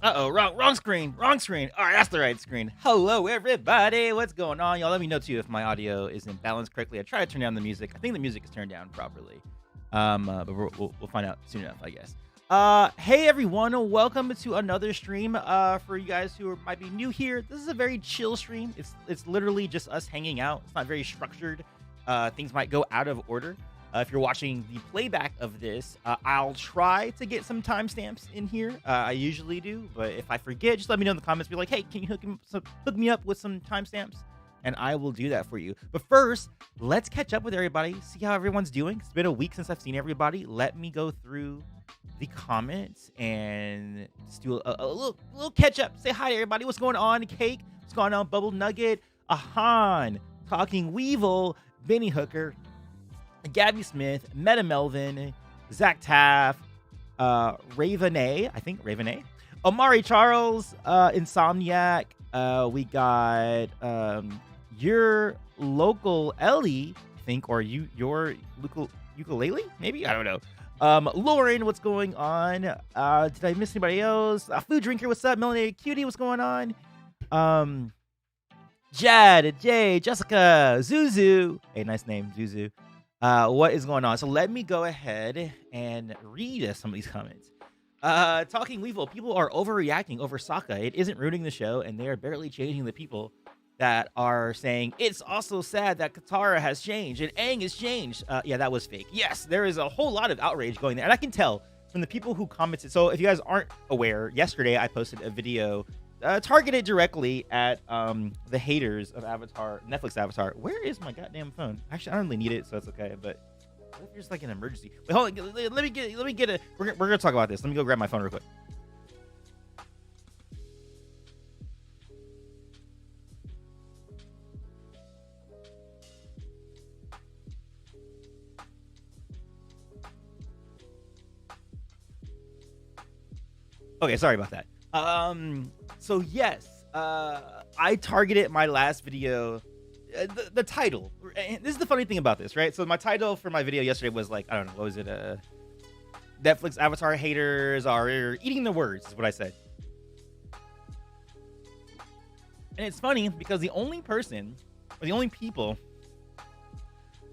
Uh-oh, wrong screen. All right, that's the right screen. Hello, everybody. What's going on? Y'all let me know, too, if my audio isn't balanced correctly. I try to turn down the music. I think the music is turned down properly. But we'll find out soon enough, I guess. Hey, everyone. Welcome to another stream. For you guys who might be new here, this is a very chill stream. It's literally just us hanging out. It's not very structured. Things might go out of order. If you're watching the playback of this, I'll try to get some timestamps in here. I usually do, but if I forget, just let me know in the comments. Be like, hey, can you hook me up with some timestamps? And I will do that for you. But first, let's catch up with everybody, see how everyone's doing. It's been a week since I've seen everybody. Let me go through the comments and just do a little catch up. Say hi to everybody. What's going on, Cake? What's going on, Bubble Nugget? Ahan, Talking Weevil, Benny Hooker, Gabby Smith, Meta Melvin, Zach Taff, Ravenay, I think Ravenay, Omari Charles, Insomniac. We got your local Ellie, I think, or your local ukulele, maybe, I don't know. Lauren, what's going on? Did I miss anybody else? Food Drinker, what's up? Melanated Cutie, what's going on? Jad, Jay, Jessica, Zuzu. Hey, nice name, Zuzu. What is going on? So let me go ahead and read some of these comments. Talking Weevil, people are overreacting over Sokka. It isn't ruining the show, and they are barely changing the people that are saying it's also sad that Katara has changed and Aang has changed. Yeah, that was fake. Yes, there is a whole lot of outrage going there, and I can tell from the people who commented. So if you guys aren't aware, yesterday I posted a video targeted directly at the haters of Avatar, Netflix Avatar. Where is my goddamn phone? Actually, I don't really need it, so it's okay. But what if there's like an emergency? Wait, hold on. Let me get a. We're gonna talk about this. Let me go grab my phone real quick. Okay, sorry about that. So yes, I targeted my last video, the title. And this is the funny thing about this, right? So my title for my video yesterday was like, I don't know, what was it? Netflix Avatar haters are eating the words, is what I said. And it's funny because the only person, or the only people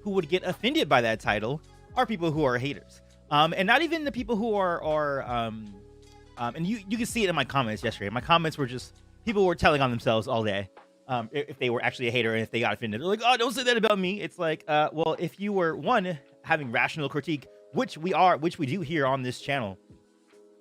who would get offended by that title are people who are haters. And not even the people who are and you can see it in my comments yesterday. My comments were just, people were telling on themselves all day. If they were actually a hater and if they got offended, they're like, oh, don't say that about me. It's like, well, if you were having rational critique, which we do here on this channel,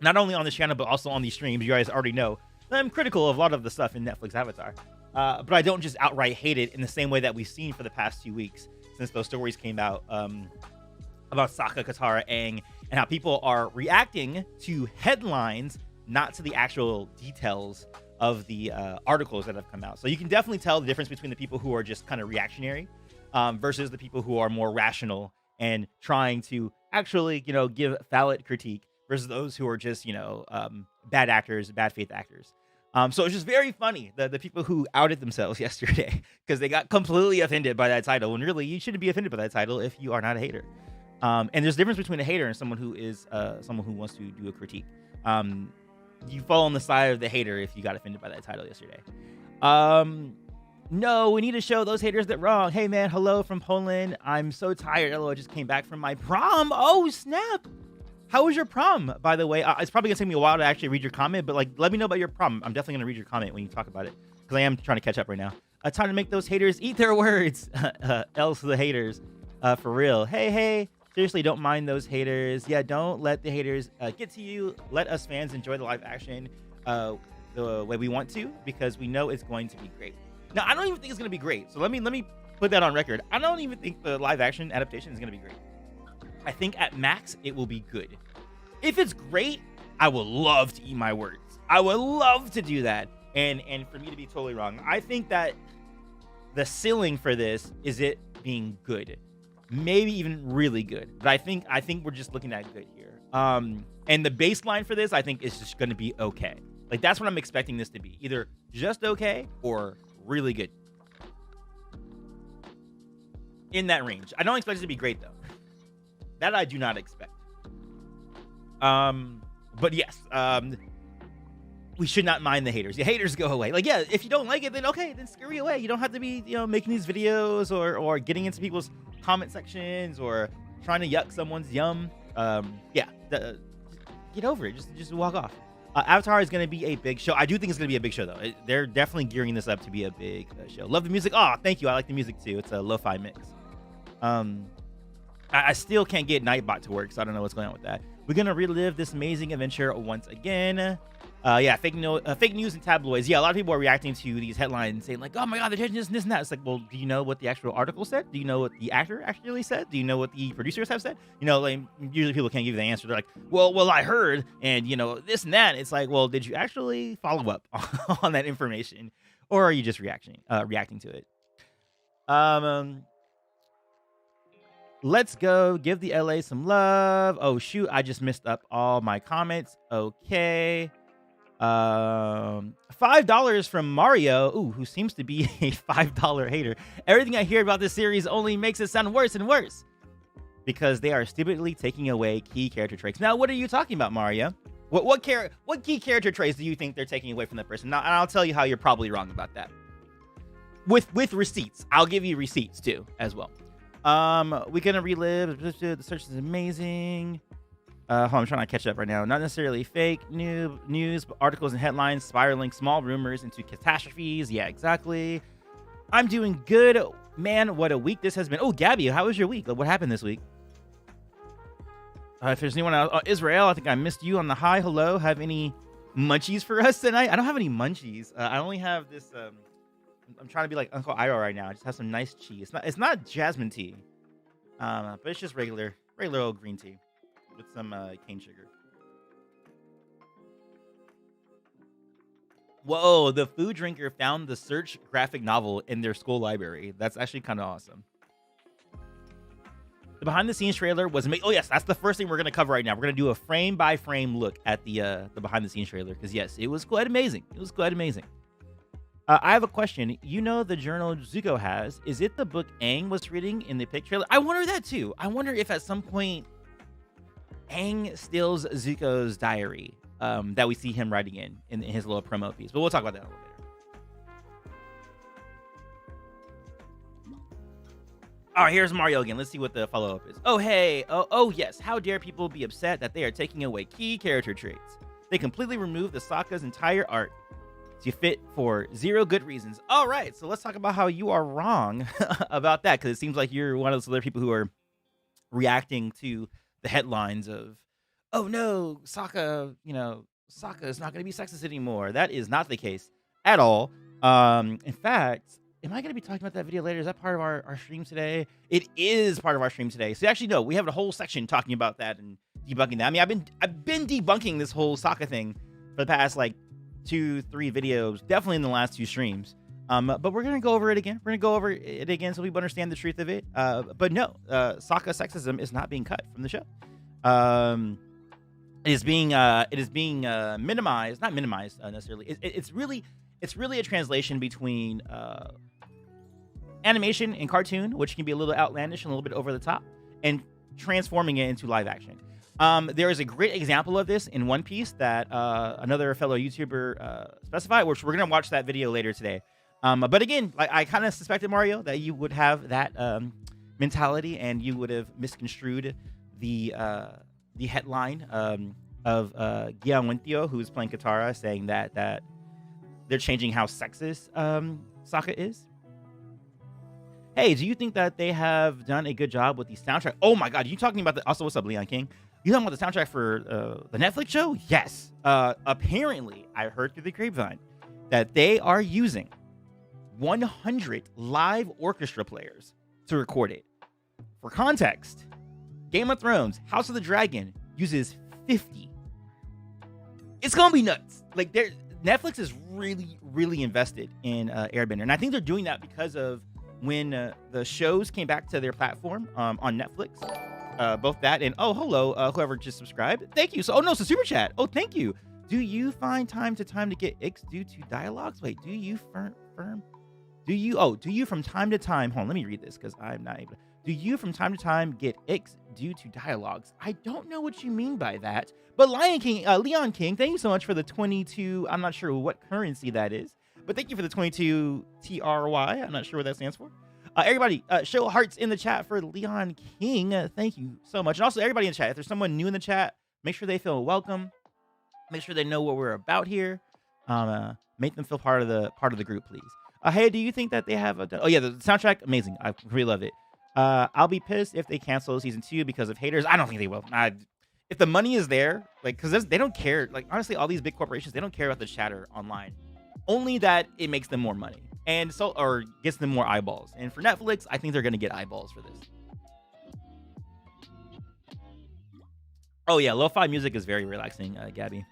not only on this channel, but also on these streams, you guys already know I'm critical of a lot of the stuff in Netflix Avatar. But I don't just outright hate it in the same way that we've seen for the past 2 weeks since those stories came out about Sokka, Katara, Aang, and how people are reacting to headlines, not to the actual details of the articles that have come out. So you can definitely tell the difference between the people who are just kind of reactionary versus the people who are more rational and trying to actually, give valid critique versus those who are just, bad actors, bad faith actors. So it's just very funny, the people who outed themselves yesterday because they got completely offended by that title, when really you shouldn't be offended by that title if you are not a hater. And there's a difference between a hater and someone who is someone who wants to do a critique. You fall on the side of the hater if you got offended by that title yesterday. No, we need to show those haters that wrong. Hey man, hello from Poland. I'm so tired. Hello, I just came back from my prom. Oh snap! How was your prom, by the way? It's probably gonna take me a while to actually read your comment, but like, let me know about your prom. I'm definitely gonna read your comment when you talk about it because I am trying to catch up right now. Time to make those haters eat their words. Else the haters, for real. Hey. Seriously, don't mind those haters. Yeah, don't let the haters get to you. Let us fans enjoy the live action the way we want to, because we know it's going to be great. Now, I don't even think it's going to be great. So let me put that on record. I don't even think the live action adaptation is going to be great. I think at max, it will be good. If it's great, I would love to eat my words. I would love to do that. And for me to be totally wrong, I think that the ceiling for this is it being good. Maybe even really good, but I think we're just looking at good here. And the baseline for this, I think, is just going to be okay. Like, that's what I'm expecting this to be, either just okay or really good. In that range, I don't expect it to be great though. That I do not expect. But yes, we should not mind the haters. The haters go away. Like, yeah, if you don't like it, then okay, then scurry away. You don't have to be, making these videos or getting into people's comment sections or trying to yuck someone's yum. Get over it. Just walk off. Avatar is going to be a big show. I do think it's going to be a big show, though. They're definitely gearing this up to be a big show. Love the music. Oh, thank you. I like the music, too. It's a lo-fi mix. I still can't get Nightbot to work, so I don't know what's going on with that. We're going to relive this amazing adventure once again. Fake news and tabloids. Yeah, a lot of people are reacting to these headlines saying like, oh my God, they're changing this and that. It's like, well, do you know what the actual article said? Do you know what the actor actually said? Do you know what the producers have said? Like, usually people can't give you the answer. They're like, well, I heard, and this and that. It's like, well, did you actually follow up on that information, or are you just reacting to it? Let's go give the LA some love. Oh shoot, I just messed up all my comments. Okay. $5 from Mario, who seems to be a $5 hater. Everything I hear about this series only makes it sound worse and worse because they are stupidly taking away key character traits. Now, what are you talking about, Mario? What key character traits do you think they're taking away from that person? Now, and I'll tell you how you're probably wrong about that. With receipts, I'll give you receipts too as well. We're gonna relive. The search is amazing. I'm trying to catch up right now. Not necessarily fake news, but articles and headlines spiraling small rumors into catastrophes. Yeah, exactly. I'm doing good. Man, what a week this has been. Oh, Gabby, how was your week? What happened this week? If there's anyone else, Israel, I think I missed you on the hi. Hello. Have any munchies for us tonight? I don't have any munchies. I only have this. I'm trying to be like Uncle Iroh right now. I just have some nice cheese. It's not jasmine tea, but it's just regular old green tea with some cane sugar. Whoa, the food drinker found the Search graphic novel in their school library. That's actually kind of awesome. The behind the scenes trailer was amazing. Oh yes, that's the first thing we're gonna cover right now. We're gonna do a frame by frame look at the behind the scenes trailer because yes, it was quite amazing. I have a question. You know the journal Zuko has. Is it the book Aang was reading in the pic trailer? I wonder that too. I wonder if at some point Aang steals Zuko's diary that we see him writing in his little promo piece. But we'll talk about that a little later. All right, here's Mario again. Let's see what the follow-up is. Oh, hey. Oh, yes. How dare people be upset that they are taking away key character traits? They completely remove the Sokka's entire art to fit for zero good reasons. All right, so let's talk about how you are wrong about that, because it seems like you're one of those other people who are reacting to the headlines of, oh no, Sokka, Sokka is not going to be sexist anymore. That is not the case at all. In fact, am I going to be talking about that video later? Is that part of our stream today? It is part of our stream today. So actually, no, we have a whole section talking about that and debunking that. I mean, I've been debunking this whole Sokka thing for the past like 2-3 videos, definitely in the last 2 streams. But we're gonna go over it again. We're gonna go over it again so people understand the truth of it. But no, Sokka sexism is not being cut from the show. It is being minimized, not minimized necessarily. It's really a translation between animation and cartoon, which can be a little outlandish and a little bit over the top, and transforming it into live action. There is a great example of this in One Piece that another fellow YouTuber specified, which we're gonna watch that video later today. But again, like I kind of suspected, Mario, that you would have that mentality and you would have misconstrued the headline of Gianwentio, who's playing Katara, saying that they're changing how sexist Sokka is. Hey, do you think that they have done a good job with the soundtrack? Oh my God, you talking about the... Also, what's up, Leon King? You talking about the soundtrack for the Netflix show? Yes. Apparently, I heard through the grapevine that they are using 100 live orchestra players to record it. For context, Game of Thrones, House of the Dragon uses 50. It's gonna be nuts. Like, Netflix is really, really invested in Airbender, and I think they're doing that because of when the shows came back to their platform on Netflix. Both that and hello, whoever just subscribed. Thank you. So, no, it's a super chat. Oh, thank you. Do you find time to time to get icks due to dialogues? Wait, do you firm? Do you from time to time? Hold on, let me read this because I'm not able. Do you from time to time get icks due to dialogues? I don't know what you mean by that. But Leon King, thank you so much for the 22. I'm not sure what currency that is, but thank you for the 22 TRY. I'm not sure what that stands for. Everybody, show hearts in the chat for Leon King. Thank you so much. And also, everybody in the chat, if there's someone new in the chat, make sure they feel welcome. Make sure they know what we're about here. Make them feel part of the group, please. Hey, do you think that they have the soundtrack? Amazing. I really love it. I'll be pissed if they cancel season 2 because of haters. I don't think they will. If the money is there, like, because they don't care. Like, honestly, all these big corporations, they don't care about the chatter online. Only that it makes them more money. And so, or gets them more eyeballs. And for Netflix, I think they're going to get eyeballs for this. Oh, yeah. Lo-fi music is very relaxing, Gabby.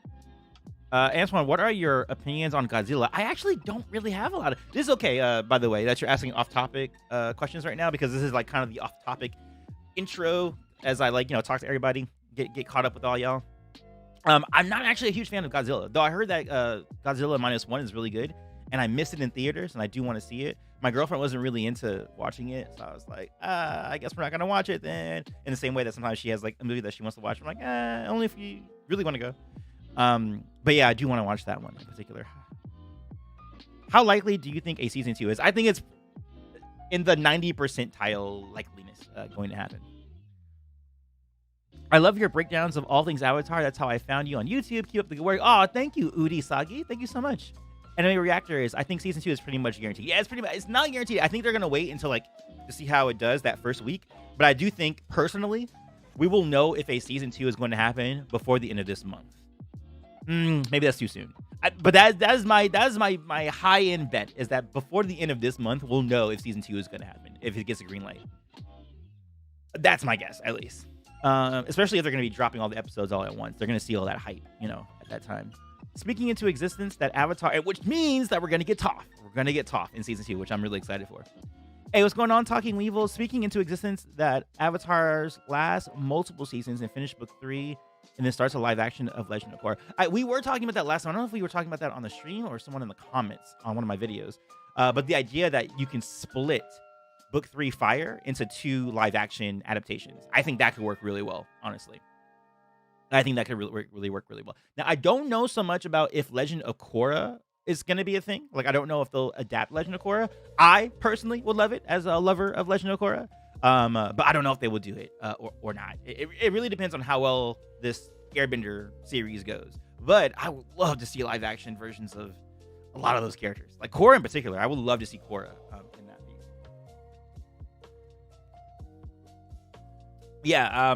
Antoine, what are your opinions on Godzilla? I actually don't really have a lot of... This is okay, by the way, that you're asking off-topic questions right now, because this is like kind of the off-topic intro as I talk to everybody, get caught up with all y'all. I'm not actually a huge fan of Godzilla, though I heard that Godzilla -1 is really good, and I missed it in theaters, and I do want to see it. My girlfriend wasn't really into watching it, so I was like, I guess we're not going to watch it then. In the same way that sometimes she has like a movie that she wants to watch. I'm like, only if you really want to go. But yeah, I do want to watch that one in particular. How likely do you think a season 2 is? I think it's in the 90 percentile likeliness going to happen. I love your breakdowns of all things Avatar. That's how I found you on YouTube. Keep up the good work. Oh, thank you, Udi Sagi. Thank you so much. Anime Reactor is, I think season 2 is pretty much guaranteed. Yeah, it's not guaranteed. I think they're going to wait until to see how it does that first week. But I do think, personally, we will know if a season 2 is going to happen before the end of this month. Maybe that's too soon. But that is my high-end bet, is that before the end of this month, we'll know if season 2 is going to happen, if it gets a green light. That's my guess, at least. Especially if they're going to be dropping all the episodes all at once. They're going to see all that hype, at that time. Speaking into existence, that Avatar, which means that we're going to get Toph. We're going to get Toph in season 2, which I'm really excited for. Hey, what's going on, Talking Weevil? Speaking into existence, that Avatar's last multiple seasons and finished book 3 and then starts a live action of Legend of Korra. We were talking about that last time. I don't know if we were talking about that on the stream or someone in the comments on one of my videos. But the idea that you can split Book 3 Fire into 2 live action adaptations, I think that could work really well, honestly. I think that could really work really well. Now, I don't know so much about if Legend of Korra is going to be a thing. Like, I don't know if they'll adapt Legend of Korra. I personally would love it as a lover of Legend of Korra. But I don't know if they will do it or not. It really depends on how well this Airbender series goes. But I would love to see live action versions of a lot of those characters. Like Korra in particular. I would love to see Korra in that piece. Yeah,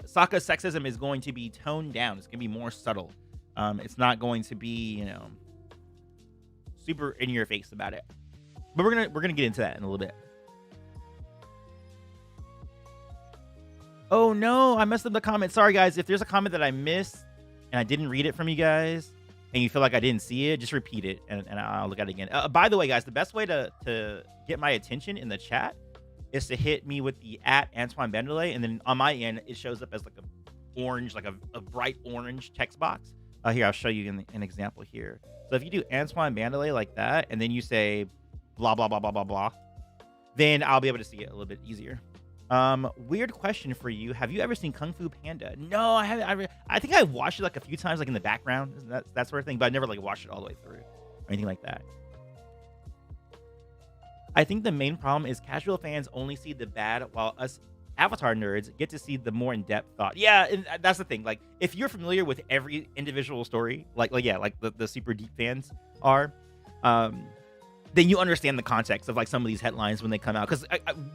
Sokka's sexism is going to be toned down. It's going to be more subtle. It's not going to be, super in your face about it. But we're gonna get into that in a little bit. Oh no, I messed up the comment. Sorry guys, if there's a comment that I missed and I didn't read it from you guys and you feel like I didn't see it, just repeat it and I'll look at it again. By the way, guys, the best way to get my attention in the chat is to hit me with the @Antoine Bendelay, and then on my end it shows up as like a orange, like a bright orange text box. Here, I'll show you an example here. So if you do Antoine Bendelay like that, and then you say blah blah blah blah blah blah, then I'll be able to see it a little bit easier. Weird question for you. Have you ever seen Kung Fu Panda? No, I haven't. I think I watched it like a few times, like in the background, that sort of thing, but I never like watched it all the way through or anything like that. I think the main problem is casual fans only see the bad, while us Avatar nerds get to see the more in-depth thought. Yeah, and that's the thing. Like, if you're familiar with every individual story, like the super deep fans are, then you understand the context of like some of these headlines when they come out. Because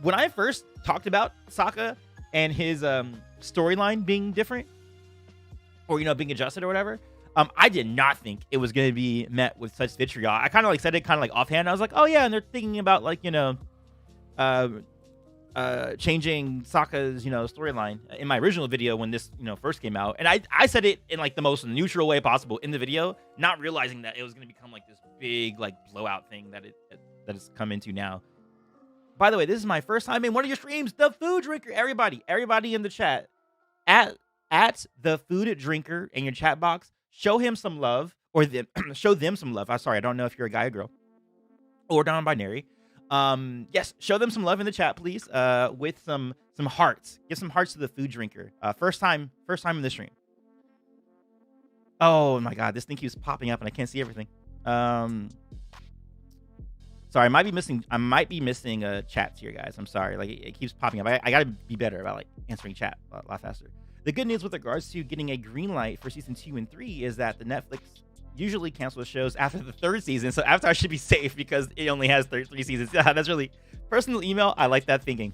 when I first talked about Sokka and his storyline being different, or being adjusted or whatever, I did not think it was going to be met with such vitriol. I kind of like said it kind of like offhand. I was like, oh yeah, and they're thinking about like changing Sokka's storyline in my original video when this first came out, and I said it in like the most neutral way possible in the video, not realizing that it was going to become like this big like blowout thing that it's come into now. By the way, this is my first time in one of your streams. The Food Drinker, everybody in the chat, at the Food Drinker in your chat box, show him some love, or show them some love. I'm sorry, I don't know if you're a guy or girl or non-binary. Yes, show them some love in the chat, please. With some hearts. Give some hearts to the Food Drinker. First time in the stream. Oh my god, this thing keeps popping up and I can't see everything. Sorry, I might be missing chats here, guys. I'm sorry. Like it keeps popping up. I gotta be better about like answering chat a lot faster. The good news with regards to getting a green light for season 2 and 3 is that the Netflix usually cancels shows after the 3rd season, so Avatar should be safe because it only has 3 seasons. That's really personal email. I like that thinking.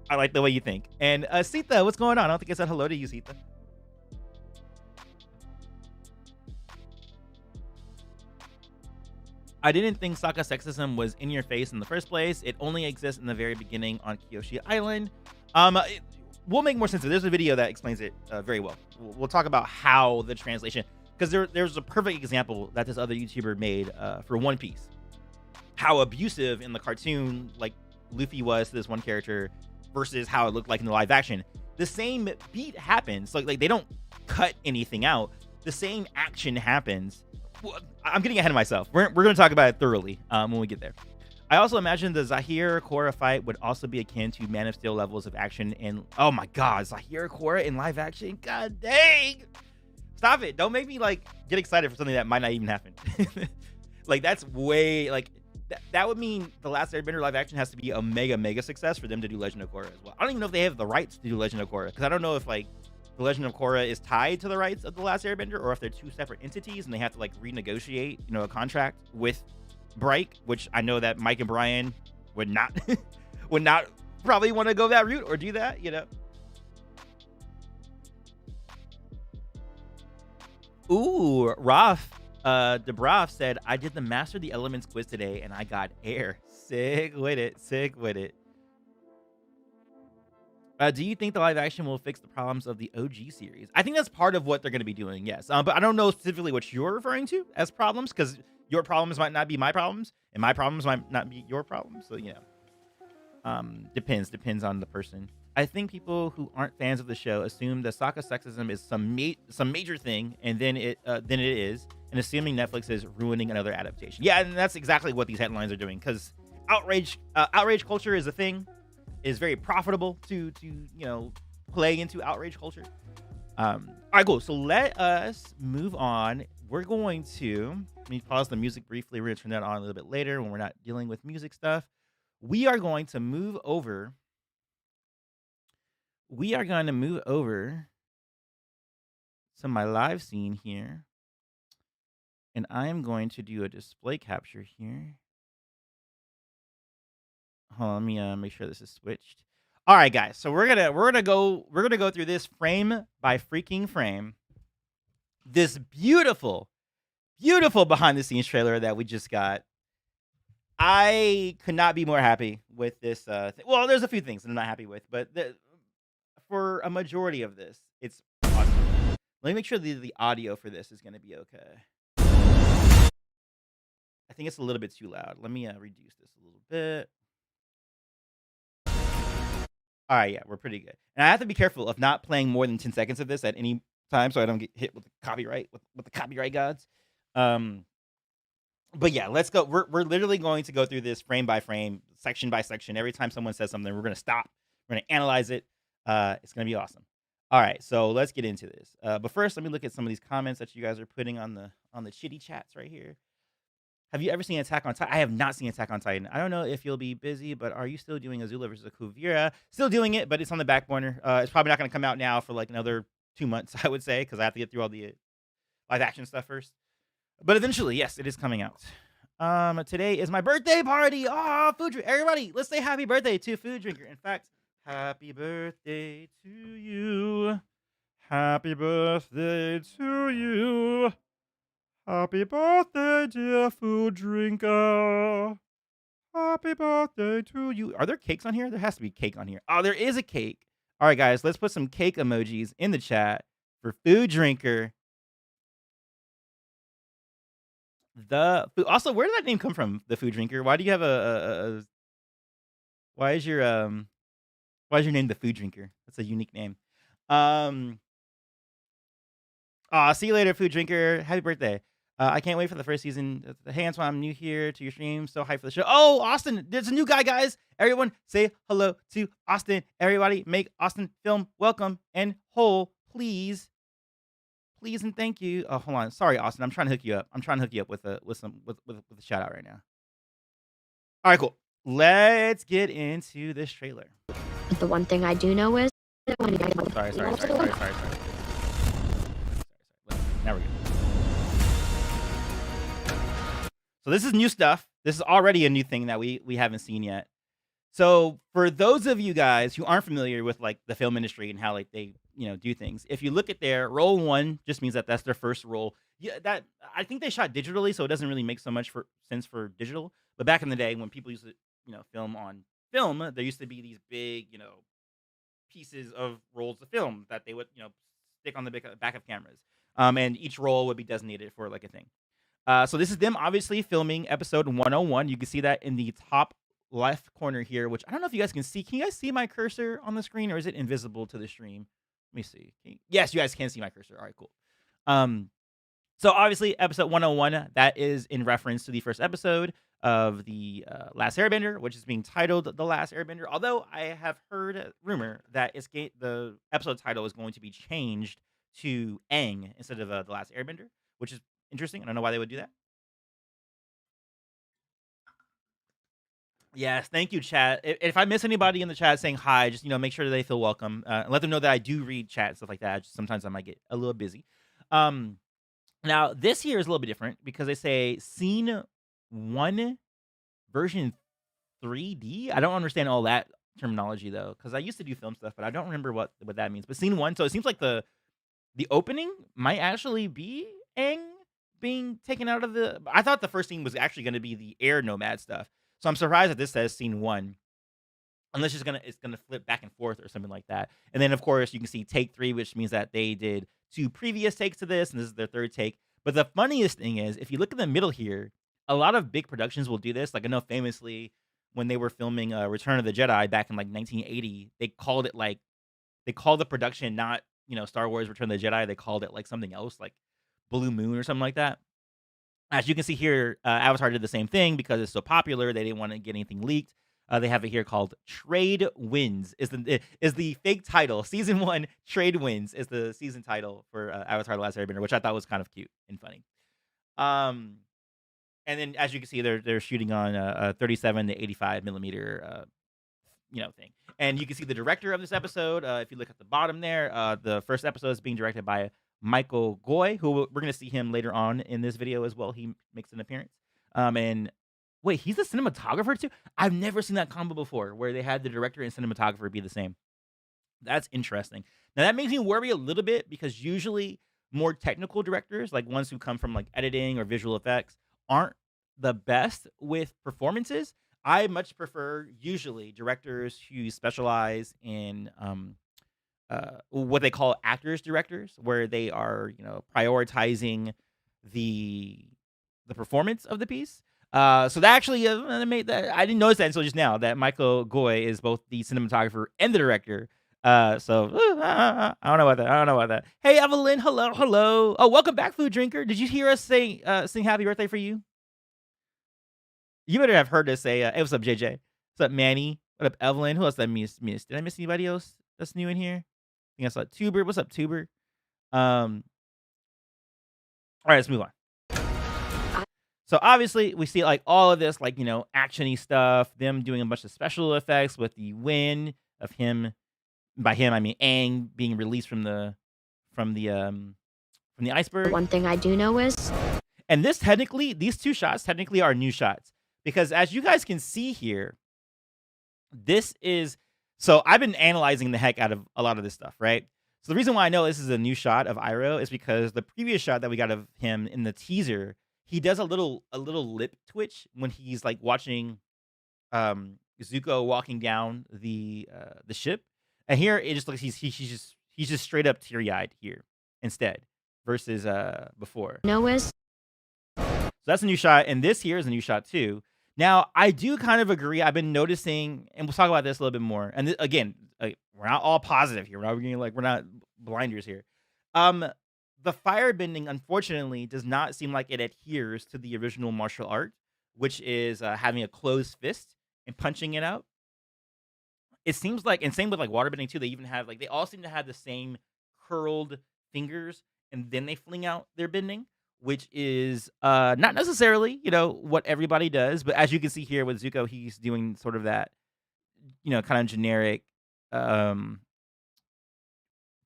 I like the way you think. And Sita, what's going on? I don't think I said hello to you, Sita. I didn't think Sokka sexism was in your face in the first place. It only exists in the very beginning on Kyoshi Island. We'll make more sense of it. There's a video that explains it very well. We'll talk about how the translation, because there's a perfect example that this other YouTuber made for One Piece. How abusive in the cartoon, like Luffy was to this one character versus how it looked like in the live action. The same beat happens. Like they don't cut anything out. The same action happens. Well, I'm getting ahead of myself. We're going to talk about it thoroughly when we get there. I also imagine the Zahir Korra fight would also be akin to Man of Steel levels of action. And oh my god, Zahir Korra in live action? God dang! Stop it! Don't make me like get excited for something that might not even happen. Like that's way like that would mean the Last Airbender live action has to be a mega success for them to do Legend of Korra as well. I don't even know if they have the rights to do Legend of Korra, because I don't know if like the Legend of Korra is tied to the rights of the Last Airbender, or if they're two separate entities and they have to like renegotiate, a contract with Bright, which I know that Mike and Brian would not probably want to go that route or do that, Ooh, Raf DeBraf said, I did the Master of the Elements quiz today and I got air. Sick with it. Do you think the live action will fix the problems of the OG series? I think that's part of what they're going to be doing, yes. But I don't know specifically what you're referring to as problems, because your problems might not be my problems, and my problems might not be your problems. So, depends on the person. I think people who aren't fans of the show assume that Sokka sexism is some major thing, and then it is, and assuming Netflix is ruining another adaptation. Yeah, and that's exactly what these headlines are doing, because outrage culture is a thing, is very profitable to play into outrage culture. All right, cool. So let us move on. We're going to let me pause the music briefly. We're gonna turn that on a little bit later when we're not dealing with music stuff. We are going to move over. We are going to move over to my live scene here, and I am going to do a display capture here. Hold on, let me make sure this is switched. All right, guys. So we're gonna go through this frame by freaking frame. This beautiful behind the scenes trailer that we just got. I could not be more happy with this. Well, there's a few things that I'm not happy with, but for a majority of this, it's awesome. Let me make sure the audio for this is going to be okay. I think it's a little bit too loud. Let me reduce this a little bit. All right, yeah, we're pretty good. And I have to be careful of not playing more than 10 seconds of this at any time so I don't get hit with the copyright with the copyright gods. But yeah, let's go. We're literally going to go through this frame by frame, section by section. Every time someone says something, we're going to stop. We're going to analyze it. It's going to be awesome. All right, so let's get into this. But first, let me look at some of these comments that you guys are putting on the chitty chats right here. Have you ever seen Attack on Titan? I have not seen Attack on Titan. I don't know if you'll be busy, but are you still doing Azula versus Kuvira? Still doing it, but it's on the back burner. It's probably not going to come out now for like another 2 months, I would say, because I have to get through all the live action stuff first. But eventually, yes, it is coming out. Today is my birthday party. Oh, food drink. Everybody, let's say happy birthday to Food Drinker. In fact, happy birthday to you. Happy birthday to you. Happy birthday, dear Food Drinker. Happy birthday to you. Are there cakes on here? There has to be cake on here. Oh, there is a cake. All right, guys, let's put some cake emojis in the chat for Food Drinker. Also, where did that name come from? The Food Drinker. Why do you have why is your name the Food Drinker? That's a unique name. See you later, Food Drinker. Happy birthday. I can't wait for the first season. Hey, Antoine, I'm new here to your stream. So hyped for the show. Oh, Austin, there's a new guy, guys. Everyone say hello to Austin. Everybody make Austin film welcome and whole, please. Please and thank you. Oh, hold on. Sorry, Austin. I'm trying to hook you up. I'm trying to hook you up with a shout out right now. All right, cool. Let's get into this trailer. The one thing I do know is Sorry. Now we're good. So this is new stuff. This is already a new thing that we haven't seen yet. So for those of you guys who aren't familiar with like the film industry and how like they do things, if you look at their roll 1, just means that that's their first roll. Yeah, that I think they shot digitally, so it doesn't really make so much sense for digital. But back in the day when people used to film on film, there used to be these big pieces of rolls of film that they would stick on the back of cameras, and each roll would be designated for like a thing. So this is them obviously filming episode 101. You can see that in the top left corner here, which I don't know if you guys can see. Can you guys see my cursor on the screen, or is it invisible to the stream? Let me see. Yes, you guys can see my cursor. All right, cool. So obviously episode 101, that is in reference to the first episode of the Last Airbender, which is being titled The Last Airbender. Although I have heard rumor that the episode title is going to be changed to Aang instead of The Last Airbender, which is interesting. I don't know why they would do that. Yes, thank you, chat. If I miss anybody in the chat saying hi, just make sure that they feel welcome. And let them know that I do read chat and stuff like that. Just sometimes I might get a little busy. Now this here is a little bit different because they say scene 1 version 3D. I don't understand all that terminology though, because I used to do film stuff, but I don't remember what that means. But scene 1, so it seems like the opening might actually be Aang being taken out of the. I thought the first scene was actually going to be the air nomad stuff. So I'm surprised that this says scene 1, unless it's gonna flip back and forth or something like that. And then of course you can see take 3, which means that they did 2 previous takes to this, and this is their 3rd take. But the funniest thing is, if you look in the middle here, a lot of big productions will do this. Like I know famously, when they were filming Return of the Jedi back in like 1980, they called the production not Star Wars Return of the Jedi. They called it like something else, like Blue Moon or something like that. As you can see here, Avatar did the same thing because it's so popular. They didn't want to get anything leaked. They have it here called Trade Winds is the fake title. Season 1 Trade Winds is the season title for Avatar: The Last Airbender, which I thought was kind of cute and funny. Um, and then as you can see, they're shooting on a 37 to 85 millimeter thing. And you can see the director of this episode. If you look at the bottom there, the first episode is being directed by Michael Goy, who we're going to see him later on in this video as well. He makes an appearance. And wait, he's a cinematographer too? I've never seen that combo before, where they had the director and cinematographer be the same. That's interesting. Now that makes me worry a little bit because usually more technical directors, like ones who come from like editing or visual effects, aren't the best with performances. I much prefer usually directors who specialize in what they call actors directors, where they are prioritizing the performance of the piece. So that actually made that I didn't notice that until just now that Michael Goy is both the cinematographer and the director. So I don't know about that. I don't know about that. Hey Evelyn, hello, hello. Oh, welcome back, Food Drinker. Did you hear us sing Happy Birthday for you? You better have heard us say, hey, what's up, JJ? What's up, Manny? What up, Evelyn? Who else did I miss? Did I miss anybody else that's new in here? I think I saw Tuber. What's up, Tuber? All right, let's move on. So obviously, we see like all of this, like action-y stuff. Them doing a bunch of special effects with the wind of him. By him, I mean Aang being released from the iceberg. One thing I do know is, and these two shots technically are new shots. Because as you guys can see here, this is... So I've been analyzing the heck out of a lot of this stuff, right? So the reason why I know this is a new shot of Iroh is because the previous shot that we got of him in the teaser, he does a little lip twitch when he's like watching Zuko walking down the ship. And here it just looks he's just straight up teary-eyed here instead versus before. know is, So that's a new shot, and this here is a new shot too. Now, I do kind of agree. I've been noticing, and we'll talk about this a little bit more. And again, we're not all positive here. We're not blinders here. The firebending, unfortunately, does not seem like it adheres to the original martial art, which is having a closed fist and punching it out. It seems like, and same with like waterbending too. They even have they all seem to have the same curled fingers, and then they fling out their bending, which is not necessarily, what everybody does. But as you can see here with Zuko, he's doing sort of that, kind of generic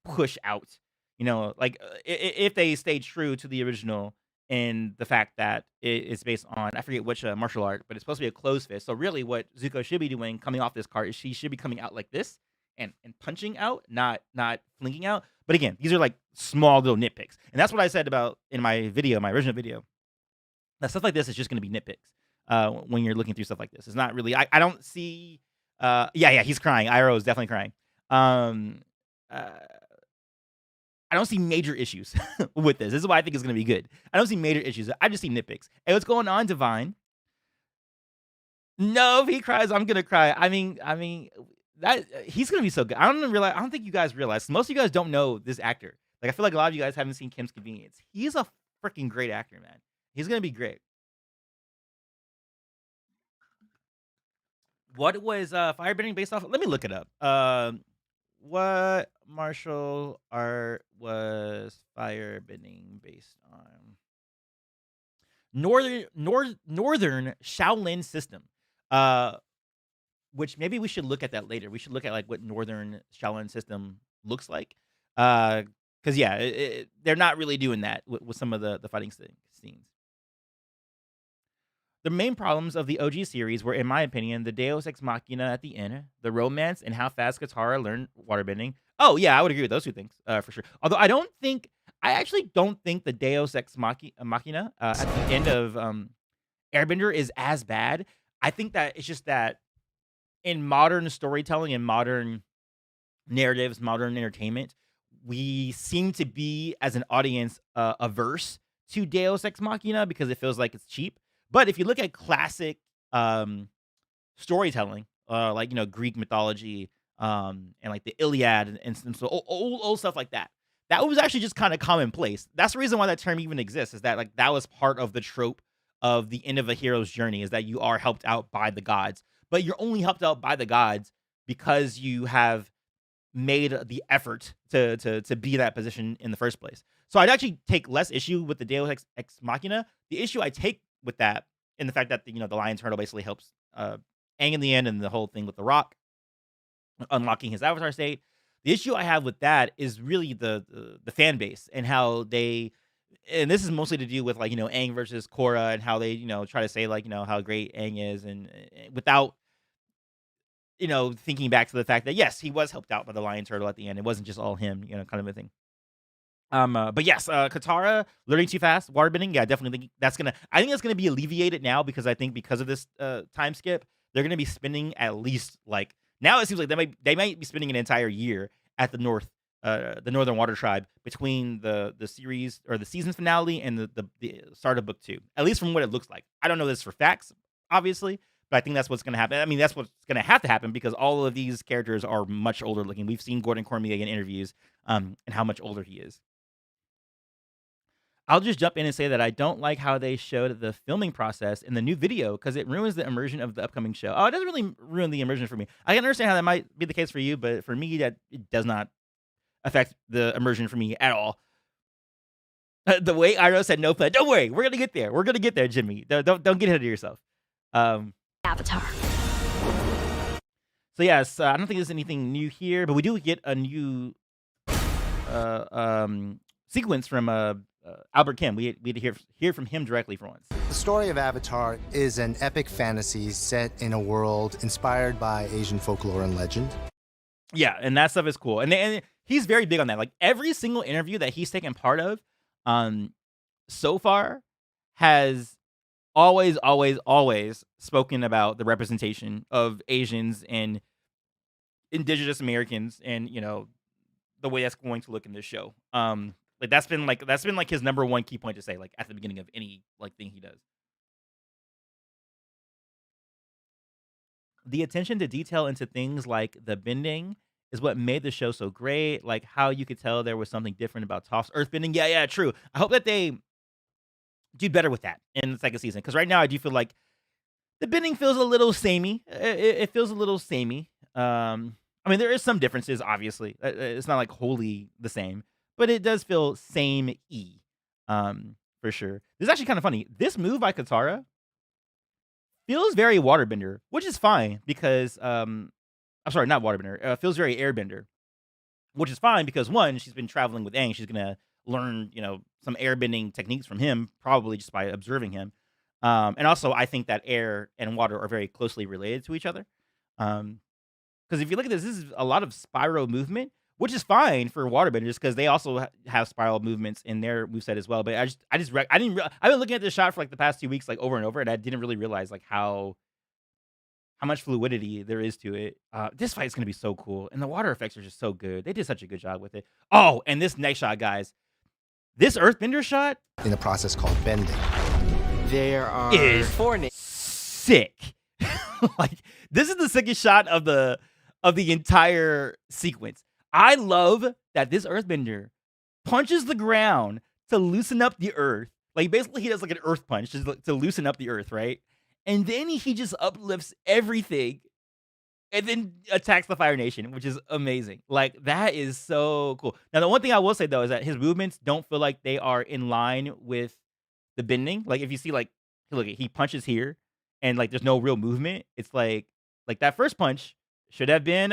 push out. If they stay true to the original and the fact that it's based on, I forget which martial art, but it's supposed to be a closed fist. So really what Zuko should be doing coming off this card is she should be coming out like this and punching out, not flinging out. But again, these are like small little nitpicks. And that's what I said about in my original video. That stuff like this is just going to be nitpicks when you're looking through stuff like this. It's not really, I don't see, yeah, he's crying. Iroh is definitely crying. I don't see major issues with this. This is why I think it's going to be good. I don't see major issues. I just see nitpicks. Hey, what's going on, Divine? No, if he cries, I'm going to cry. I mean, that he's going to be so good. I don't think you guys realize. Most of you guys don't know this actor. Like, I feel like a lot of you guys haven't seen Kim's Convenience. He's a freaking great actor, man. He's going to be great. What was firebending based off of? Let me look it up. What martial art was firebending based on? Northern Shaolin system. Which maybe we should look at that later. We should look at like what Northern Shaolin system looks like. Because yeah, they're not really doing that with some of the fighting scenes. The main problems of the OG series were, in my opinion, the Deus Ex Machina at the end, the romance, and how fast Katara learned waterbending. Oh, yeah, I would agree with those two things, for sure. Although I actually don't think the Deus Ex Machina at the end of Airbender is as bad. I think that it's just that in modern storytelling and modern narratives, modern entertainment, we seem to be, as an audience, averse to Deus Ex Machina because it feels like it's cheap. But if you look at classic storytelling, like Greek mythology, and like the Iliad and some so old stuff like that. That was actually just kind of commonplace. That's the reason why that term even exists. Is that like that was part of the trope of the end of a hero's journey is that you are helped out by the gods, but you're only helped out by the gods because you have made the effort to be in that position in the first place. So I'd actually take less issue with the Deus Ex Machina. The issue I take with that, and the fact that the lion turtle basically helps Aang in the end, and the whole thing with the rock unlocking his avatar state. The issue I have with that is really the fan base and how they, and this is mostly to do with like Aang versus Korra and how they try to say like how great Aang is, and without thinking back to the fact that yes, he was helped out by the lion turtle at the end. It wasn't just all him, kind of a thing. But yes, Katara learning too fast, waterbending. Yeah, definitely think that's gonna. I think that's gonna be alleviated now because I think because of this time skip, they're gonna be spending at least like now it seems like they might be spending an entire year at the Northern Water Tribe between the series or the season finale and the start of book 2. At least from what it looks like. I don't know this for facts, obviously, but I think that's what's gonna happen. I mean, that's what's gonna have to happen because all of these characters are much older looking. We've seen Gordon Cormier in interviews, and how much older he is. I'll just jump in and say that I don't like how they showed the filming process in the new video because it ruins the immersion of the upcoming show. Oh, it doesn't really ruin the immersion for me. I can understand how that might be the case for you, but for me, that it does not affect the immersion for me at all. The way Iroh said no plan. Don't worry, we're gonna get there. We're gonna get there, Jimmy. Don't get ahead of yourself. Avatar. So yes, I don't think there's anything new here, but we do get a new sequence from Albert Kim. We had to hear from him directly for once. The story of Avatar is an epic fantasy set in a world inspired by Asian folklore and legend. Yeah, and that stuff is cool. And he's very big on that. Like every single interview that he's taken part of so far has always spoken about the representation of Asians and indigenous Americans and the way that's going to look in this show. Like that's been like his number one key point to say like at the beginning of any like thing he does. The attention to detail into things like the bending is what made the show so great. Like how you could tell there was something different about Toph's earthbending. Yeah, true. I hope that they do better with that in the second season because right now I do feel like the bending feels a little samey. It feels a little samey. I mean, there is some differences, obviously. It's not like wholly the same, but it does feel same-y, for sure. This is actually kind of funny. This move by Katara feels very waterbender, which is fine because, I'm sorry, not waterbender. Feels very airbender, which is fine because one, she's been traveling with Aang. She's gonna learn, some airbending techniques from him, probably just by observing him. And also, I think that air and water are very closely related to each other. Because if you look at this is a lot of spiral movement, which is fine for waterbenders because they also have spiral movements in their moveset as well. But I've been looking at this shot for like the past 2 weeks, like over and over, and I didn't really realize like how much fluidity there is to it. This fight is gonna be so cool, and the water effects are just so good. They did such a good job with it. Oh, and this next shot, guys, this earthbender shot In a process called bending. There are is 4 names. sick. Like this is the sickest shot of the entire sequence. I love that this earthbender punches the ground to loosen up the earth. Like basically he does like an earth punch to loosen up the earth, right? And then he just uplifts everything and then attacks the Fire Nation, which is amazing. Like that is so cool. Now the one thing I will say though is that his movements don't feel like they are in line with the bending. Like if you see like look, he punches here and like there's no real movement. It's like that first punch should have been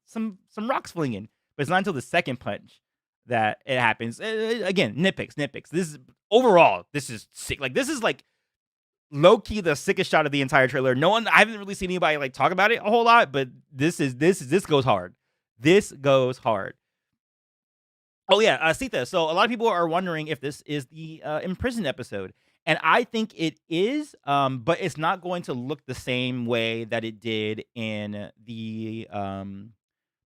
some rocks flinging, but it's not until the second punch that it happens. Again, nitpicks. This is sick. Like this is like low key the sickest shot of the entire trailer. I haven't really seen anybody like talk about it a whole lot, but this goes hard. This goes hard. Oh yeah, Sita. So a lot of people are wondering if this is the imprisoned episode. And I think it is, but it's not going to look the same way that it did in the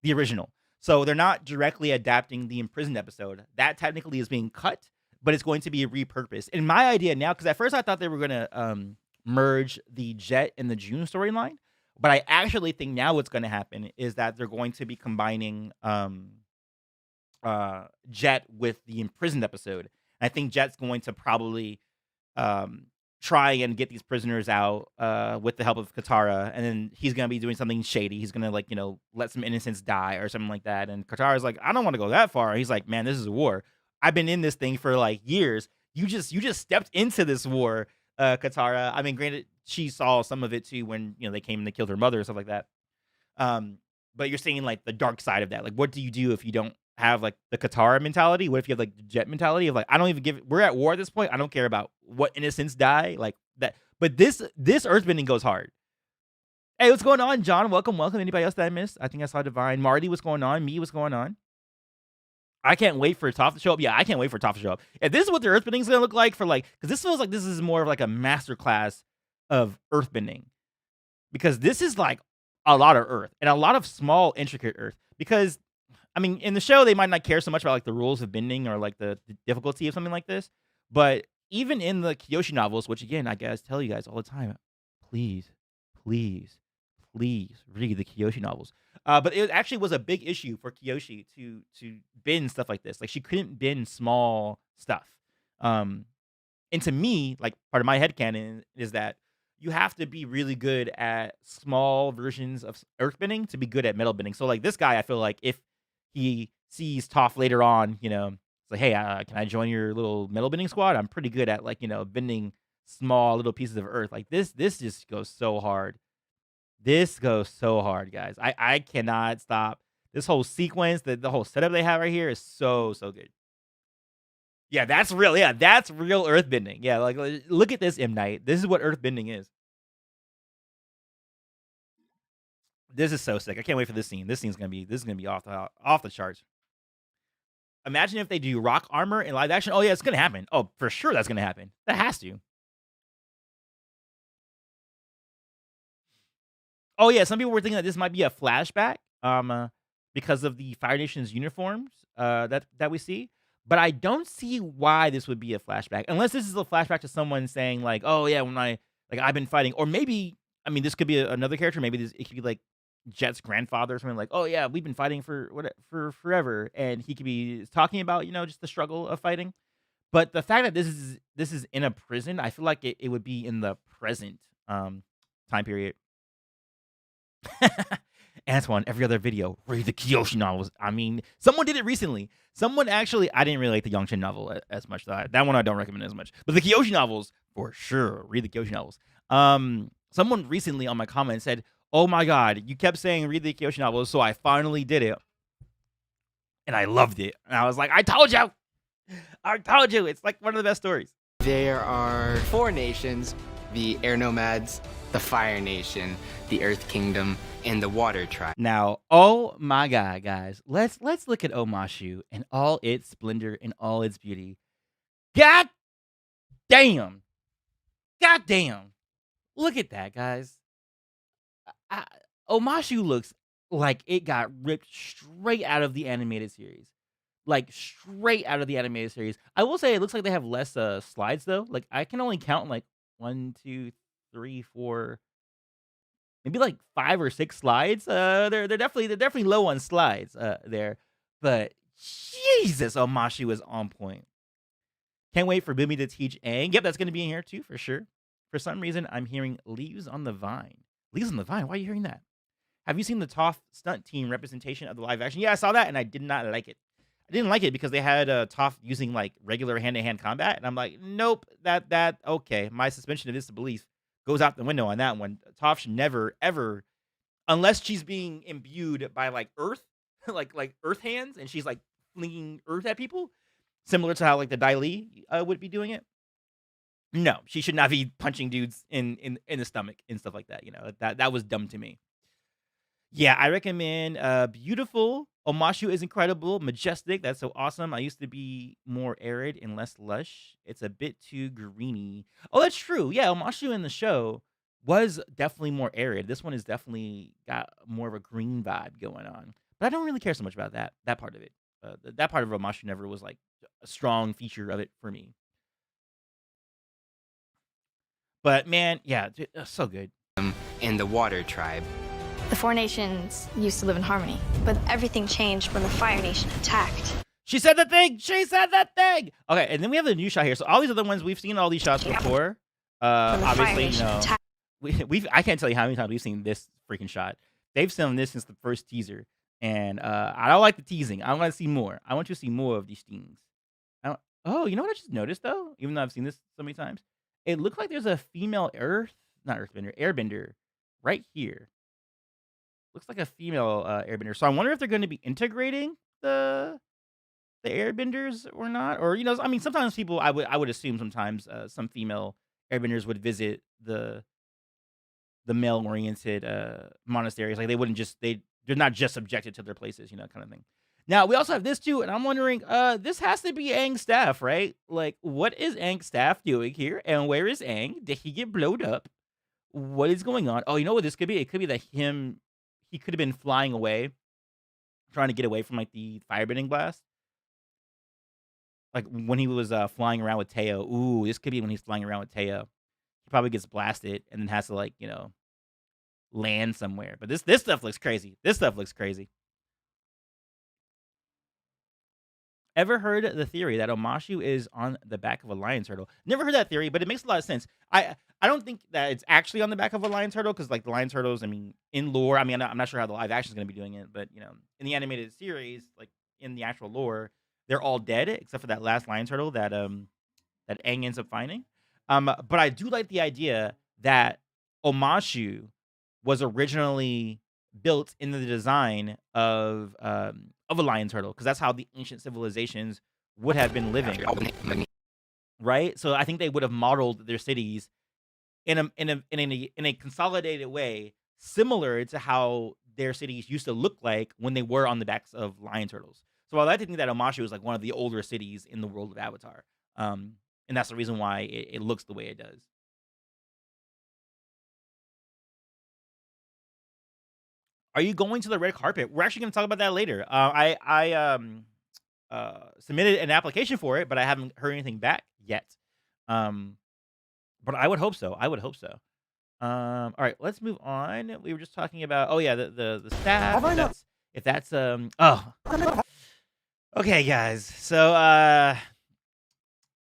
original. So they're not directly adapting the imprisoned episode. That technically is being cut, but it's going to be repurposed. And my idea now, because at first I thought they were going to merge the Jet and the June storyline. But I actually think now what's going to happen is that they're going to be combining Jet with the imprisoned episode. I think Jet's going to probably um, try and get these prisoners out with the help of Katara, and then he's gonna be doing something shady. He's gonna like let some innocents die or something like that. And Katara's like, I don't want to go that far. He's like, man, this is a war. I've been in this thing for like years. You just stepped into this war, Katara. I mean, granted, she saw some of it too when they came and they killed her mother and stuff like that. Um, but you're seeing like the dark side of that. Like, what do you do if you don't have like the Katara mentality? What if you have like the Jet mentality of like, I don't even give. We're at war at this point. I don't care about what innocents die like that. But this earthbending goes hard. Hey, what's going on, John? Welcome. Anybody else that I missed? I think I saw Divine. Marty, what's going on? Me, what's going on? I can't wait for Toph to show up. Yeah, I can't wait for Toph to show up. If this is what the earthbending is gonna look like for like, because this feels like this is more of like a master class of earthbending, because this is like a lot of earth and a lot of small intricate earth. Because I mean, in the show they might not care so much about like the rules of bending or like the difficulty of something like this, but even in the Kyoshi novels, which again I guys tell you guys all the time, please, please, please read the Kyoshi novels. But it actually was a big issue for Kyoshi to bend stuff like this. Like she couldn't bend small stuff. Um, and to me, like part of my headcanon is that you have to be really good at small versions of earthbending to be good at metal bending. So like this guy, I feel like if he sees Toph later on, it's like, hey, can I join your little metal bending squad? I'm pretty good at like bending small little pieces of earth. Like this just goes so hard. This goes so hard, guys. I cannot stop. This whole sequence, the whole setup they have right here is so good. Yeah, that's real. Yeah, that's real earthbending. Yeah, like look at this, M. Night. This is what earthbending is. This is so sick. I can't wait for this scene. This is gonna be off the charts. Imagine if they do rock armor in live action. Oh yeah, it's gonna happen. Oh, for sure that's gonna happen. That has to. Oh yeah, some people were thinking that this might be a flashback, because of the Fire Nation's uniforms, that we see. But I don't see why this would be a flashback, unless this is a flashback to someone saying like, "Oh yeah, when I've been fighting," or maybe this could be another character. Maybe it could be like Jet's grandfather or something like, "Oh yeah, we've been fighting for forever," and he could be talking about just the struggle of fighting. But the fact that this is in a prison, I feel like it would be in the present time period. Antoine, every other video, read the Kyoshi novels. I mean, someone did it recently. Someone actually, I didn't really like the Yongshin novel as much. That one I don't recommend as much. But the Kyoshi novels, for sure, read the Kyoshi novels. Someone recently on my comment said, "Oh my god, you kept saying read the Kyoshi novels, so I finally did it, and I loved it." And I was like, I told you, it's like one of the best stories. There are 4 nations: the Air Nomads, the Fire Nation, the Earth Kingdom, and the Water Tribe. Now, oh my god, guys, let's look at Omashu and all its splendor and all its beauty. God damn, look at that, guys. Omashu looks like it got ripped straight out of the animated series. Like straight out of the animated series. I will say it looks like they have less slides though. Like I can only count like 1, 2, 3, 4, maybe like 5 or 6 slides. They're definitely low on slides there. But Jesus, Omashu is on point. Can't wait for Bumi to teach Aang. Yep, that's gonna be in here too for sure. For some reason, I'm hearing Leaves on the Vine. Leaves on the Vine. Why are you hearing that? Have you seen the Toph stunt team representation of the live action? Yeah, I saw that and I did not like it. I didn't like it because they had Toph using like regular hand-to-hand combat, and I'm like, nope, that okay. My suspension of disbelief goes out the window on that one. Toph should never ever, unless she's being imbued by like earth, like earth hands, and she's like flinging earth at people, similar to how like the Dai Li would be doing it. No, she should not be punching dudes in the stomach and stuff like that. That was dumb to me. Yeah, I recommend Beautiful. Omashu is incredible. Majestic. That's so awesome. I used to be more arid and less lush. It's a bit too greeny. Oh, that's true. Yeah, Omashu in the show was definitely more arid. This one is definitely got more of a green vibe going on. But I don't really care so much about that part of it. That part of Omashu never was like a strong feature of it for me. But man, yeah, dude, so good. and the Water Tribe. The four nations used to live in harmony, but everything changed when the Fire Nation attacked. She said the thing. She said that thing. Okay, and then we have the new shot here. So all these other ones we've seen all these shots before. When the Fire Obviously, Nation attacked. we've I can't tell you how many times we've seen this freaking shot. They've seen this since the first teaser, and I don't like the teasing. I want to see more. I want you to see more of these things. Oh, you know what I just noticed though? Even though I've seen this so many times, it looked like there's a female Airbender, right here. Looks like a female Airbender. So I wonder if they're going to be integrating the Airbenders or not, or I mean, sometimes people I would assume sometimes some female Airbenders would visit the male-oriented monasteries. Like they wouldn't just they're not just subjected to their places, kind of thing. Now we also have this too, and I'm wondering, this has to be Aang's staff, right? Like, what is Aang's staff doing here, and where is Aang? Did he get blowed up? What is going on? Oh, you know what this could be? It could be that he could have been flying away, trying to get away from like the firebending blast. Like when he was flying around with Teo. Ooh, this could be when he's flying around with Teo. He probably gets blasted and then has to land somewhere. But this stuff looks crazy. This stuff looks crazy. Ever heard the theory that Omashu is on the back of a lion turtle? Never heard that theory, but it makes a lot of sense. I don't think that it's actually on the back of a lion turtle because, like, the lion turtles, I mean, in lore, I mean, I'm not sure how the live action is going to be doing it, but, in the animated series, like, in the actual lore, they're all dead except for that last lion turtle that Aang ends up finding. But I do like the idea that Omashu was originally built in the design of a lion turtle because that's how the ancient civilizations would have been living, right? So I think they would have modeled their cities in a consolidated way, similar to how their cities used to look like when they were on the backs of lion turtles. So I like to think that Omashu is like one of the older cities in the world of Avatar, and that's the reason why it looks the way it does. Are you going to the red carpet? We're actually going to talk about that later. I submitted an application for it, but I haven't heard anything back yet. But I would hope so. I would hope so. All right, let's move on. We were just talking about the staff. If that's okay, guys. So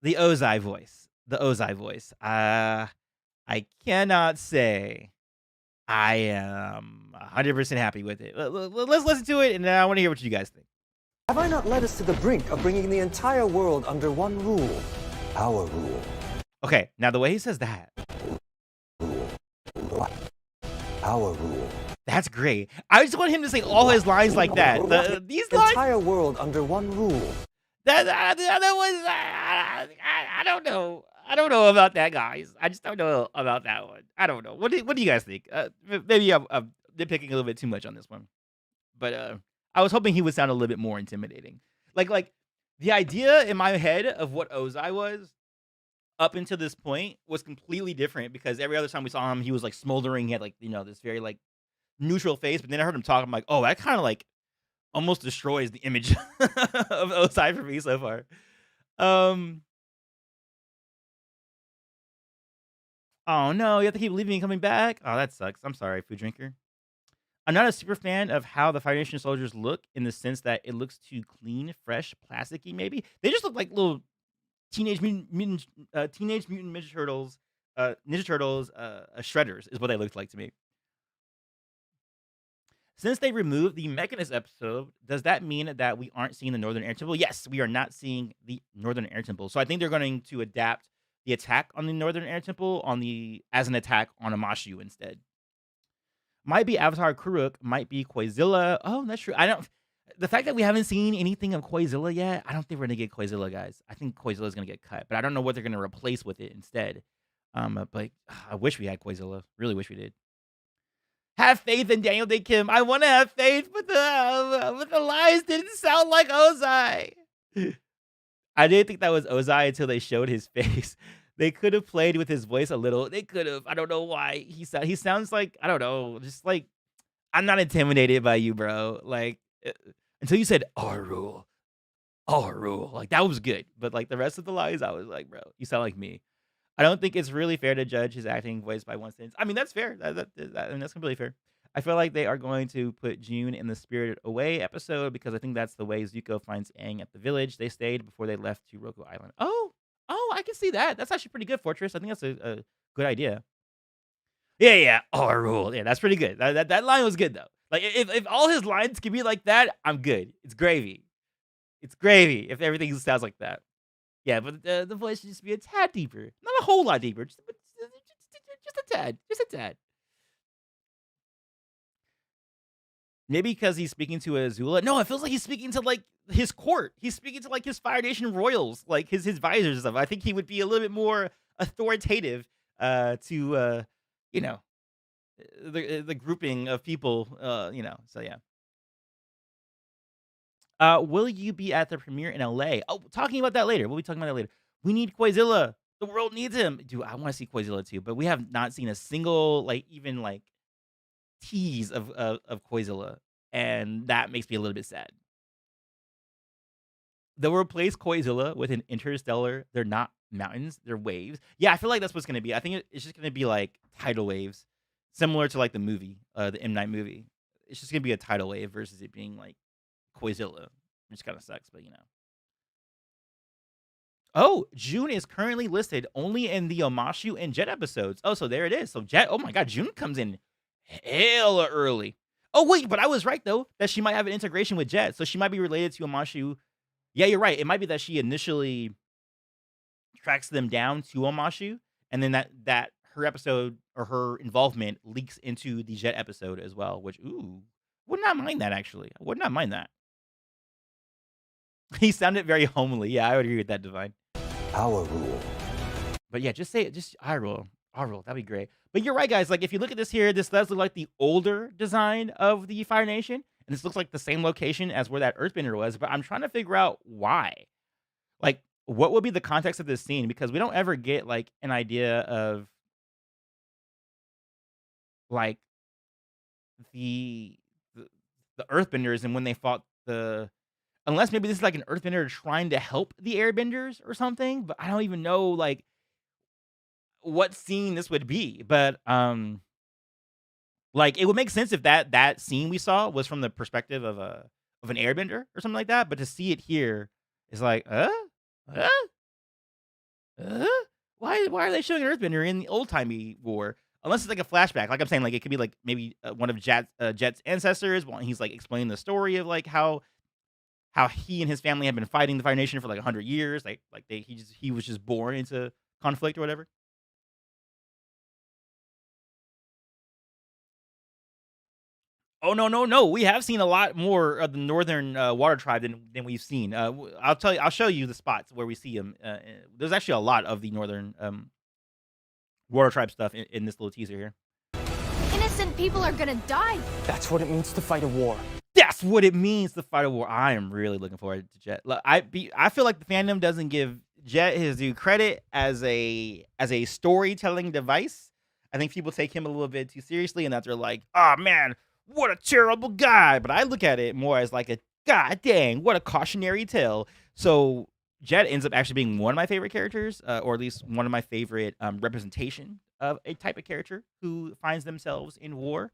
the Ozai voice. The Ozai voice. I cannot say I am 100% happy with it. Let's listen to it, and I want to hear what you guys think. Have I not led us to the brink of bringing the entire world under one rule? Our rule. Okay, now the way he says that. Rule. Our rule. That's great. I just want him to say all his lines like that. These lines. Entire world under one rule. That was. I don't know. I don't know about that, guys. I just don't know about that one. I don't know. What do you guys think? Maybe I'm nitpicking a little bit too much on this one, but I was hoping he would sound a little bit more intimidating. Like the idea in my head of what Ozai was up until this point was completely different because every other time we saw him, he was like smoldering. He had like this very like neutral face, but then I heard him talk. I'm like, oh, that kind of like almost destroys the image of Ozai for me so far. Oh no, you have to keep leaving and coming back? Oh, that sucks. I'm sorry, Food Drinker. I'm not a super fan of how the Fire Nation soldiers look in the sense that it looks too clean, fresh, plasticky, maybe. They just look like little Teenage Mutant Ninja Turtles, shredders is what they looked like to me. Since they removed the Mechanist episode, does that mean that we aren't seeing the Northern Air Temple? Yes, we are not seeing the Northern Air Temple. So I think they're going to adapt the attack on the Northern Air Temple as an attack on Omashu instead. Might be Avatar Kuruk, might be Koizilla. Oh, that's true. The fact that we haven't seen anything of Koizilla yet, I don't think we're gonna get Koizilla, guys. I think Koizilla is gonna get cut, but I don't know what they're gonna replace with it instead. But I wish we had Koizilla. Really wish we did. Have faith in Daniel Day Kim. I want to have faith, but the lines didn't sound like Ozai. I didn't think that was Ozai until they showed his face. They could have played with his voice a little. They could have. I don't know why. He sounds like, I don't know, just like, I'm not intimidated by you, bro. Like, until you said, our rule. Like, that was good. But, like, the rest of the lines, I was like, bro, you sound like me. I don't think it's really fair to judge his acting voice by one sentence. I mean, that's fair. I mean, that's completely fair. I feel like they are going to put June in the Spirited Away episode because I think that's the way Zuko finds Aang at the village they stayed before they left to Roku Island. Oh, I can see that. That's actually pretty good, Fortress. I think that's a good idea. Yeah. Our rule. Yeah, that's pretty good. That line was good though. Like if all his lines can be like that, I'm good. It's gravy. It's gravy if everything sounds like that. Yeah, but the voice should just be a tad deeper. Not a whole lot deeper. Just a tad. Just a tad. Maybe because he's speaking to Azula. No, it feels like he's speaking to like his court. He's speaking to like his Fire Nation royals, like his visors and stuff. I think he would be a little bit more authoritative to you know, the grouping of people, So yeah. Will you be at the premiere in LA? Oh, talking about that later. We'll be talking about that later. We need Quazilla. The world needs him. Dude, I want to see Quazilla too, but we have not seen a single even tease of Quazilla, and that makes me a little bit sad. They'll replace Quazilla with an interstellar. They're not mountains, they're waves. Yeah, I feel like that's what's gonna be. I think it's just gonna be like tidal waves, similar to like the movie, the M Night movie. It's just gonna be a tidal wave versus it being like Quazilla, which kind of sucks, but Oh, June is currently listed only in the Omashu and Jet episodes. Oh, so there it is. So Jet, oh my god, June comes in hella early. Oh wait, but I was right though that she might have an integration with Jet, so she might be related to Omashu. Yeah, you're right. It might be that she initially tracks them down to Omashu, and then that her episode or her involvement leaks into the Jet episode as well. Which, would not mind that actually. I would not mind that. He sounded very homely. Yeah, I would agree with that, Divine. Our rule. But yeah, just say it. Just I rule. That'd be great. But you're right, guys. Like if you look at this here, this does look like the older design of the Fire Nation, and this looks like the same location as where that Earthbender was. But I'm trying to figure out why. Like, what would be the context of this scene? Because we don't ever get like an idea of like the Earthbenders and when they fought unless maybe this is like an Earthbender trying to help the Airbenders or something. But I don't even know like what scene this would be. But like it would make sense if that scene we saw was from the perspective of an Airbender or something like that. But to see it here is like, why are they showing an Earthbender in the old timey war? Unless it's like a flashback, like I'm saying, like it could be like maybe one of Jet's ancestors. While he's like explaining the story of like how he and his family have been fighting the Fire Nation for like 100 years. He was just born into conflict or whatever. Oh no! We have seen a lot more of the Northern Water Tribe than we've seen. I'll show you the spots where we see them. There's actually a lot of the Northern Water Tribe stuff in this little teaser here. Innocent people are gonna die. That's what it means to fight a war. That's what it means to fight a war. I am really looking forward to Jet. I feel like the fandom doesn't give Jet his due credit as a storytelling device. I think people take him a little bit too seriously, and that they're like, "Oh man, what a terrible guy." But I look at it more as like a god dang, what a cautionary tale. So Jet ends up actually being one of my favorite characters, or at least one of my favorite representation of a type of character who finds themselves in war,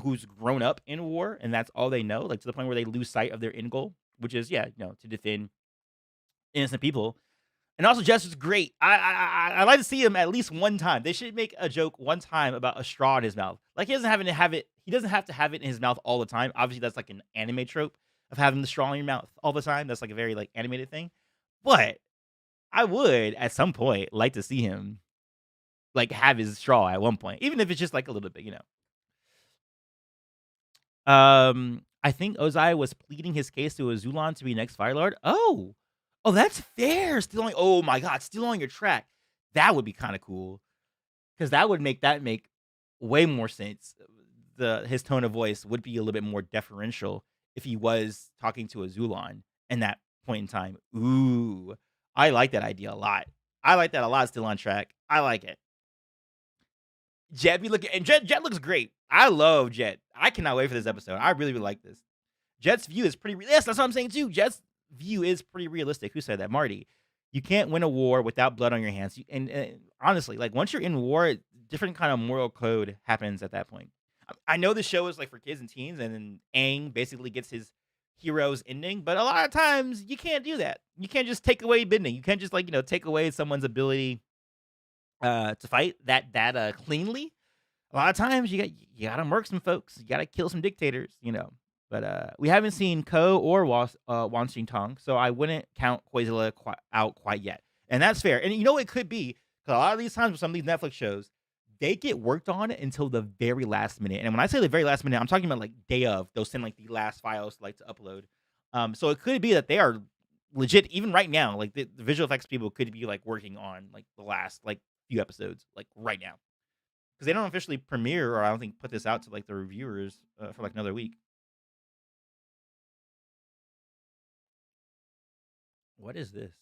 who's grown up in war, and that's all they know, like to the point where they lose sight of their end goal, which is to defend innocent people. And also, Jet is great. I like to see him at least one time. They should make a joke one time about a straw in his mouth. Like he doesn't have to have it in his mouth all the time. Obviously, that's like an anime trope of having the straw in your mouth all the time. That's like a very like animated thing. But I would at some point like to see him like have his straw at one point, even if it's just like a little bit, I think Ozai was pleading his case to Azulon to be next Fire Lord. Oh, that's fair. Oh my god, still on your track. That would be kind of cool because that would make way more sense. His tone of voice would be a little bit more deferential if he was talking to Azulon in that point in time. Ooh, I like that idea a lot. Still on track. I like it. Jet be looking, and Jet looks great. I love Jet. I cannot wait for this episode. I really, really like this. Jet's view is pretty. Yes, that's what I'm saying too. Jet's view is pretty realistic. Who said that? Marty. You can't win a war without blood on your hands. And honestly, like once you're in war, different kind of moral code happens at that point. I know the show is like for kids and teens, and then Aang basically gets his hero's ending, but a lot of times you can't do that. You can't just take away bending. You can't just like take away someone's ability to fight that cleanly. A lot of times you gotta murk some folks. You gotta kill some dictators. But we haven't seen Ko or Wan Xing Tong, so I wouldn't count Huizilla out quite yet. And that's fair. And it could be, because a lot of these times with some of these Netflix shows, they get worked on until the very last minute. And when I say the very last minute, I'm talking about like day of. They'll send like the last files like to upload. So it could be that they are legit, even right now, like the visual effects people could be like working on like the last like few episodes, like right now. Because they don't officially premiere, or I don't think put this out to like the reviewers for like another week. What is this?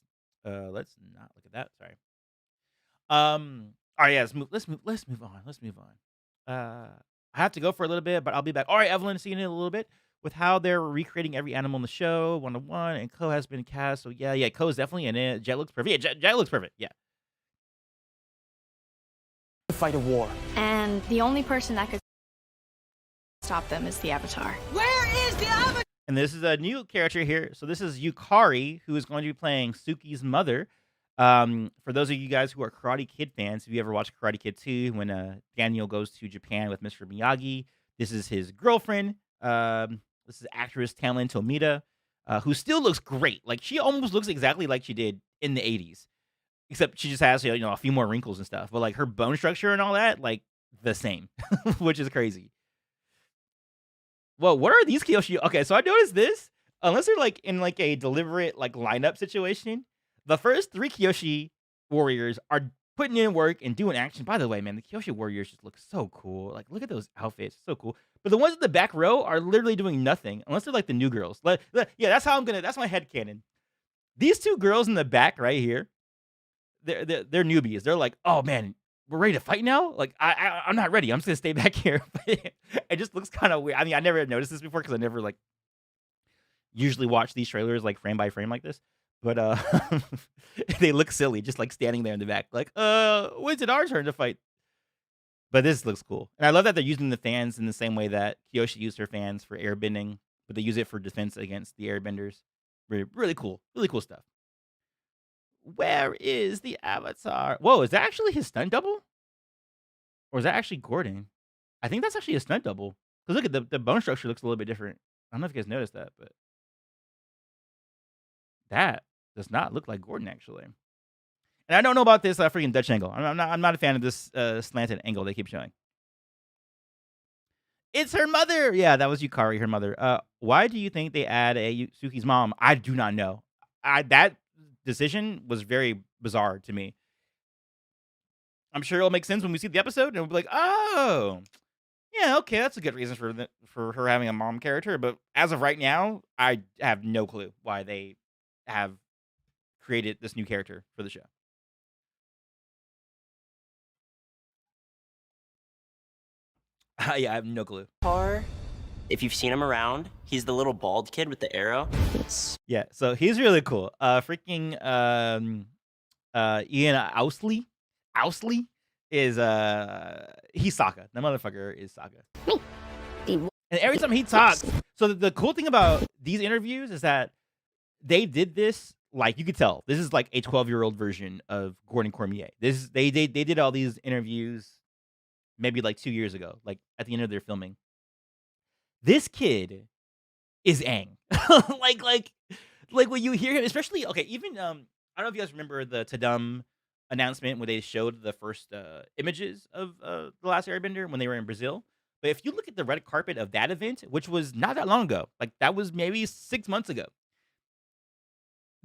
Let's not look at that. Sorry. All right, yeah, let's move on. Let's move on. I have to go for a little bit, but I'll be back. All right, Evelyn, see you in a little bit with how they're recreating every animal in the show, 1-to-1, and Ko has been cast. So yeah, Ko is definitely in it. Jet looks perfect. Yeah, Jet looks perfect. Yeah. To fight a war. And the only person that could stop them is the Avatar. And this is a new character here. So this is Yukari, who is going to be playing Suki's mother. For those of you guys who are Karate Kid fans, if you ever watched Karate Kid 2, when Daniel goes to Japan with Mr. Miyagi, this is his girlfriend. This is actress Tamlin Tomita, who still looks great. Like she almost looks exactly like she did in the 80s, except she just has a few more wrinkles and stuff. But like her bone structure and all that, like the same, which is crazy. Well, what are these Kyoshi? Okay, so I noticed this. Unless they're like in like a deliberate like lineup situation, the first 3 Kyoshi warriors are putting in work and doing action. By the way, man, the Kyoshi warriors just look so cool. Like, look at those outfits, so cool. But the ones in the back row are literally doing nothing, unless they're like the new girls. Yeah, that's my headcanon. These 2 girls in the back right here, they're newbies. They're like, oh man, we're ready to fight now? Like, I'm not ready. I'm just gonna stay back here. It just looks kind of weird. I mean, I never noticed this before because I never like usually watch these trailers like frame by frame like this. But they look silly, just like standing there in the back, like, when's it our turn to fight? But this looks cool. And I love that they're using the fans in the same way that Kyoshi used her fans for airbending, but they use it for defense against the airbenders. Really, really cool stuff. Where is the Avatar? Whoa, is that actually his stunt double? Or is that actually Gordon? I think that's actually a stunt double. Because look at the bone structure looks a little bit different. I don't know if you guys noticed that, but that does not look like Gordon actually. And I don't know about this freaking Dutch angle. I'm not a fan of this slanted angle they keep showing. It's her mother. Yeah, that was Yukari, her mother. Why do you think they add a Suki's mom? I do not know. That decision was very bizarre to me. I'm sure it'll make sense when we see the episode, and we'll be like, oh, yeah, okay, that's a good reason for her having a mom character. But as of right now, I have no clue why they have created this new character for the show. Yeah, I have no clue. If you've seen him around, he's the little bald kid with the arrow. Yeah, so he's really cool. Freaking Ian Owsley is he's Sokka. That motherfucker is Sokka. And every time he talks, so the cool thing about these interviews is that they did this, like, you could tell this is like a 12-year-old version of Gordon Cormier. They did all these interviews maybe like 2 years ago, like at the end of their filming. This kid is Aang. like when you hear him, especially even I don't know if you guys remember the Tadum announcement where they showed the first images of The Last Airbender when they were in Brazil. But if you look at the red carpet of that event, which was not that long ago, like that was maybe 6 months ago,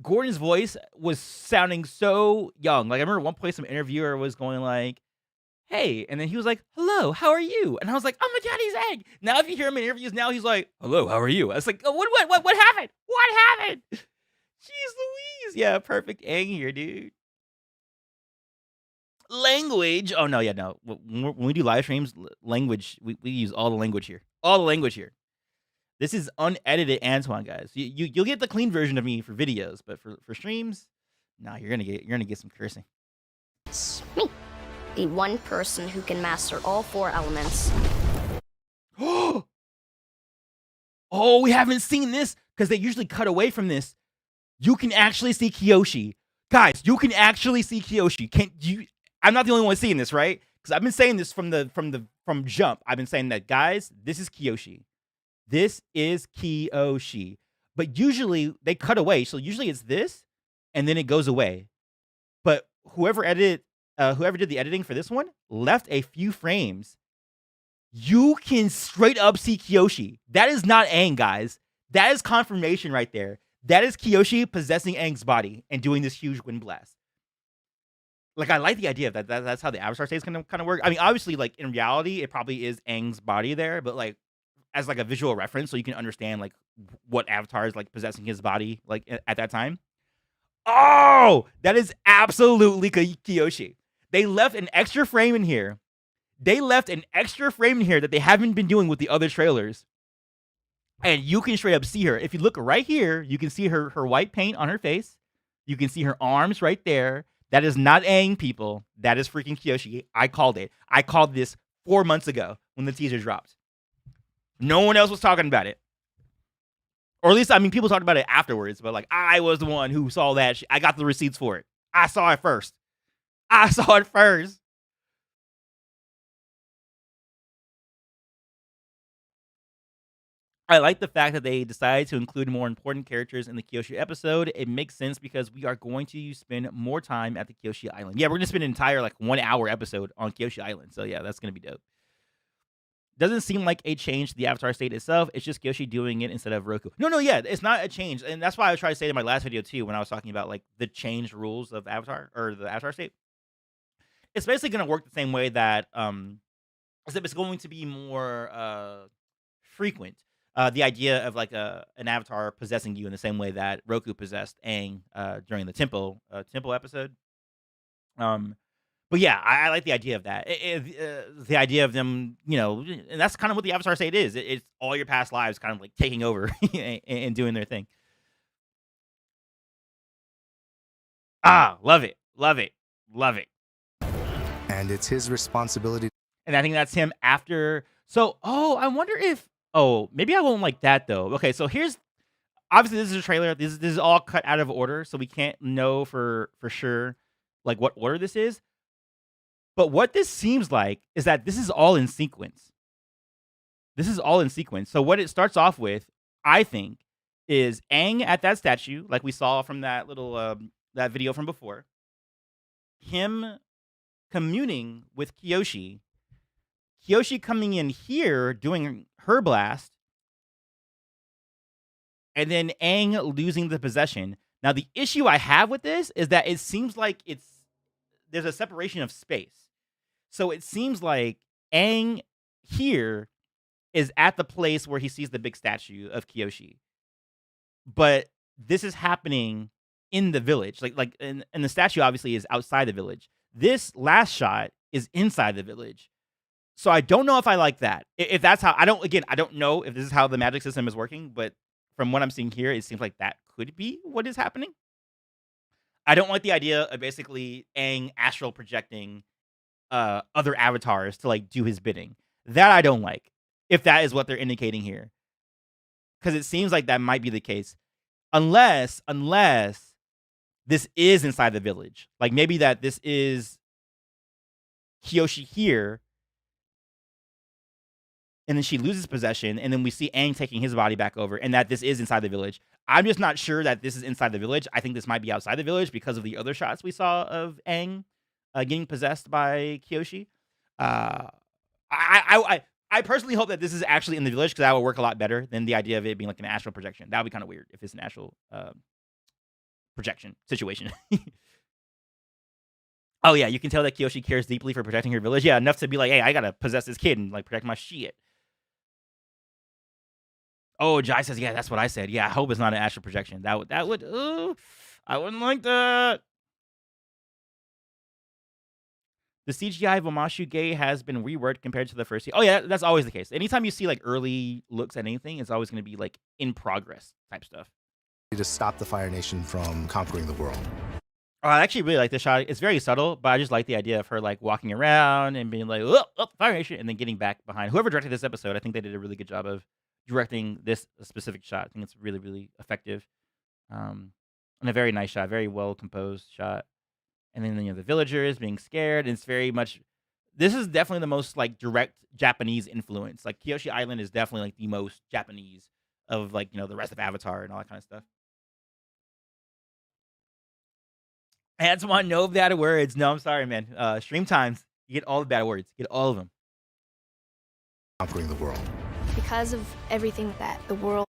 Gordon's voice was sounding so young. Like I remember one point some interviewer was going like, hey, and then he was like, hello, how are you? And I was like, oh my God, he's Aang. Now if you hear him in interviews now, he's like, hello, how are you? I was like, oh, what happened? What happened? Jeez Louise. Yeah, perfect Aang here, dude. Language. Oh, no, yeah, no. When we do live streams, language, we use all the language here. All the language here. This is unedited Antoine, guys. You'll get the clean version of me for videos, but for streams, Nah, you're gonna get some cursing. It's me, the one person who can master all 4 elements. Oh, we haven't seen this because they usually cut away from this. You can actually see Kyoshi. Guys, you can actually see Kyoshi. Can't you? I'm not the only one seeing this, right? Because I've been saying this from jump. I've been saying that, guys, this is Kyoshi. This is Kyoshi. But usually they cut away. So usually it's this, and then it goes away. But whoever did the editing for this one left a few frames. You can straight up see Kyoshi. That is not Aang, guys. That is confirmation right there. That is Kyoshi possessing Aang's body and doing this huge wind blast. Like, I like the idea of that. That's how the Avatar state is gonna kind of work. I mean, obviously, like in reality, it probably is Aang's body there, but like as like a visual reference, so you can understand like what Avatar is like possessing his body like at that time. Oh, that is absolutely Kyoshi. They left an extra frame in here. That they haven't been doing with the other trailers. And you can straight up see her. If you look right here, you can see her white paint on her face. You can see her arms right there. That is not Aang, people. That is freaking Kyoshi. I called it. I called this 4 months ago when the teaser dropped. No one else was talking about it. Or at least, I mean, people talked about it afterwards, but like, I was the one who saw that. I got the receipts for it. I saw it first. I like the fact that they decided to include more important characters in the Kyoshi episode. It makes sense because we are going to spend more time at the Kyoshi Island. Yeah, we're going to spend an entire like 1 hour episode on Kyoshi Island. So yeah, that's going to be dope. Doesn't seem like a change to the Avatar state itself. It's just Kyoshi doing it instead of Roku. No, yeah, it's not a change. And that's why I was trying to say in my last video too, when I was talking about like the changed rules of Avatar or the Avatar state. It's basically going to work the same way that except it's going to be more frequent. The idea of like an avatar possessing you in the same way that Roku possessed Aang during the temple episode. But yeah, I like the idea of that. The idea of them, you know, and that's kind of what the Avatar state is. It's all your past lives kind of like taking over and doing their thing. Love it. And it's his responsibility. And I think that's him after. So, I wonder if. Maybe I won't like that though. Okay, so here's obviously this is a trailer. This is all cut out of order, so we can't know for sure like what order this is. But what this seems like is that this is all in sequence. So what it starts off with, I think, is Aang at that statue, like we saw from that little that video from before. Him communing with Kyoshi. Kyoshi coming in here doing her blast, and then Aang losing the possession. Now, the issue I have with this is that it seems like there's a separation of space. So it seems like Aang here is at the place where he sees the big statue of Kyoshi. But this is happening in the village. And the statue obviously is outside the village. This last shot is inside the village. So I don't know if I like that. If that's how, I don't know if this is how the magic system is working, but from what I'm seeing here, it seems like that could be what is happening. I don't like the idea of basically Aang astral projecting other avatars to like do his bidding. That I don't like, if that is what they're indicating here. Because it seems like that might be the case. Unless this is inside the village. Like maybe that this is Kyoshi here, and then she loses possession, and then we see Aang taking his body back over, and that this is inside the village. I'm just not sure that this is inside the village. I think this might be outside the village because of the other shots we saw of Aang getting possessed by Kyoshi. I personally hope that this is actually in the village, because that would work a lot better than the idea of it being like an astral projection. That would be kind of weird if it's an astral projection situation. Oh yeah, you can tell that Kyoshi cares deeply for protecting her village. Yeah, enough to be like, hey, I gotta possess this kid and like protect my shit. Oh, Jai says, yeah, that's what I said. Yeah, I hope it's not an astral projection. That would, I wouldn't like that. The CGI of Omashu has been reworked compared to the first. Oh yeah, that's always the case. Anytime you see like early looks at anything, it's always going to be like in progress type stuff. To stop the Fire Nation from conquering the world. Oh, I actually really like this shot. It's very subtle, but I just like the idea of her like walking around and being like, "Oh, oh, Fire Nation," and then getting back behind. Whoever directed this episode, I think they did a really good job of directing this specific shot. I think it's really, really effective. And a very nice shot, very well composed shot. And then the villagers being scared. And it's very much. This is definitely the most like direct Japanese influence. Like Kyoshi Island is definitely like the most Japanese of like the rest of Avatar and all that kind of stuff. I had someone know bad words. No, I'm sorry, man. Stream times, you get all the bad words. You get all of them. Conquering the world. Because of everything that the world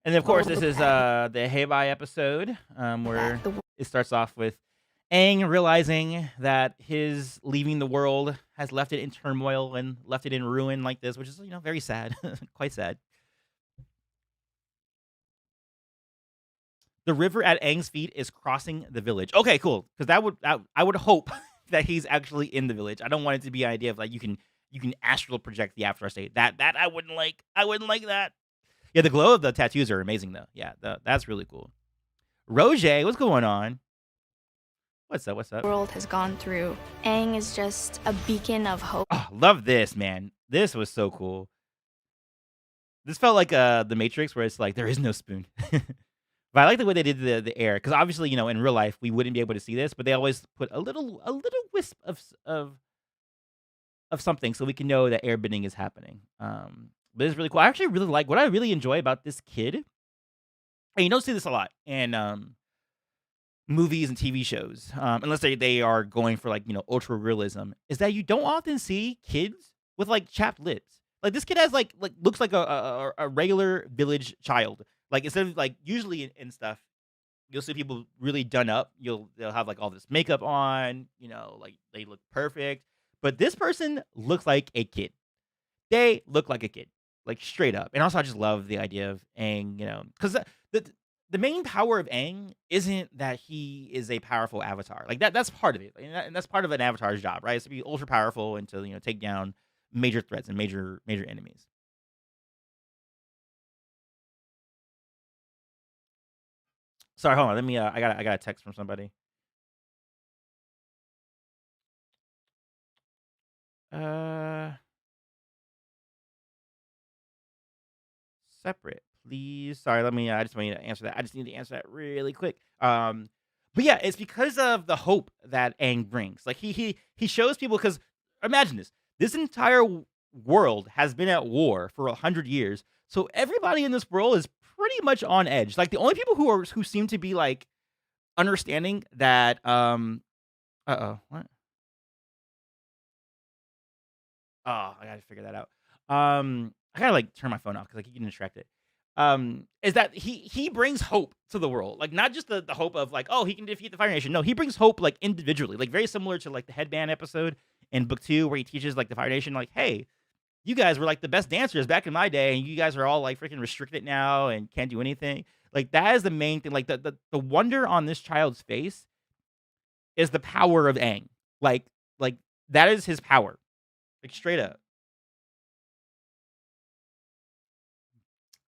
And then, of course, this is the Heibai episode where it starts off with Aang realizing that his leaving the world has left it in turmoil and left it in ruin like this, which is very sad, quite sad. The river at Aang's feet is crossing the village. Okay, cool. Because I would hope that he's actually in the village. I don't want it to be an idea of like you can astral project the Avatar state. That I wouldn't like. I wouldn't like that. Yeah, the glow of the tattoos are amazing though. Yeah, that's really cool. Roger, what's going on? What's up? What's up? the world has gone through, Aang is just a beacon of hope. Oh, love this, man. This was so cool. This felt like the Matrix, where it's like there is no spoon. But I like the way they did the air, because obviously, in real life we wouldn't be able to see this, but they always put a little wisp of something so we can know that airbending is happening. But it's really cool. I actually really like what I really enjoy about this kid, and you don't see this a lot in movies and TV shows, unless they are going for like ultra realism, is that you don't often see kids with like chapped lips. Like this kid has like looks like a regular village child. Like instead of like usually in stuff, you'll see people really done up. They'll have like all this makeup on, like they look perfect. But this person looks like a kid. They look like a kid, like straight up. And also, I just love the idea of Aang, because the main power of Aang isn't that he is a powerful avatar. Like that's part of it, and that's part of an avatar's job, right? It's to be ultra powerful and to take down major threats and major enemies. Sorry, hold on. Let me. I got a text from somebody. Separate, please. Sorry, let me. I just want you to answer that. I just need to answer that really quick. But yeah, it's because of the hope that Aang brings. Like he shows people, because imagine this. This entire world has been at war for 100 years. So everybody in this world is pretty much on edge. Like the only people who seem to be like understanding that what? Oh, I gotta figure that out. I gotta like turn my phone off because I keep getting distracted. Is that he brings hope to the world, like not just the hope of like, oh, he can defeat the Fire Nation. No, he brings hope like individually, like very similar to like the headband episode in book 2 where he teaches like the Fire Nation, like, hey, you guys were like the best dancers back in my day, and you guys are all like freaking restricted now and can't do anything. Like that is the main thing. Like the wonder on this child's face is the power of Aang. Like that is his power. Like straight up.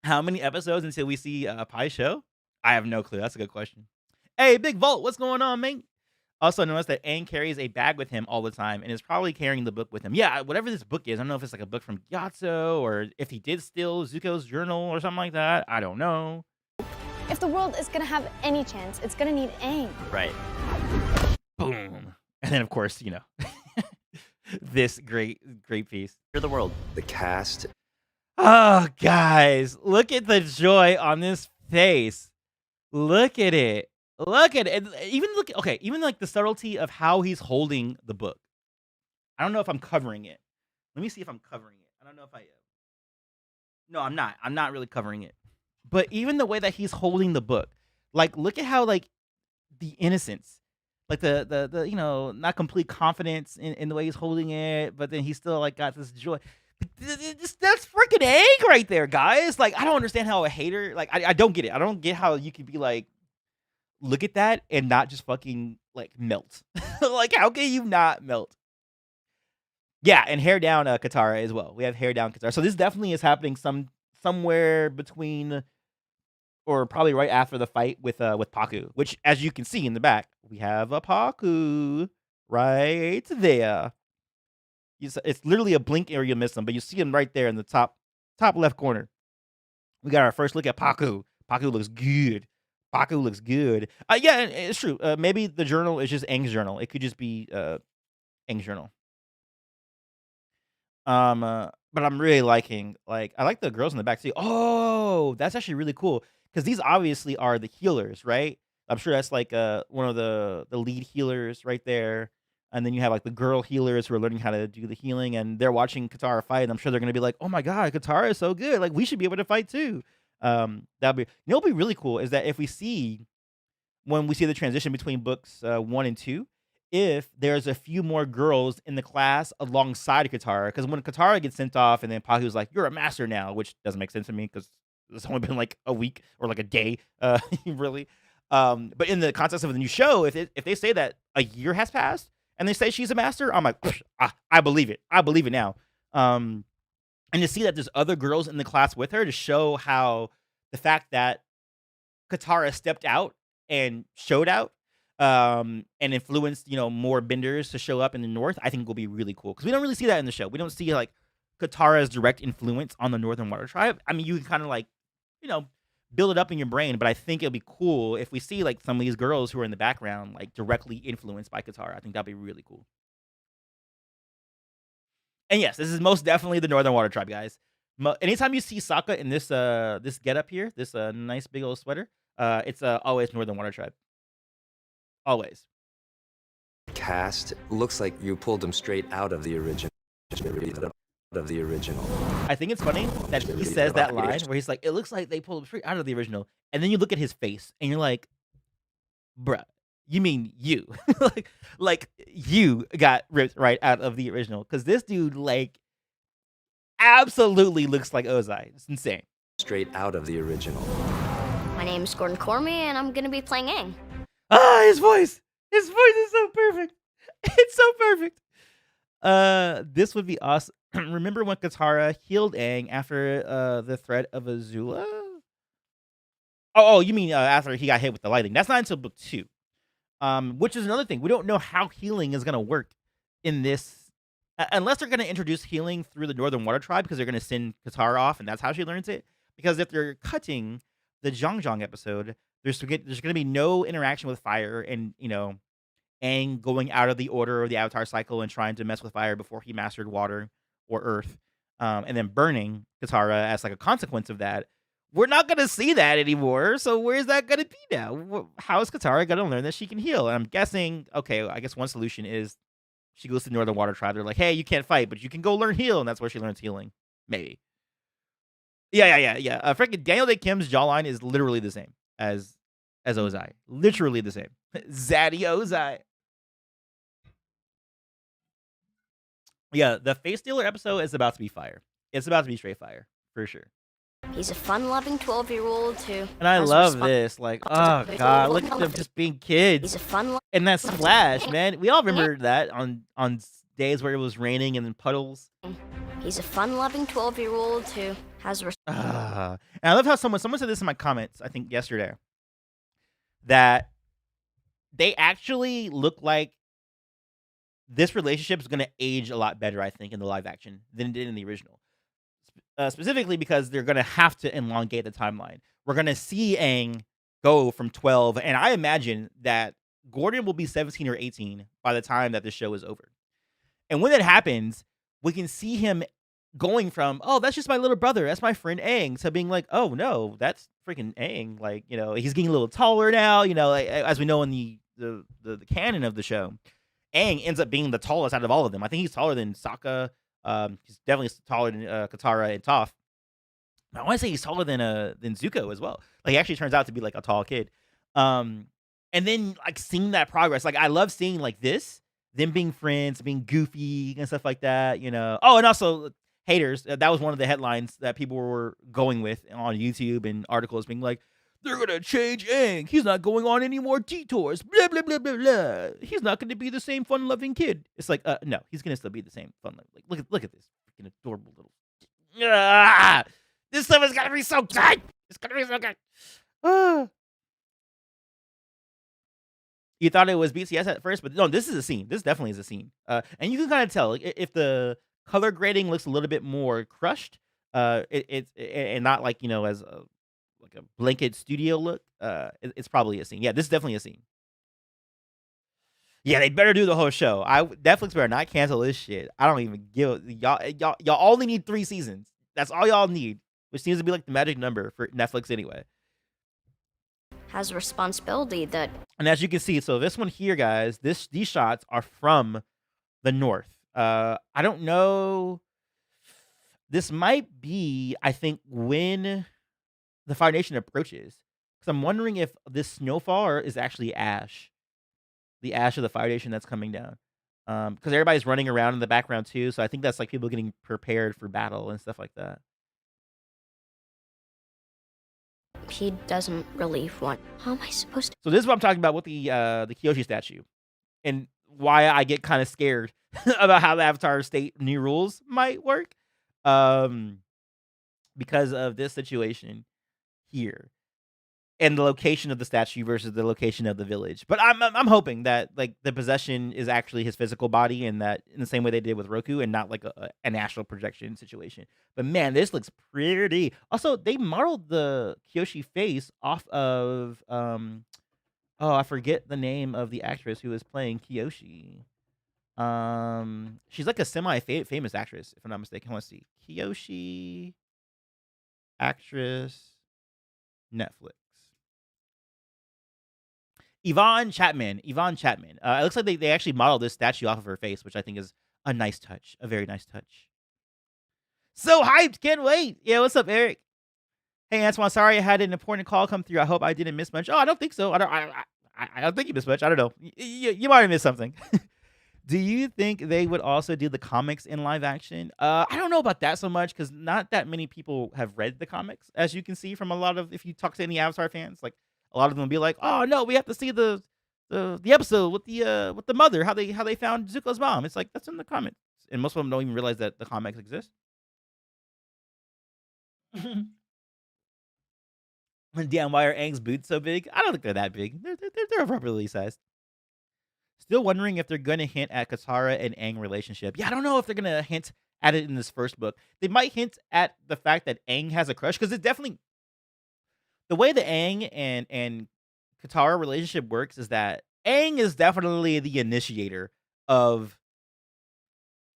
How many episodes until we see Pi show? I have no clue. That's a good question. Hey, Big Vault, what's going on, mate? Also notice that Aang carries a bag with him all the time and is probably carrying the book with him. Yeah, whatever this book is. I don't know if it's like a book from Gyatso or if he did steal Zuko's journal or something like that. I don't know. If the world is gonna have any chance, it's gonna need Aang. Right. Boom. And then, of course, this great piece. You're the world. The cast. Oh, guys, look at the joy on this face. Look at it. Look at it. Even like the subtlety of how he's holding the book. I don't know if I'm covering it. Let me see if I'm covering it. I don't know if I am. No, I'm not. I'm not really covering it. But even the way that he's holding the book, like look at how like the innocence, like the not complete confidence in the way he's holding it, but then he's still like got this joy. That's freaking Aang right there, guys. Like I don't understand how a hater, like I don't get it. I don't get how you could be like, look at that and not just fucking like melt. Like how can you not melt? Yeah, and hair down Katara as well. We have hair down Katara. So this definitely is happening somewhere between or probably right after the fight with Paku, which, as you can see in the back, we have a Paku right there. It's literally a blink or you miss him, but you see him right there in the top left corner. We got our first look at Paku. Paku looks good. Paku looks good. Yeah, it's true. Maybe the journal is just Aang's journal. It could just be Aang's journal. But I'm really liking, like, I like the girls in the back too. Oh, that's actually really cool because these obviously are the healers, right? I'm sure that's like one of the lead healers right there. And then you have like the girl healers who are learning how to do the healing, and they're watching Katara fight. And I'm sure they're gonna be like, "Oh my god, Katara is so good! Like we should be able to fight too." That'll be, what'll be really cool is that if we see when we see the transition between books 1 and 2, if there's a few more girls in the class alongside Katara, because when Katara gets sent off, and then Paku's like, "You're a master now," which doesn't make sense to me because it's only been like a week or like a day, really. But in the context of the new show, if they say that a year has passed and they say she's a master, I'm like, I believe it. I believe it now. And to see that there's other girls in the class with her to show how the fact that Katara stepped out and showed out and influenced, more benders to show up in the North, I think will be really cool because we don't really see that in the show. We don't see like Katara's direct influence on the Northern Water Tribe. I mean, you can kind of like, build it up in your brain, but I think it'll be cool if we see like some of these girls who are in the background like directly influenced by Katara. I think that'd be really cool. And yes, this is most definitely the Northern Water Tribe, guys. Anytime you see Sokka in this this getup here, this nice big old sweater, it's always Northern Water Tribe. Always. Cast looks like you pulled them straight out of the original. I think it's funny that he says that line where he's like, "It looks like they pulled him straight out of the original," and then you look at his face and you're like, "Bruh, you mean you? like you got ripped right out of the original?" Because this dude like absolutely looks like Ozai. It's insane. Straight out of the original. My name's Gordon Cormy, and I'm gonna be playing Aang. Ah, his voice is so perfect. It's so perfect. This would be awesome. Remember when Katara healed Aang after the threat of Azula? Oh, you mean after he got hit with the lightning? That's not until book 2. Which is another thing. We don't know how healing is gonna work in this, unless they're gonna introduce healing through the Northern Water Tribe because they're gonna send Katara off, and that's how she learns it. Because if they're cutting the Zhang episode, there's gonna be no interaction with fire, and Aang going out of the order of the Avatar cycle and trying to mess with fire before he mastered water or earth, and then burning Katara as like a consequence of that. We're not going to see that anymore. So where's that going to be now? How is Katara going to learn that she can heal? And I'm guessing, okay, I guess one solution is she goes to the Northern Water Tribe. They're like, "Hey, you can't fight, but you can go learn heal." And that's where she learns healing. Maybe. Yeah. Freaking Daniel Day Kim's jawline is literally the same as Ozai. Literally the same. Zaddy Ozai. Yeah, the Face Stealer episode is about to be fire. It's about to be straight fire, for sure. He's a fun-loving 12-year-old who. And I love this. Like, oh god, look at them just being kids. He's a fun. And that splash, man. We all remember that on days where it was raining and then puddles. He's a fun-loving 12-year-old who has. And I love how someone said this in my comments, I think yesterday, that they actually look like this relationship is going to age a lot better, I think, in the live action than it did in the original. Specifically because they're going to have to elongate the timeline. We're going to see Aang go from 12, and I imagine that Gordon will be 17 or 18 by the time that the show is over. And when that happens, we can see him going from, "Oh, that's just my little brother, that's my friend Aang," to being like, "Oh no, that's freaking Aang." Like, he's getting a little taller now, like, as we know in the canon of the show. Aang ends up being the tallest out of all of them. I think he's taller than Sokka. He's definitely taller than Katara and Toph. I want to say he's taller than Zuko as well. Like, he actually turns out to be like a tall kid. And then like seeing that progress, like I love seeing like this, them being friends, being goofy and stuff like that. Oh, and also haters. That was one of the headlines that people were going with on YouTube and articles, being like, "They're gonna change Aang. He's not going on any more detours. Blah blah blah blah blah. He's not gonna be the same fun-loving kid." It's like, no, he's gonna still be the same fun-loving. Like, look at this freaking adorable little. This stuff is gonna be so good. It's gonna be so good. Ah. You thought it was BTS at first, but no, this is a scene. This definitely is a scene. And you can kind of tell, like, if the color grading looks a little bit more crushed, it's and not like, as a like a blanket studio look. It's probably a scene. Yeah, this is definitely a scene. Yeah, they better do the whole show. Netflix better not cancel this shit. I don't even give y'all only need 3 seasons. That's all y'all need, which seems to be like the magic number for Netflix anyway. Has a responsibility that And as you can see, so this one here, guys, these shots are from the north. I don't know. This might be, I think, when the Fire Nation approaches. Because I'm wondering if this snowfall is actually ash. The ash of the Fire Nation that's coming down. Because everybody's running around in the background too. So I think that's like people getting prepared for battle and stuff like that. he doesn't really want. How am I supposed to? So this is what I'm talking about with the Kyoshi statue. And why I get kind of scared about how the Avatar State new rules might work. Because of this situation here. And the location of the statue versus the location of the village. But I'm hoping that like the possession is actually his physical body, and that in the same way they did with Roku, and not like an astral projection situation. But man, this looks pretty. Also, they modeled the Kyoshi face off of I forget the name of the actress who is playing Kyoshi. She's like a semi-famous actress, if I'm not mistaken. Let's see. Kyoshi actress Netflix. Yvonne Chapman. It looks like they actually modeled this statue off of her face, which I think is a nice touch. A very nice touch. So hyped. Can't wait. Yeah, what's up, Eric? Hey, Antoine. Sorry I had an important call come through. I hope I didn't miss much. Oh, I don't think so. I don't think you missed much. I don't know. You might have missed something. Do you think they would also do the comics in live action? I don't know about that so much, because not that many people have read the comics, as you can see from a lot of, if you talk to any Avatar fans, like a lot of them will be like, "Oh no, we have to see the episode with the mother, how they found Zuko's mom." It's like, that's in the comics, and most of them don't even realize that the comics exist. And damn, why are Aang's boots so big? I don't think they're that big. They're appropriately sized. Still wondering if they're going to hint at Katara and Aang relationship. Yeah, I don't know if they're going to hint at it in this first book. They might hint at the fact that Aang has a crush, because it's definitely the way the Aang and Katara relationship works is that Aang is definitely the initiator of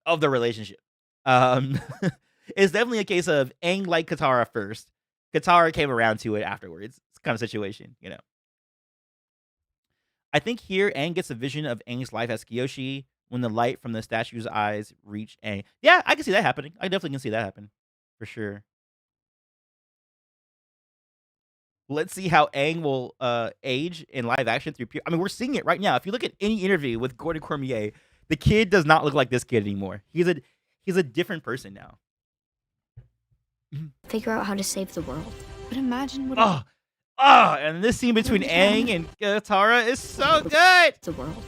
the relationship. It's definitely a case of Aang liked Katara first. Katara came around to it afterwards. It's kind of situation, I think here Aang gets a vision of Aang's life as Kyoshi when the light from the statue's eyes reach Aang. Yeah, I can see that happening. I definitely can see that happen. For sure. Let's see how Aang will age in live action through pure. I mean, we're seeing it right now. If you look at any interview with Gordon Cormier, the kid does not look like this kid anymore. He's a different person now. Figure out how to save the world. But imagine what. And this scene between Aang and Katara is so good. The world.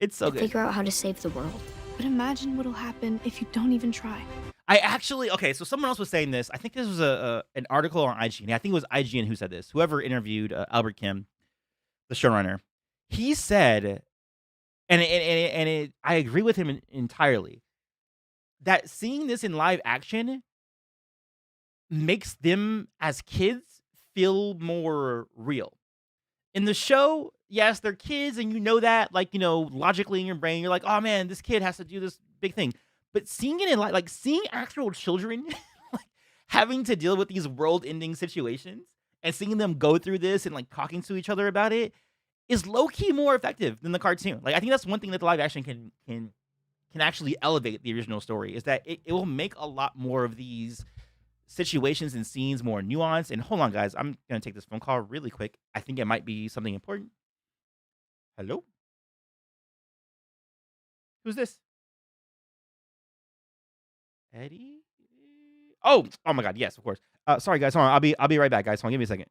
It's so good. Figure out how to save the world. But imagine what'll happen if you don't even try. So someone else was saying this. I think this was an article on IGN. I think it was IGN who said this. Whoever interviewed Albert Kim, the showrunner, he said, and I agree with him entirely, that seeing this in live action makes them as kids feel more real. In the show, yes, they're kids, and you know that, like, logically in your brain, you're like, oh man, this kid has to do this big thing. But seeing it in like seeing actual children like having to deal with these world-ending situations, and seeing them go through this and like talking to each other about it, is low-key more effective than the cartoon. Like, I think that's one thing that the live action can actually elevate the original story, is that it will make a lot more of these situations and scenes more nuanced. And hold on, guys, I'm gonna take this phone call really quick. I think it might be something important. Hello? Who's this? Eddie? Oh my god, yes, of course. Sorry guys, hold on. I'll be right back, guys. Hold on, give me a second.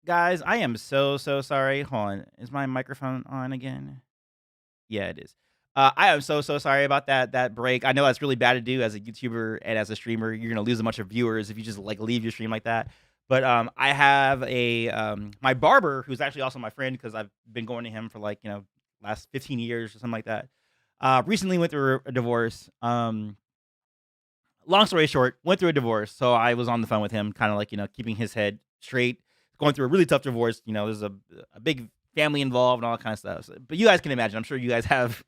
Guys, I am so sorry. Hold on. Is my microphone on again? Yeah, it is. I am so sorry about that break. I know that's really bad to do as a YouTuber and as a streamer. You're gonna lose a bunch of viewers if you just like leave your stream like that. But I have a my barber who's actually also my friend because I've been going to him for like last 15 years or something like that. Recently went through a divorce. Long story short, went through a divorce. So I was on the phone with him, kind of like keeping his head straight. Going through a really tough divorce. There's a big family involved and all that kind of stuff. But you guys can imagine. I'm sure you guys have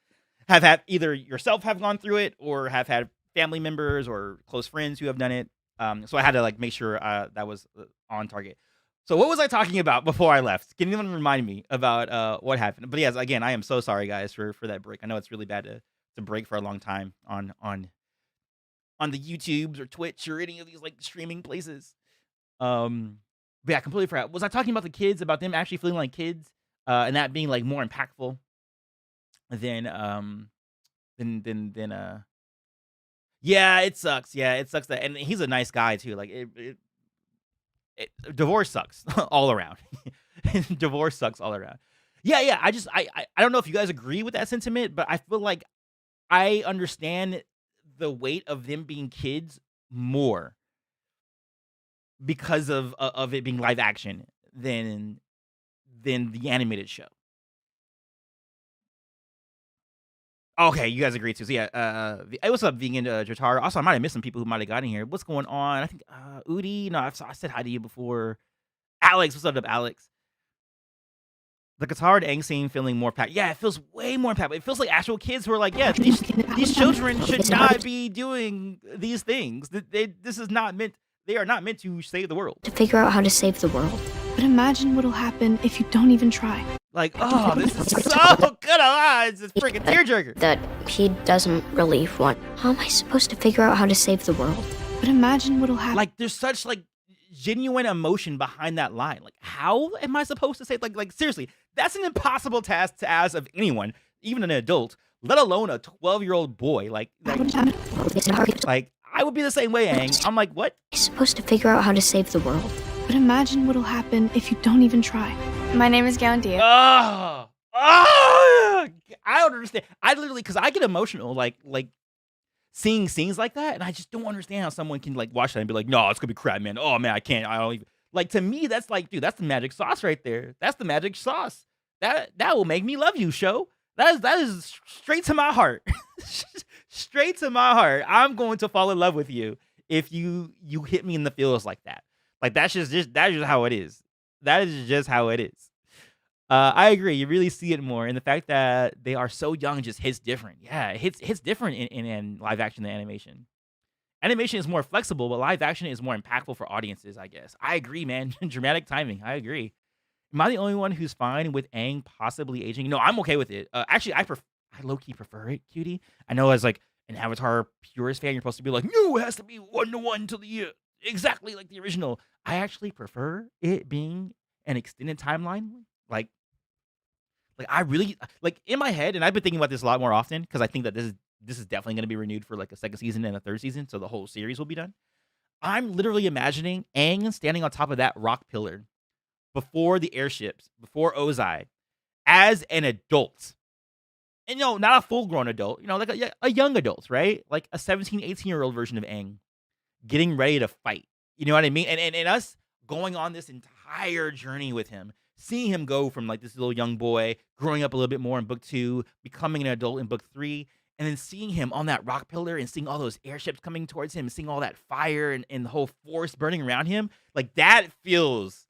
had either yourself have gone through it or have had family members or close friends who have done it. So I had to like make sure that was on target. So what was I talking about before I left? Can anyone remind me about what happened? But yes, again, I am so sorry, guys, for that break. I know it's really bad to break for a long time on the YouTubes or Twitch or any of these like streaming places. But yeah, I completely forgot. Was I talking about the kids, about them actually feeling like kids, and that being like more impactful than yeah, it sucks. Yeah, it sucks that, and he's a nice guy too. Like divorce sucks all around. Divorce sucks all around. Yeah. I don't know if you guys agree with that sentiment, but I feel like I understand the weight of them being kids more because of it being live action than the animated show. Okay, you guys agree too. So yeah, hey, what's up, vegan Jotaro? Also, I might have missed some people who might have gotten here. What's going on? I think Udi. No, I said hi to you before. Alex, what's up, Alex? The Qatar and Aang scene feeling more packed. Yeah, it feels way more packed. It feels like actual kids who are like, yeah, these children should not be doing these things. This is not meant. They are not meant to save the world. To figure out how to save the world. But imagine what'll happen if you don't even try. Like, oh, this is so good. It's a freaking tearjerker. That he doesn't really want. How am I supposed to figure out how to save the world? But imagine what'll happen. Like, there's such like genuine emotion behind that line. Like, how am I supposed to say it? Like seriously, that's an impossible task to ask of anyone, even an adult, let alone a 12-year-old boy. Like I would be the same way, Aang. I'm like, what? I'm supposed to figure out how to save the world. But imagine what'll happen if you don't even try. My name is Galandia. I don't understand. I literally, because I get emotional, like seeing scenes like that, and I just don't understand how someone can like watch that and be like, no, it's gonna be crap, man. Oh man, I can't. I don't even like. To me, that's like, dude, that's the magic sauce right there. That's the magic sauce. That will make me love you, show. That is straight to my heart. Straight to my heart. I'm going to fall in love with you if you hit me in the feels like that. Like that's just how it is. That is just how it is. I agree. You really see it more, and the fact that they are so young just hits different. Yeah, it hits different in live action than animation. Animation is more flexible, but live action is more impactful for audiences, I guess. I agree, man. Dramatic timing. I agree. Am I the only one who's fine with Aang possibly aging? No, I'm okay with it. Actually, I low-key prefer it, cutie. I know as like an Avatar purist fan, you're supposed to be like, no, it has to be 1-to-1 to the exactly like the original. I actually prefer it being an extended timeline. Like I really like in my head, and I've been thinking about this a lot more often because I think that this is definitely going to be renewed for like a second season and a third season, so the whole series will be done. I'm literally imagining Aang standing on top of that rock pillar before the airships, before Ozai, as an adult. And not a full-grown adult, like a young adult, right? Like a 17, 18-year-old version of Aang getting ready to fight. You know what I mean? And us going on this entire journey with him, seeing him go from like this little young boy, growing up a little bit more in book 2, becoming an adult in book 3, and then seeing him on that rock pillar and seeing all those airships coming towards him, seeing all that fire and the whole forest burning around him, like that feels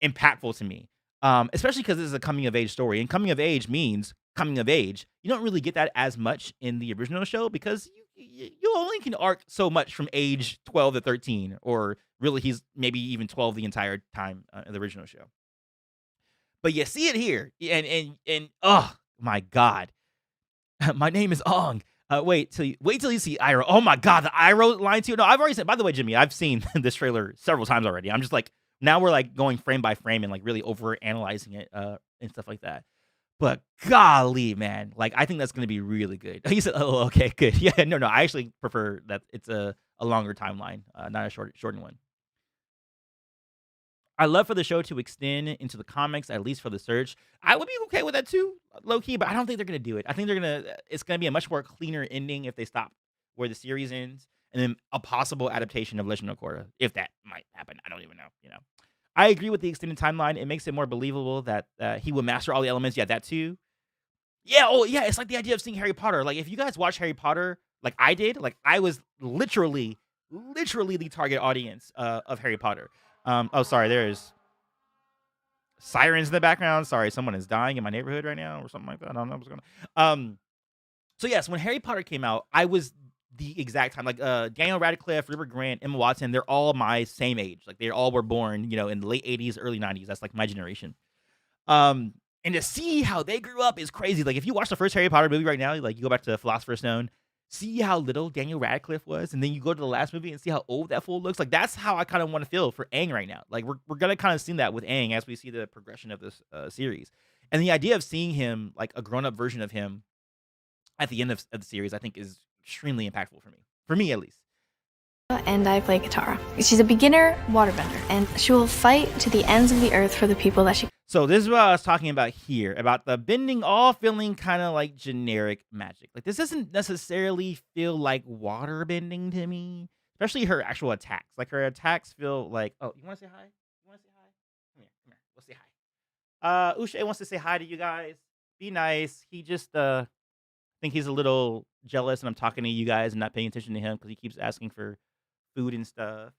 impactful to me. Especially because this is a coming of age story, and coming of age means coming of age. You don't really get that as much in the original show because you only can arc so much from age 12 to 13, or really he's maybe even 12 the entire time in the original show. But you see it here, and oh my god, my name is Ong. Wait till you see Iroh. Oh my god, the Iroh line too. No, I've already said. By the way, Jimmy, I've seen this trailer several times already. I'm just like, now we're like going frame by frame and like really over analyzing it and stuff like that. But golly, man, like I think that's going to be really good. He said, "Oh, okay, good." Yeah, no, I actually prefer that it's a longer timeline, not a shortened one. I love for the show to extend into the comics, at least for the search. I would be okay with that too, low key, but I don't think they're gonna do it. I think it's gonna be a much more cleaner ending if they stop where the series ends, and then a possible adaptation of Legend of Korra, if that might happen. I don't even know. I agree with the extended timeline. It makes it more believable that he will master all the elements. Yeah, that too. Yeah, oh yeah, it's like the idea of seeing Harry Potter. Like if you guys watch Harry Potter, like I did, like I was literally the target audience of Harry Potter. Oh, sorry, there's sirens in the background. Sorry, someone is dying in my neighborhood right now or something like that. I don't know what's going on. So yes, when Harry Potter came out, I was the exact time. Like Daniel Radcliffe, Rupert Grant, Emma Watson, they're all my same age. Like they all were born, in the late 80s, early 90s. That's like my generation. And to see how they grew up is crazy. Like if you watch the first Harry Potter movie right now, like you go back to Philosopher's Stone, see how little Daniel Radcliffe was, and then you go to the last movie and see how old that fool looks. Like that's how I kind of want to feel for Aang right now. Like we're gonna kind of see that with Aang as we see the progression of this series, and the idea of seeing him like a grown up version of him at the end of the series, I think is extremely impactful for me at least. And I play Katara. She's a beginner waterbender, and she will fight to the ends of the earth for the people that she. So this is what I was talking about here, about the bending all feeling kind of like generic magic. Like this doesn't necessarily feel like water bending to me, especially her actual attacks. Like her attacks feel like, oh, you want to say hi? You want to say hi? Come here. We'll say hi. Uche wants to say hi to you guys. Be nice. He just think he's a little jealous and I'm talking to you guys and not paying attention to him because he keeps asking for food and stuff.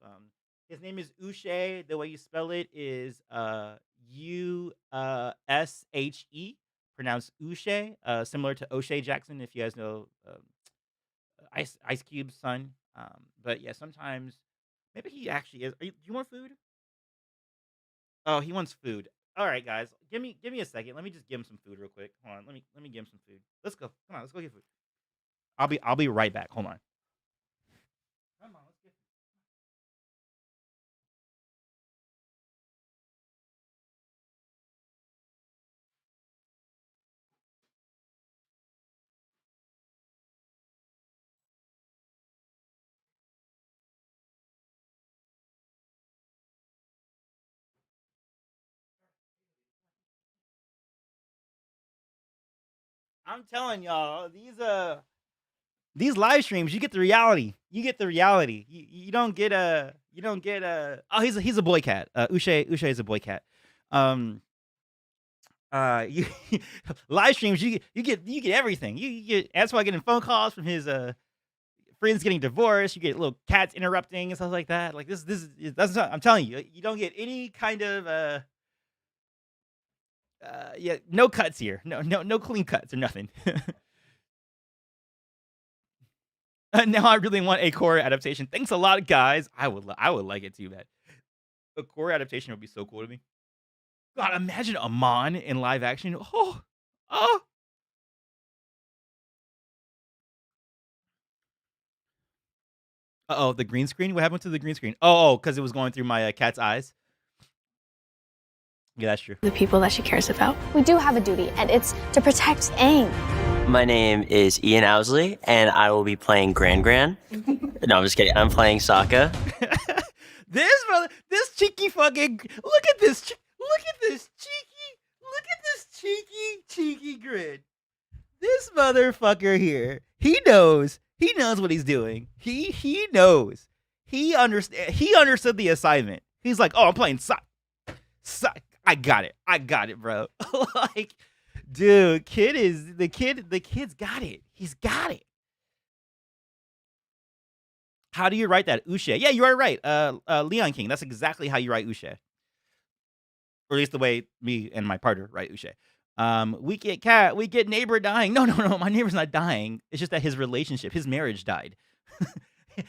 His name is Uche. The way you spell it is Ushe, pronounced Uche, similar to O'Shea Jackson, if you guys know Ice Cube's son. But yeah, sometimes maybe he actually is. Do you want food? Oh, he wants food. All right, guys, give me a second. Let me just give him some food real quick. Hold on, let me give him some food. Let's go. Come on, let's go get food. I'll be right back. Hold on. Come on, let's get food. I'm telling y'all, these live streams, you get the reality. You get the reality. You don't get oh, he's a boy cat. Uche is a boy cat. You live streams, you get everything. You get, that's why getting phone calls from his friends getting divorced. You get little cats interrupting and stuff like that. Like that's not, I'm telling you, you don't get any kind of yeah, no cuts here. No clean cuts or nothing. Now I really want a Korra adaptation. Thanks a lot, guys. I would like it too, man. A Korra adaptation would be so cool to me. God, imagine Amon in live action. Oh. Uh-oh, the green screen? What happened to the green screen? Oh, because it was going through my cat's eyes. Yeah, that's true. The people that she cares about. We do have a duty, and it's to protect Aang. My name is Ian Owsley, and I will be playing Gran. No, I'm just kidding. I'm playing Sokka. This cheeky fucking look at this cheeky grin. This motherfucker here, he knows what he's doing. He knows. He understood the assignment. He's like, oh, I'm playing Sokka. I got it, bro. Like, dude, the kid's got it. He's got it. How do you write that? Uche. Yeah, you are right. Leon King. That's exactly how you write Uche. Or at least the way me and my partner write Uche. We get neighbor dying. No, my neighbor's not dying. It's just that his marriage died.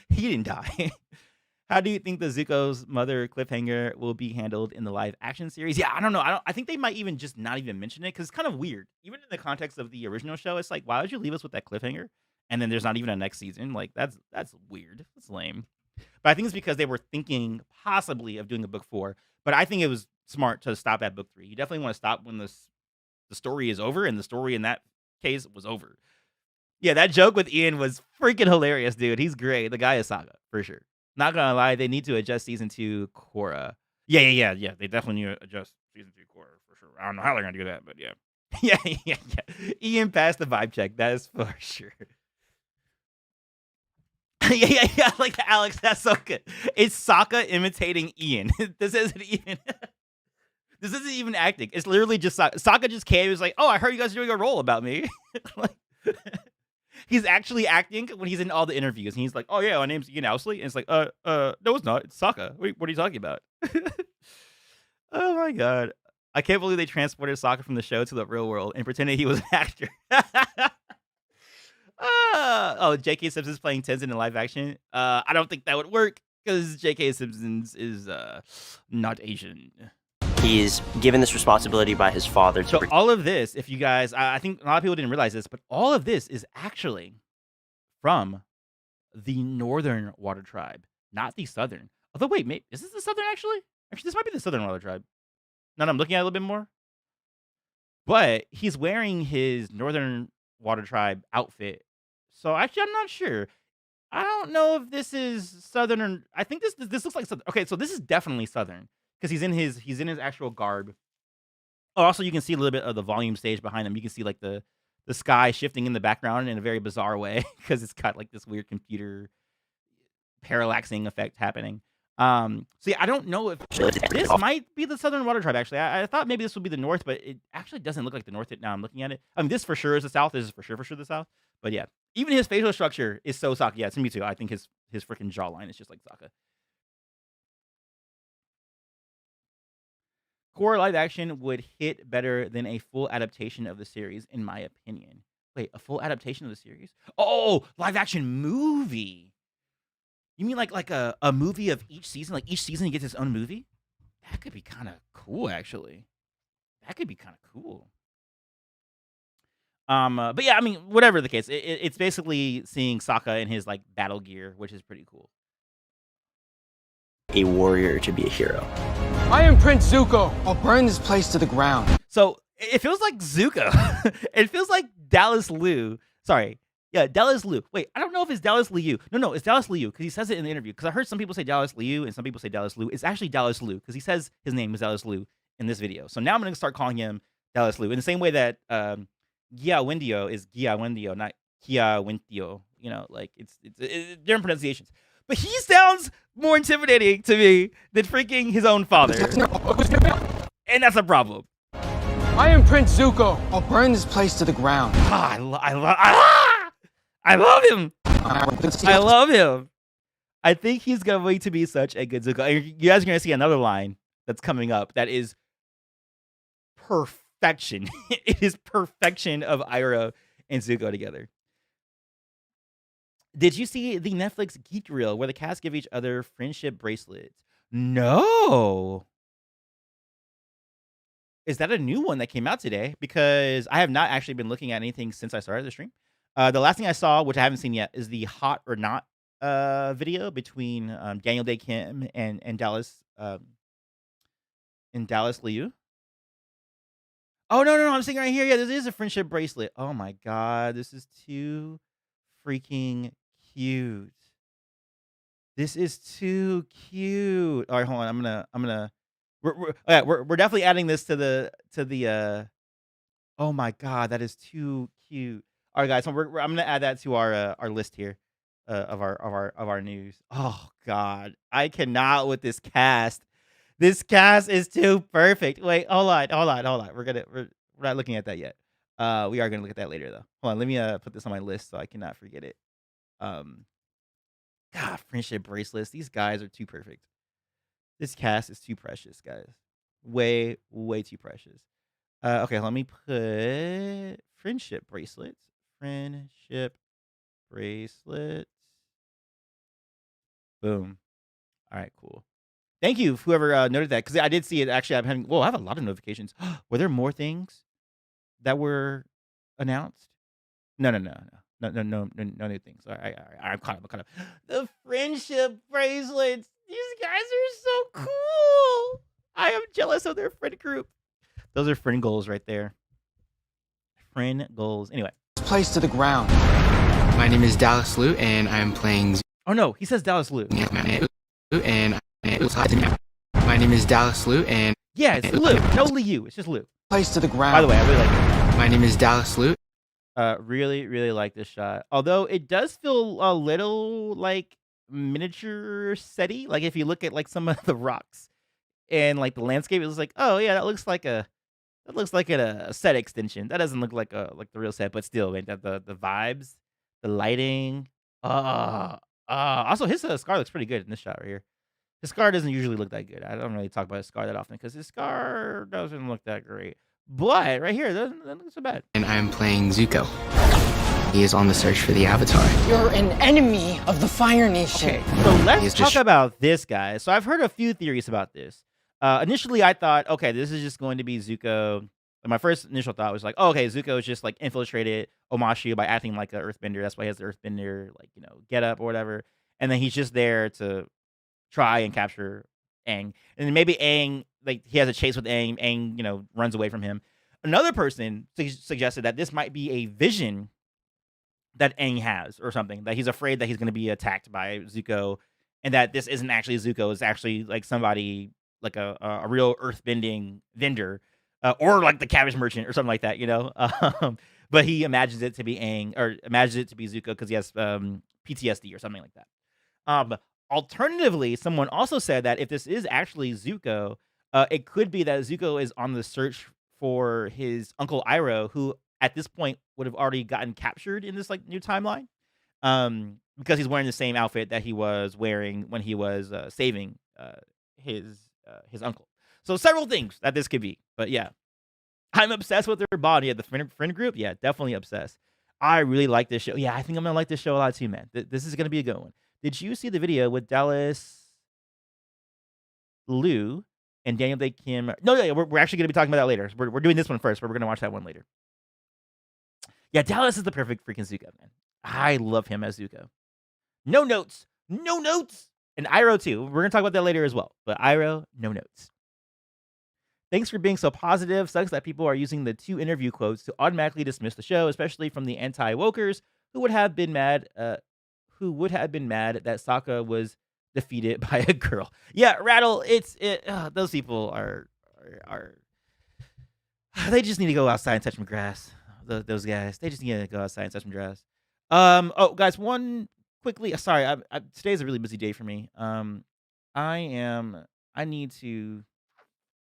He didn't die. How do you think the Zuko's mother cliffhanger will be handled in the live action series? Yeah, I don't know. I think they might even just not even mention it because it's kind of weird. Even in the context of the original show, it's like, why would you leave us with that cliffhanger? And then there's not even a next season. Like, that's weird. That's lame. But I think it's because they were thinking possibly of doing a book 4. But I think it was smart to stop at book 3. You definitely want to stop when the story is over, and the story in that case was over. Yeah, that joke with Ian was freaking hilarious, dude. He's great. The guy is Sokka, for sure. Not gonna lie, they need to adjust season 2 Korra. Yeah. They definitely need to adjust season 2 core for sure. I don't know how they're gonna do that, but yeah. Yeah. Ian passed the vibe check. That is for sure. Yeah. Like Alex, that's so good. It's Sokka imitating Ian. This isn't even acting. It's literally just Sokka. Sokka just came. He was like, "Oh, I heard you guys are doing a role about me." Like, he's actually acting when he's in all the interviews, and he's like, "Oh yeah, my name's Ian Owsley," and it's like, no, it's not. It's Sokka. What are you talking about?" Oh my god, I can't believe they transported Sokka from the show to the real world and pretended he was an actor. J.K. Simpson's playing Tenzin in live action. I don't think that would work because J.K. Simpson is not Asian. He's given this responsibility by his father to. So all of this, if you guys, I think a lot of people didn't realize this, but all of this is actually from the northern water tribe, not the southern. Although, wait, is this the southern actually? Actually, this might be the southern water tribe. Now that I'm looking at it a little bit more. But he's wearing his northern water tribe outfit. So actually, I'm not sure. I don't know if this is southern or I think this looks like southern. Okay, so this is definitely southern because he's in his actual garb. Oh, also, you can see a little bit of the volume stage behind him. You can see like the sky shifting in the background in a very bizarre way because it's got like this weird computer parallaxing effect happening. So yeah, I don't know if this might be the southern water tribe. Actually, I thought maybe this would be the north, but it actually doesn't look like the north. Now I'm looking at it. I mean, this for sure is the south. This is for sure the south. But yeah, even his facial structure is so Sokka. Yeah, it's me too. I think his freaking jawline is just like Sokka. Core live action would hit better than a full adaptation of the series, in my opinion. Wait, a full adaptation of the series? Oh, live action movie. You mean like a movie of each season? Like each season he gets his own movie? That could be kind of cool, actually. That could be kind of cool. But yeah, I mean, whatever the case, it's basically seeing Sokka in his like battle gear, which is pretty cool. A warrior to be a hero. I am Prince Zuko. I'll burn this place to the ground. So it feels like Zuko. It feels like Dallas Liu. Sorry. Yeah, Dallas Liu. Wait, I don't know if it's Dallas Liu. No, it's Dallas Liu because he says it in the interview. Because I heard some people say Dallas Liu and some people say Dallas Liu. It's actually Dallas Liu because he says his name is Dallas Liu in this video. So now I'm going to start calling him Dallas Liu in the same way that Gia Wendio is Gia Wendio, not Kia Wentio. You know, like it's different pronunciations. But he sounds more intimidating to me than freaking his own father. And that's a problem. I am Prince Zuko. I'll burn this place to the ground. I love him. I love him. I think he's going to be such a good Zuko. You guys are going to see another line that's coming up that is perfection. It is perfection of Iroh and Zuko together. Did you see the Netflix Geek Reel where the cast give each other friendship bracelets? No. Is that a new one that came out today? Because I have not actually been looking at anything since I started the stream. The last thing I saw, which I haven't seen yet, is the Hot or Not video between Daniel Day Kim and Dallas Liu. Oh no! I'm seeing right here. Yeah, this is a friendship bracelet. Oh my god, this is too freaking cute. This is too cute. All right, hold on. I'm gonna. We're definitely adding this to the. Oh my god, that is too cute. All right, guys. So I'm gonna add that to our list here of our news. Oh god, I cannot with this cast. This cast is too perfect. Wait, hold on. We're not looking at that yet. We are gonna look at that later though. Hold on, let me put this on my list so I cannot forget it. God, friendship bracelets. These guys are too perfect. This cast is too precious, guys. Way too precious. Okay, let me put friendship bracelets. Friendship bracelets. Boom. All right, cool. Thank you, whoever noted that, because I did see it. Actually, I have a lot of notifications. Were there more things that were announced? No new things. All right, I'm caught up. The friendship bracelets. These guys are so cool. I am jealous of their friend group. Those are friend goals right there. Friend goals. Anyway. Place to the ground. My name is Dallas Liu, and I'm playing. Oh no, he says Dallas Liu. And my My name is Dallas Liu, and Yeah, it's Liu. No Liu. It's just Liu. Place to the ground. By the way, I really like it. my name is Dallas Liu. Really, really like this shot. Although it does feel a little like miniature setty. Like if you look at like some of the rocks and like the landscape, it's like, oh yeah, that looks like a set extension. That doesn't look like the real set, but still, man, the vibes, the lighting. Also his scar looks pretty good in this shot right here. His scar doesn't usually look that good. I don't really talk about his scar that often because his scar doesn't look that great. But right here, that doesn't look so bad. And I am playing Zuko. He is on the search for the Avatar. You're an enemy of the Fire Nation. Okay, so let's He's talk just- about this guy. So I've heard a few theories about this. Initially, I thought, okay, this is just going to be Zuko. And my first initial thought was like, oh, okay, Zuko is just like infiltrated Omashu by acting like an Earthbender. That's why he has the Earthbender, like, get up or whatever. And then he's just there to try and capture Aang. And then maybe Aang, like, he has a chase with Aang. Aang, runs away from him. Another person suggested that this might be a vision that Aang has or something, that he's afraid that he's going to be attacked by Zuko, and that this isn't actually Zuko, it's actually like somebody, like a real earthbending vendor, or like the cabbage merchant or something like that, but he imagines it to be Aang, or imagines it to be Zuko because he has PTSD or something like that. Alternatively, someone also said that if this is actually Zuko, it could be that Zuko is on the search for his uncle Iroh, who at this point would have already gotten captured in this like new timeline, because he's wearing the same outfit that he was wearing when he was saving his uncle. So several things that this could be, but yeah, I'm obsessed with their body at the friend group. Yeah, definitely obsessed. I really like this show. Yeah, I think I'm gonna like this show a lot too, man. This is gonna be a good one. Did you see the video with Dallas Liu and Daniel Day Kim? No, we're actually gonna be talking about that later. We're doing this one first, but we're gonna watch that one later. Yeah, Dallas is the perfect freaking Zuko, man. I love him as Zuko. No notes. And Iroh too. We're gonna talk about that later as well. But Iroh, no notes. Thanks for being so positive. Sucks that people are using the 2 interview quotes to automatically dismiss the show, especially from the anti-wokers who would have been mad that Sokka was defeated by a girl. Yeah, Rattle, those people are they just need to go outside and touch some grass. Those guys, they just need to go outside and touch some grass. Oh, guys, one quickly. Sorry, today's a really busy day for me. I need to.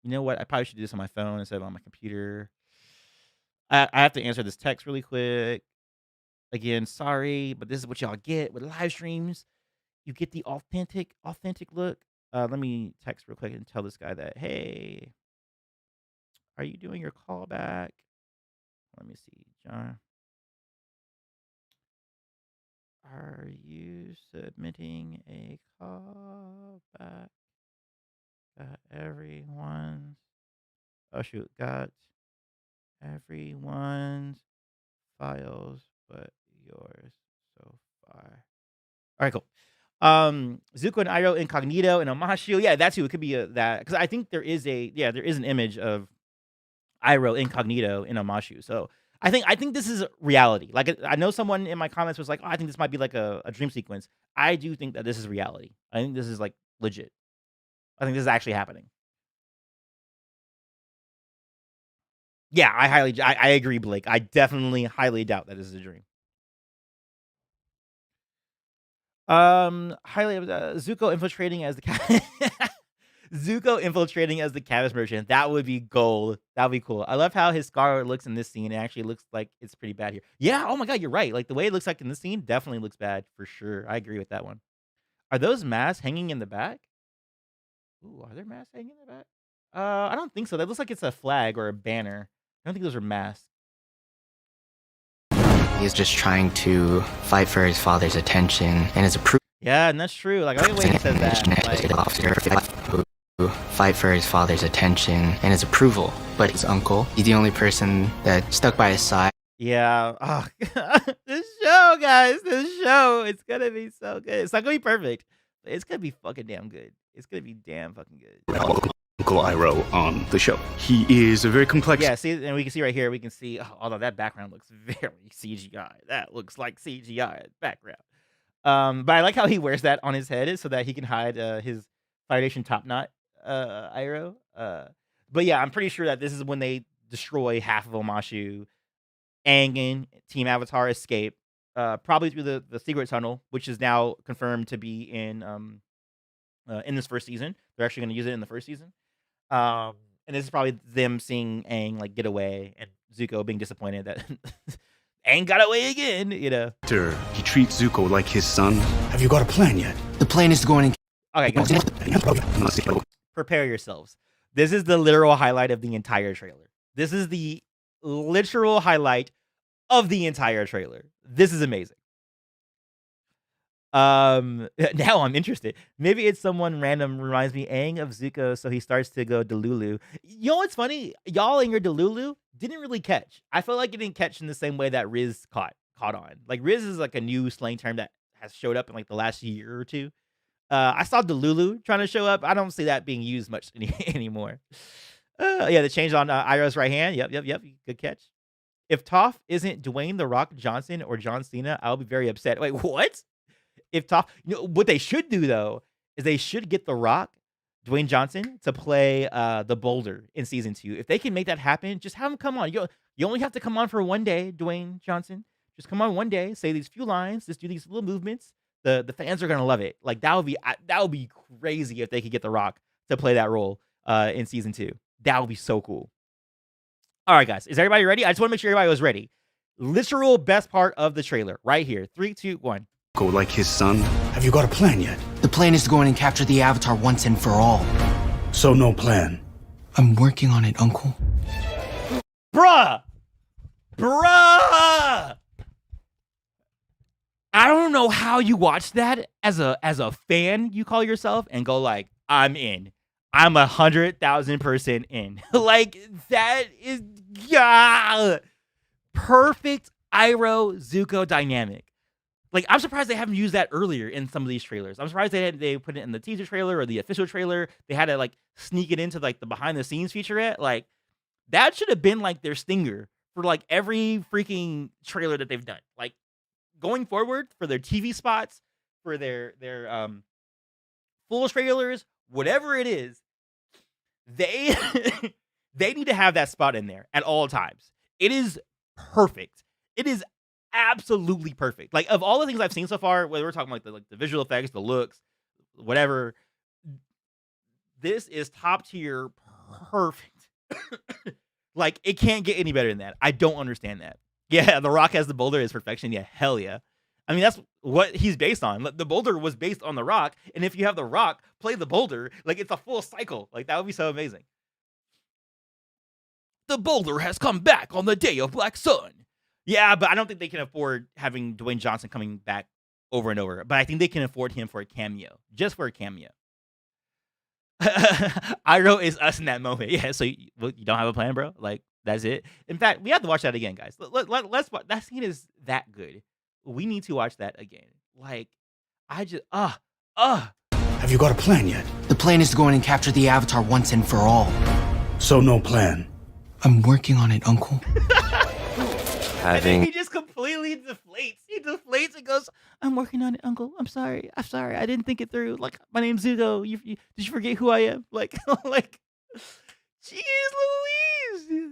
You know what? I probably should do this on my phone instead of on my computer. I have to answer this text really quick. Again, sorry, but this is what y'all get with live streams. You get the authentic look. Let me text real quick and tell this guy that, hey, are you doing your callback? Let me see, John. Are you submitting a callback? Got everyone's. Oh shoot, got everyone's files but yours so far. All right, cool. Zuko and Iroh incognito and Omashu. Yeah, that's who it could be. That because I think there is an image of Iroh incognito in Omashu. So I think this is reality. Like I know someone in my comments was like, oh, I think this might be like a dream sequence. I do think that this is reality. I think this is like legit. I think this is actually happening. Yeah, I agree, Blake. I definitely highly doubt that this is a dream. Zuko infiltrating as the Zuko infiltrating as the cabbage merchant. That would be gold. That would be cool. I love how his scar looks in this scene. It actually looks like it's pretty bad here. Yeah. Oh my god, you're right. Like the way it looks like in this scene definitely looks bad for sure. I agree with that one. Are those masks hanging in the back? Ooh, are there masks hanging in the back? I don't think so. That looks like it's a flag or a banner. I don't think those are masks. He is just trying to fight for his father's attention and his approval. Yeah, and that's true. Like I like the way he says that. Like, fight for his father's attention and his approval, but his uncle, he's the only person that stuck by his side. yeah. Oh, this show, guys. This show. It's gonna be so good. It's not gonna be perfect. But it's gonna be fucking damn good. It's gonna be damn fucking good. Uncle Iroh on the show. He is a very complex. Yeah, see, and we can see right here, we can see, although that background looks very CGI. That looks like CGI background. But I like how he wears that on his head so that he can hide his Fire Nation top knot. Iroh. But yeah, I'm pretty sure that this is when they destroy half of Omashu. Aang and Team Avatar escape, probably through the secret tunnel, which is now confirmed to be in this first season. They're actually going to use it in the first season. And this is probably them seeing Aang like get away, and Zuko being disappointed that Aang got away again. You know, He treats Zuko like his son. Have you got a plan yet? The plan is to go in and okay, guys, prepare yourselves. This is the literal highlight of the entire trailer. This is the literal highlight of the entire trailer. This is amazing. Now I'm interested. Maybe it's someone random reminds me Aang of Zuko, so he starts to go Delulu. You know what's funny? Y'all in your Delulu didn't really catch. I felt like it didn't catch in the same way that Riz caught on. Like Riz is like a new slang term that has showed up in like the last year or two. I saw Delulu trying to show up. I don't see that being used much anymore. Yeah, the change on Iroh's right hand. Yep. Good catch. If Toph isn't Dwayne The Rock Johnson or John Cena, I'll be very upset. Wait, what? If Toph, what they should do though is they should get The Rock, Dwayne Johnson, to play the Boulder in season 2. If they can make that happen, just have him come on. You only have to come on for one day, Dwayne Johnson. Just come on one day, say these few lines, just do these little movements. The fans are gonna love it. Like that would be crazy if they could get The Rock to play that role in season 2. That would be so cool. All right, guys, is everybody ready? I just want to make sure everybody was ready. Literal best part of the trailer, right here. 3, 2, 1. Go like his son. Have you got a plan yet? The plan is to go in and capture the Avatar once and for all. So no plan. I'm working on it, Uncle. Bruh! I don't know how you watch that as a fan, you call yourself, and go like, I'm in. I'm 100,000% in. Like, that is perfect Iroh Zuko dynamic. Like, I'm surprised they haven't used that earlier in some of these trailers. I'm surprised they put it in the teaser trailer or the official trailer. They had to like sneak it into like the behind the scenes featurette. Like, that should have been like their stinger for like every freaking trailer that they've done. Like, going forward for their TV spots, for their full trailers, whatever it is, they they need to have that spot in there at all times. It is perfect. It is absolutely perfect. Like, of all the things I've seen so far, whether we're talking like the visual effects, the looks, whatever, this is top tier perfect. Like, it can't get any better than that. I don't understand that. Yeah, The Rock has the Boulder is perfection. Yeah, hell yeah. I mean, that's what he's based on. The Boulder was based on The Rock, and if you have The Rock play the Boulder, like, it's a full cycle. Like, that would be so amazing. The Boulder has come back on the day of Black Sun. Yeah, but I don't think they can afford having Dwayne Johnson coming back over and over. But I think they can afford him for a cameo, just for a cameo. Iroh is us in that moment. Yeah, so you don't have a plan, bro? Like, that's it? In fact, we have to watch that again, guys. Let's watch. That scene is that good. We need to watch that again. Like, I just, Have you got a plan yet? The plan is to go in and capture the Avatar once and for all. So no plan. I'm working on it, Uncle. And then he just completely deflates. He deflates and goes, I'm working on it, Uncle. I'm sorry. I didn't think it through. Like, my name's Zuko. Did you forget who I am? Like, jeez Louise.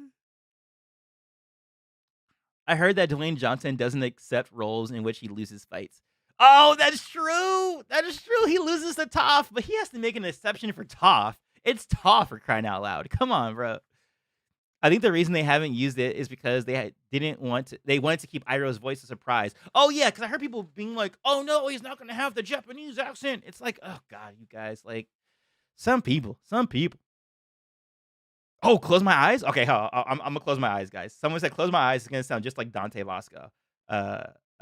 I heard that Dwayne Johnson doesn't accept roles in which he loses fights. Oh, that's true. That is true. He loses to Toph, but he has to make an exception for Toph. It's Toph, for crying out loud. Come on, bro. I think the reason they haven't used it is because they wanted to keep Iroh's voice a surprise. Oh yeah, because I heard people being like, "Oh no, he's not going to have the Japanese accent." It's like, oh god, you guys, like, some people. Oh, close my eyes. Okay, I'm gonna close my eyes, guys. Someone said close my eyes. It's gonna sound just like Dante Vasco,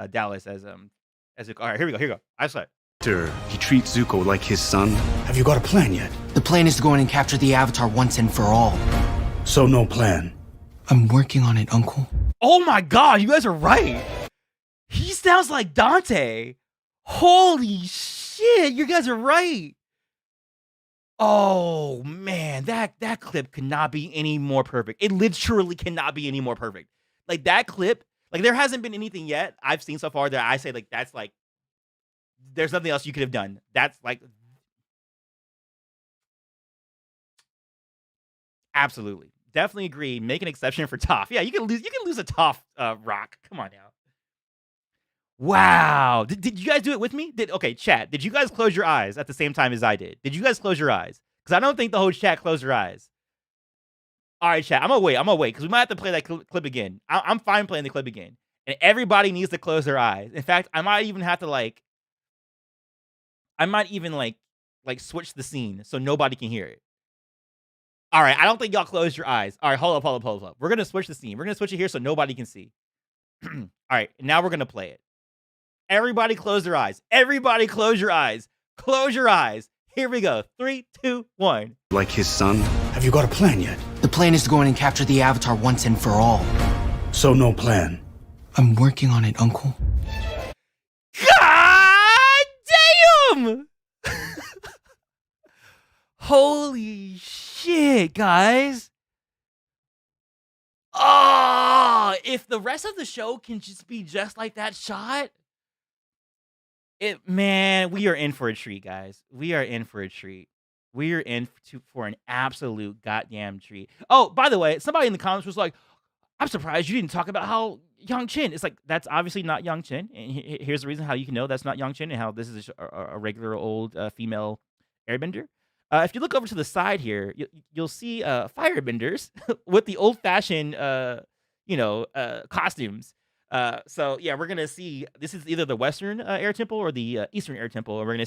Dallas as all right, here we go. I saw it. He treats Zuko like his son. Have you got a plan yet? The plan is to go in and capture the Avatar once and for all. So no plan. I'm working on it, Uncle. Oh my god, you guys are right. He sounds like Dante. Holy shit, you guys are right. Oh man, that clip could not be any more perfect. It literally cannot be any more perfect. Like, that clip, like, there hasn't been anything yet I've seen so far that I say, like, that's like, there's nothing else you could have done. That's like, Absolutely. Definitely agree. Make an exception for Toph. Yeah, you can lose a Toph rock. Come on now. Wow. Did you guys do it with me? Okay, chat. Did you guys close your eyes at the same time as I did? Did you guys close your eyes? Because I don't think the whole chat closed their eyes. All right, chat. I'm gonna wait because we might have to play that clip again. I'm fine playing the clip again, and everybody needs to close their eyes. In fact, I might even have to like switch the scene so nobody can hear it. All right, I don't think y'all closed your eyes. All right, hold up. We're gonna switch the scene. We're gonna switch it here so nobody can see. All right, now we're gonna play it. Everybody close their eyes. Everybody close your eyes. Close your eyes. Here we go. 3, 2, 1. Like his son? Have you got a plan yet? The plan is to go in and capture the Avatar once and for all. So no plan. I'm working on it, Uncle. God damn! Holy shit, guys. Oh, if the rest of the show can just be just like that shot, we are in for a treat, guys. We are in for a treat. We are in for an absolute goddamn treat. Oh, by the way, somebody in the comments was like, I'm surprised you didn't talk about how Yang Chen. It's like, that's obviously not Yang Chen. And here's the reason how you can know that's not Yang Chen and how this is a regular old female airbender. If you look over to the side here, you'll see firebenders with the old-fashioned, costumes. So yeah, we're gonna see. This is either the Western Air Temple or the Eastern Air Temple, and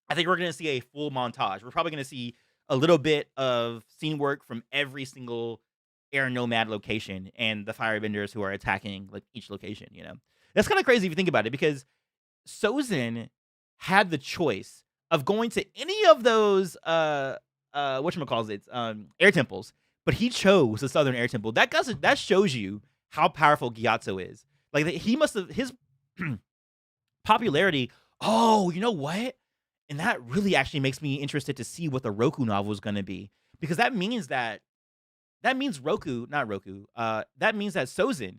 I think we're gonna see a full montage. We're probably gonna see a little bit of scene work from every single Air Nomad location and the firebenders who are attacking like each location. That's kind of crazy if you think about it, because Sozin had the choice of going to any of those air temples, but he chose the Southern Air Temple. That shows you how powerful Gyatso is. Like, he must have his popularity. Oh, you know what? And that really actually makes me interested to see what the Roku novel is going to be, because that means that means that Sozin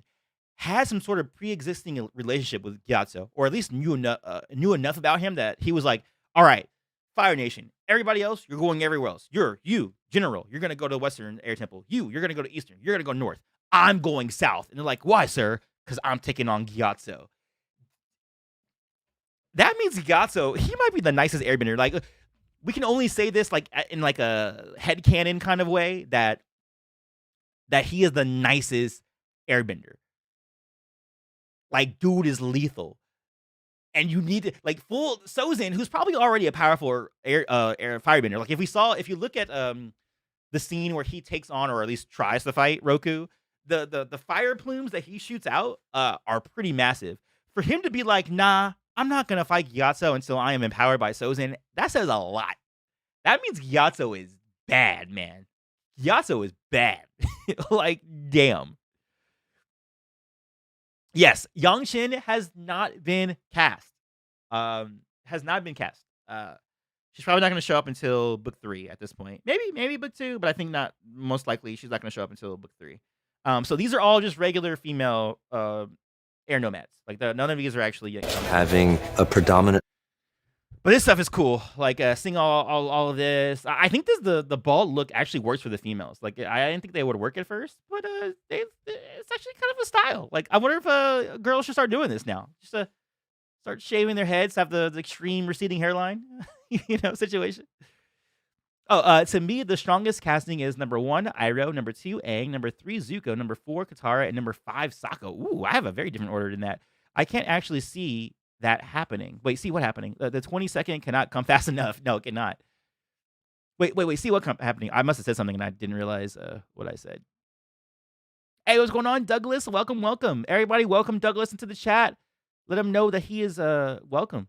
had some sort of pre-existing relationship with Gyatso, or at least knew enough about him that he was like, all right, Fire Nation, everybody else, you're going everywhere else. You, General, you're going to go to Western Air Temple. You're going to go to Eastern. You're going to go North. I'm going South. And they're like, why, sir? Because I'm taking on Gyatso. That means Gyatso, he might be the nicest airbender. Like, we can only say this like in like a headcanon kind of way that he is the nicest airbender. Like, dude is lethal. And you need to, like, full Sozin, who's probably already a powerful air firebender. Like, if you look at the scene where he takes on, or at least tries to fight Roku, the fire plumes that he shoots out are pretty massive. For him to be like, nah, I'm not gonna fight Gyatso until I am empowered by Sozin, that says a lot. That means Gyatso is bad, man. Gyatso is bad. Like, damn. Yes, Yang Chen has not been cast. She's probably not going to show up until book 3 at this point. Maybe book 2, but I think not. Most likely, she's not going to show up until book 3. So these are all just regular female air nomads. Like, none of these are actually Having a predominant. But this stuff is cool. Like, seeing all of this. I think the bald look actually works for the females. Like, I didn't think they would work at first, but it's actually kind of a style. Like, I wonder if girls should start doing this now. Just start shaving their heads, have the extreme receding hairline, situation. Oh, to me, the strongest casting is number 1, Iroh, number 2, Aang, number 3, Zuko, number 4, Katara, and number 5, Sokka. Ooh, I have a very different order than that. I can't actually see that happening. Wait, see what happening? The 20-second cannot come fast enough. No, it cannot. Wait. See what happening? I must have said something and I didn't realize what I said. Hey, what's going on, Douglas? Welcome. Everybody, welcome Douglas into the chat. Let him know that he is welcome.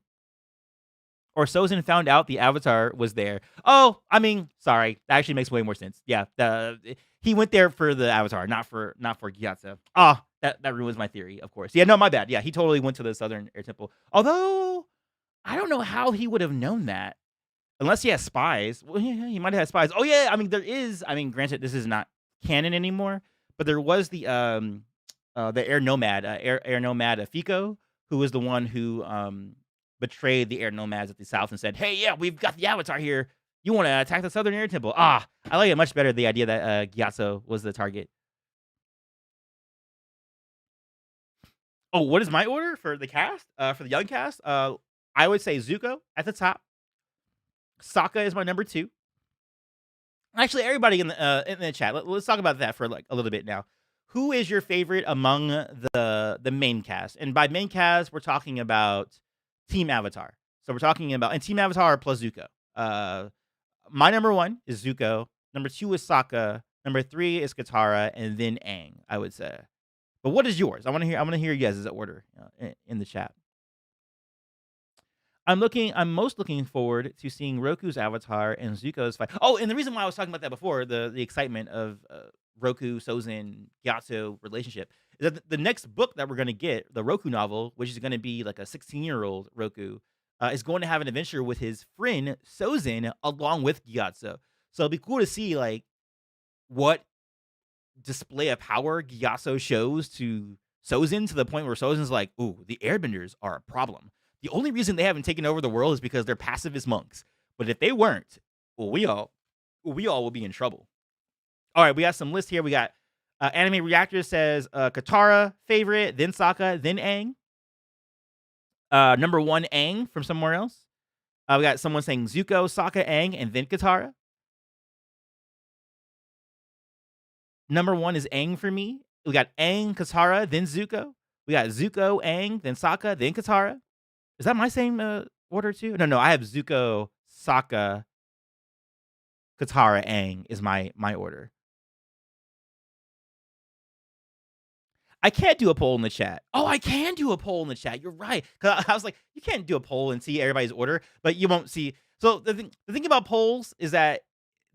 Or Sozin found out the Avatar was there. Oh, I mean, sorry. That actually makes way more sense. Yeah, he went there for the Avatar, not for Gyatso. Ah, that ruins my theory, of course. Yeah, no, my bad. Yeah, he totally went to the Southern Air Temple. Although, I don't know how he would have known that. Unless he has spies. Well, yeah, he might have had spies. Oh, yeah, I mean, there is. I mean, granted, this is not canon anymore, but there was the Air Nomad, Air Nomad Fico, who was the one who betrayed the Air Nomads at the South and said, hey, yeah, we've got the Avatar here. You want to attack the Southern Air Temple. I like it much better, the idea that Gyatso was the target. Oh, what is my order for the cast? For the young cast? I would say Zuko at the top. Sokka is my number 2. Actually, everybody in the chat, let's talk about that for like a little bit now. Who is your favorite among the main cast? And by main cast, we're talking about Team Avatar. So we're talking about and Team Avatar plus Zuko. My number 1 is Zuko. Number 2 is Sokka. Number 3 is Katara, and then Aang, I would say. But what is yours? I want to hear you guys' order in the chat. I'm most looking forward to seeing Roku's avatar and Zuko's fight. Oh, and the reason why I was talking about that before, the excitement of Roku, Sozin, Gyatso relationship, is that the next book that we're going to get, the Roku novel, which is going to be like a 16-year-old Roku, is going to have an adventure with his friend Sozin along with Gyatso. So it'd be cool to see like what display of power Gyatso shows to Sozin, to the point where Sozin's like, ooh, the Airbenders are a problem. The only reason they haven't taken over the world is because they're pacifist monks. But if they weren't, well, we all will be in trouble. All right, we got some lists here. We got Anime Reactor says Katara favorite, then Sokka, then Aang. Number 1, Aang from somewhere else. We got someone saying Zuko, Sokka, Aang, and then Katara. Number 1 is Aang for me. We got Aang, Katara, then Zuko. We got Zuko, Aang, then Sokka, then Katara. Is that my same order too? No, I have Zuko, Sokka, Katara, Aang is my order. I can't do a poll in the chat. Oh, I can do a poll in the chat. You're right. 'Cause I was like, you can't do a poll and see everybody's order, but you won't see. So the thing about polls is that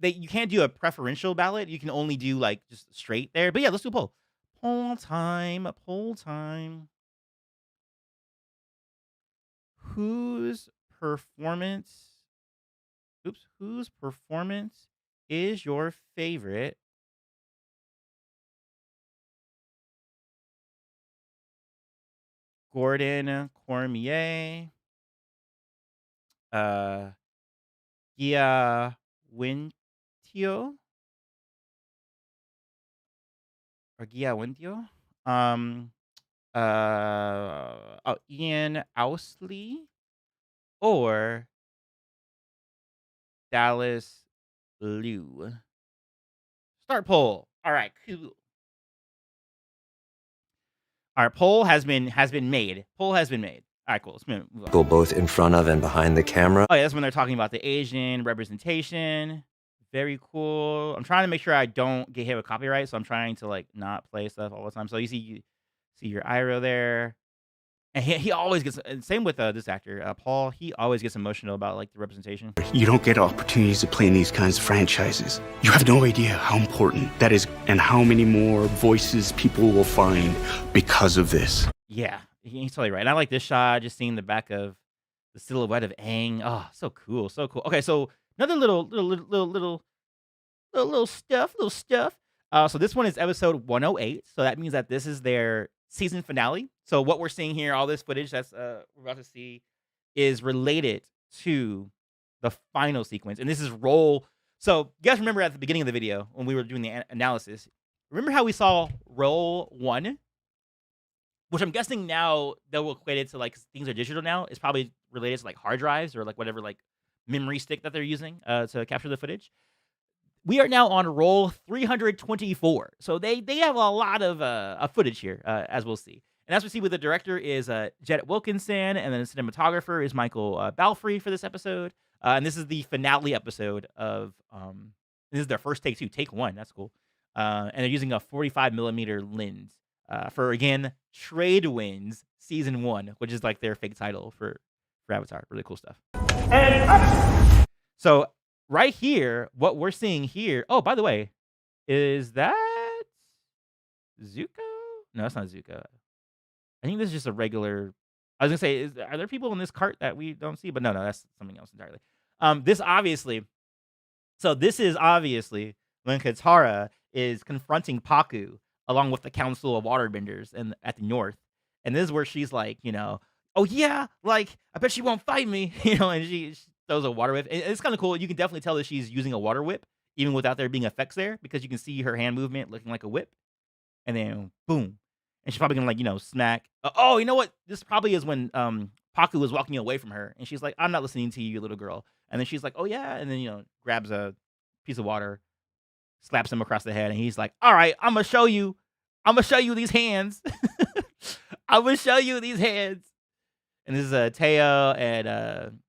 you can't do a preferential ballot. You can only do like just straight there. But yeah, let's do a poll. Poll time. Poll time. Whose performance is your favorite? Gordon Cormier, Gia Wintio, Ian Owsley, or Dallas Liu. Start poll. All right, cool. All right, poll has been made. Poll has been made. All right, cool. Let's move on. Go both in front of and behind the camera. Oh yeah, that's when they're talking about the Asian representation. Very cool. I'm trying to make sure I don't get hit with copyright, so I'm trying to like not play stuff all the time. So you see your Iroh there, and he always gets. And same with this actor, Paul. He always gets emotional about like the representation. You don't get opportunities to play in these kinds of franchises. You have no idea how important that is and how many more voices people will find because of this. Yeah, he's totally right. And I like this shot, just seeing the back of the silhouette of Aang. Oh, so cool, so cool. Okay, so another little stuff. So this one is episode 108. So that means that this is their season finale. So what we're seeing here, all this footage that's we're about to see, is related to the final sequence, and this is roll. So you guys remember at the beginning of the video when we were doing the analysis, remember how we saw roll 1, which I'm guessing now they'll equate it to like things are digital now. It's probably related to like hard drives or like whatever like memory stick that they're using to capture the footage. We are now on roll 324. So they have a lot of footage here, as we'll see. And as we see with the director is Jed Wilkinson, and then the cinematographer is Michael Balfrey for this episode. And this is the finale episode of, this is their first take too, take 1, that's cool. And they're using a 45mm lens for, again, Trade Winds Season 1, which is like their fake title for Avatar. Really cool stuff. So right here, what we're seeing here, oh, by the way, is that Zuko? No, that's not Zuko. I think this is just a regular, I was gonna say, are there people in this cart that we don't see? But no, that's something else entirely. This is obviously when Katara is confronting Paku along with the Council of Waterbenders and at the north. And this is where she's like, oh yeah, like, I bet she won't fight me, and throws a water whip. It's kind of cool. You can definitely tell that she's using a water whip, even without there being effects there, because you can see her hand movement looking like a whip. And then boom. And she's probably gonna, like, smack. Oh, you know what? This probably is when Paku was walking away from her, and she's like, "I'm not listening to you, little girl." And then she's like, "Oh yeah," and then grabs a piece of water, slaps him across the head, and he's like, "All right, I'm gonna show you. I'm gonna show you these hands. I'm gonna show you these hands." And this is Teo and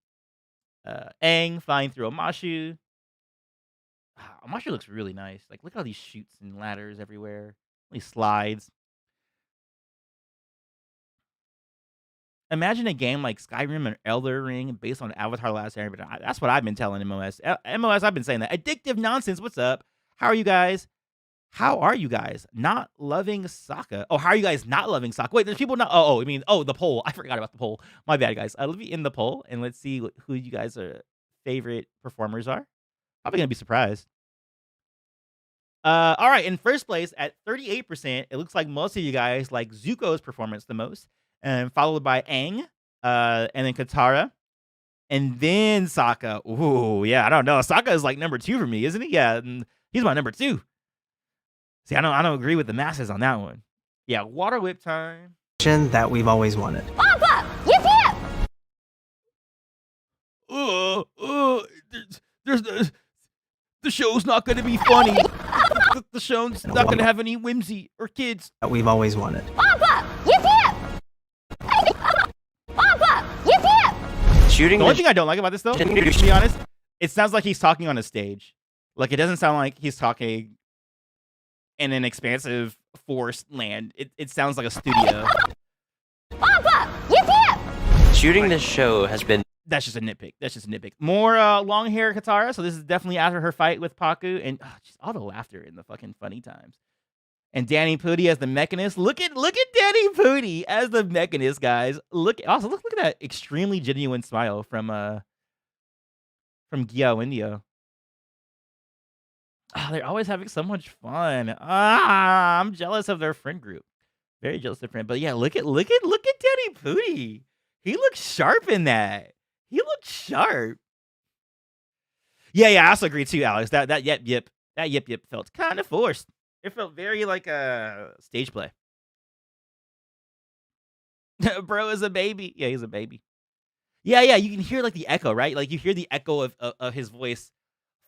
Aang flying through Amashu. Amashu looks really nice. Like, look at all these chutes and ladders everywhere. These slides. Imagine a game like Skyrim or Elder Ring based on Avatar: Last Airbender. That's what I've been telling MOS. MOS, I've been saying that. Addictive nonsense. What's up? How are you guys? How are you guys not loving Sokka? Oh, how are you guys not loving Sokka? Wait, there's people not. The poll. I forgot about the poll. My bad, guys. Let me in the poll and let's see who you guys' favorite performers are. Probably gonna be surprised. All right, in first place at 38%, it looks like most of you guys like Zuko's performance the most, and followed by Aang, and then Katara, and then Sokka. Ooh, yeah, I don't know. Sokka is like number 2 for me, isn't he? Yeah, and he's my number 2. See, I don't agree with the masses on that one. Yeah, water whip time. That we've always wanted. Papa, yip yip! There's the show's not going to be funny. The show's not going to have any whimsy or kids. That we've always wanted. Papa, yip yip! Papa, yip yip! Shooting the only thing I don't like about this, though, to be honest, it sounds like he's talking on a stage. Like, it doesn't sound like he's talking in an expansive forest land. It sounds like a studio. Papa, yip yip! Shooting this show has been... That's just a nitpick. More long hair Katara. So this is definitely after her fight with Paku, and just all the laughter in the fucking funny times. And Danny Pudi as the Mechanist. Look at Danny Pudi as the Mechanist, guys. Look at that extremely genuine smile from Gyo Indio. Oh, they're always having so much fun. I'm jealous of their friend group. Very jealous of their friend. But yeah, look at Danny Pudi. He looks sharp in that. He looks sharp. Yeah, I also agree too, Alex. That yip felt kind of forced. It felt very like a stage play. Bro is a baby. Yeah, he's a baby. Yeah, you can hear like the echo, right? Like you hear the echo of his voice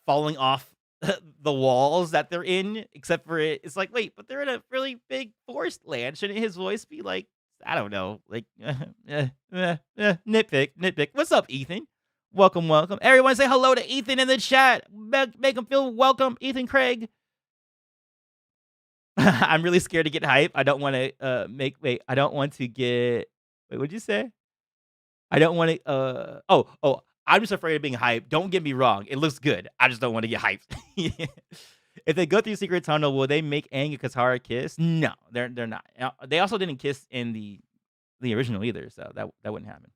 falling off the walls that they're in, except for it's like, wait, but they're in a really big forest land. Shouldn't his voice be like, I don't know, like nitpick. What's up, Ethan? Welcome. Everyone say hello to Ethan in the chat. Make him feel welcome, Ethan Craig. I'm really scared to get hype. I don't want to I don't want to get. Wait, what'd you say? I don't want to. I'm just afraid of being hyped. Don't get me wrong. It looks good. I just don't want to get hyped. If they go through Secret Tunnel, will they make Aang and Katara kiss? No, they're not. They also didn't kiss in the original either, so that wouldn't happen.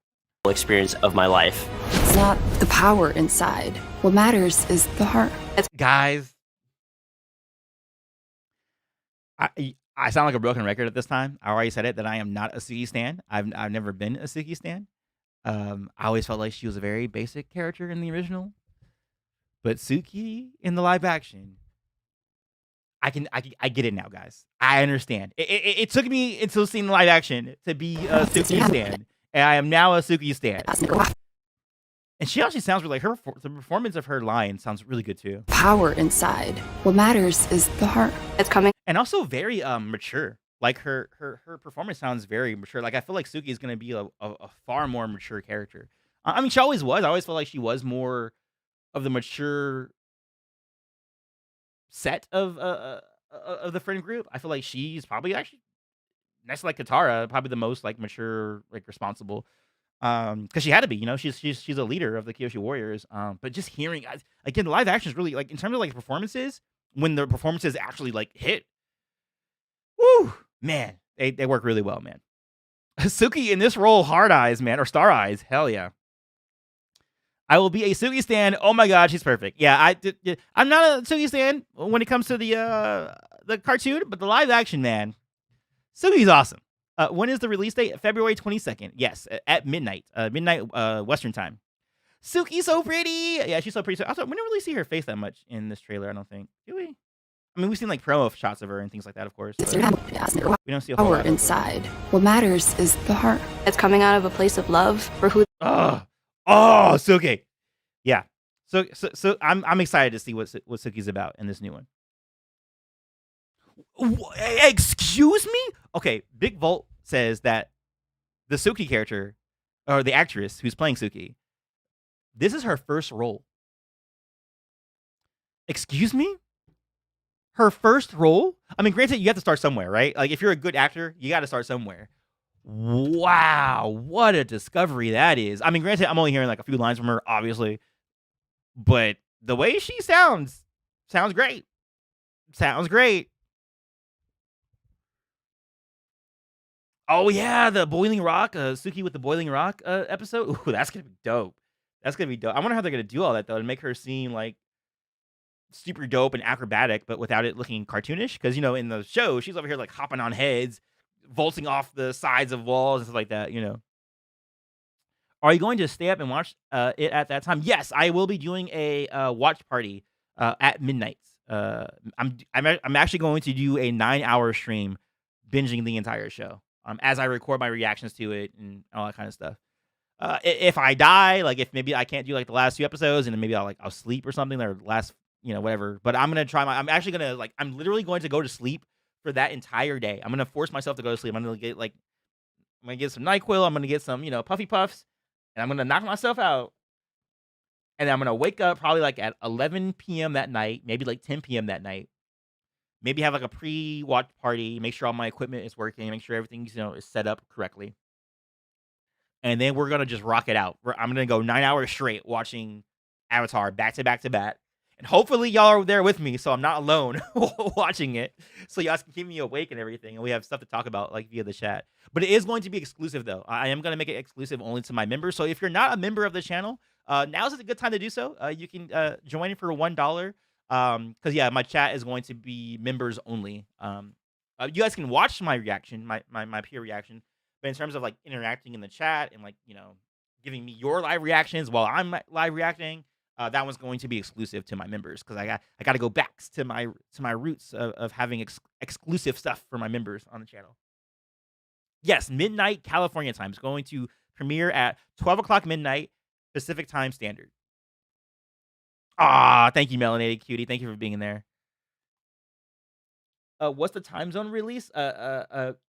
Experience of my life. It's not the power inside. What matters is the heart. Guys, I sound like a broken record at this time. I already said it that I am not a Suki stan. I've never been a Suki stan. I always felt like she was a very basic character in the original, but Suki in the live action, I get it now, guys. I understand. It took me until seeing the live action to be a Suki stan, and I am now a Suki stan. And she actually sounds really like the performance of her line sounds really good too. Power inside. What matters is the heart. It's coming. And also very mature. Like her performance sounds very mature. Like I feel like Suki is gonna be a far more mature character. I mean, she always was. I always felt like she was more of the mature set of the friend group. I feel like she's probably actually next to like Katara, probably the most like mature, like responsible. Because she had to be, she's a leader of the Kyoshi Warriors. But just hearing again, the live action is really like in terms of like performances, when the performances actually like hit. Woo! Man, they work really well, man. Suki in this role, hard eyes, man, or star eyes. Hell yeah. I will be a Suki stan. Oh my god, she's perfect. Yeah, I'm not a Suki stan when it comes to the cartoon, but the live action, man, Suki's awesome. When is the release date? February 22nd. Yes, at midnight. Midnight Western time. Suki's so pretty. Yeah, she's so pretty. So also, we didn't really see her face that much in this trailer. I don't think. Do we? I mean, we've seen like promo shots of her and things like that, of course. We don't see a whole Power lot inside. What matters is the heart. It's coming out of a place of love for who. Oh, Suki. Yeah. So I'm excited to see what Suki's about in this new one. Excuse me? Okay, Big Volt says that the Suki character, or the actress who's playing Suki, this is her first role. Excuse me? Her first role? I mean, granted, you have to start somewhere, right? Like, if you're a good actor, you got to start somewhere. Wow, what a discovery that is. I mean, granted, I'm only hearing like a few lines from her, obviously, but the way she sounds great. Sounds great. Oh yeah, the Boiling Rock, Suki with the Boiling Rock episode. Ooh, that's gonna be dope. That's gonna be dope. I wonder how they're gonna do all that though, and make her seem like super dope and acrobatic, but without it looking cartoonish. Because in the show, she's over here like hopping on heads, vaulting off the sides of walls and stuff like that. Are you going to stay up and watch it at that time? Yes, I will be doing a watch party at midnight. I'm actually going to do a 9-hour stream, binging the entire show. As I record my reactions to it and all that kind of stuff. If I die, like if maybe I can't do like the last few episodes, and then maybe I'll sleep or something, or last whatever. But I'm gonna try I'm actually gonna I'm literally going to go to sleep for that entire day. I'm gonna force myself to go to sleep. I'm gonna get some NyQuil. I'm gonna get some Puffy Puffs, and I'm gonna knock myself out. And then I'm gonna wake up probably like at 11 p.m. that night, maybe like 10 p.m. that night. Maybe have like a pre-watch party, make sure all my equipment is working, make sure everything's is set up correctly. And then we're gonna just rock it out. I'm gonna go 9 hours straight watching Avatar back to back to back. And hopefully y'all are there with me, so I'm not alone watching it. So y'all can keep me awake and everything, and we have stuff to talk about like via the chat. But it is going to be exclusive though. I am gonna make it exclusive only to my members. So if you're not a member of the channel, now's a good time to do so. You can join for $1. Because yeah, my chat is going to be members only. You guys can watch my reaction, my peer reaction, but in terms of like interacting in the chat and like giving me your live reactions while I'm live reacting, that one's going to be exclusive to my members, because I got to go back to my roots of having exclusive stuff for my members on the channel. Yes, midnight California time is going to premiere at 12 o'clock midnight Pacific time standard. Thank you, Melanated Cutie. Thank you for being in there. What's the time zone release?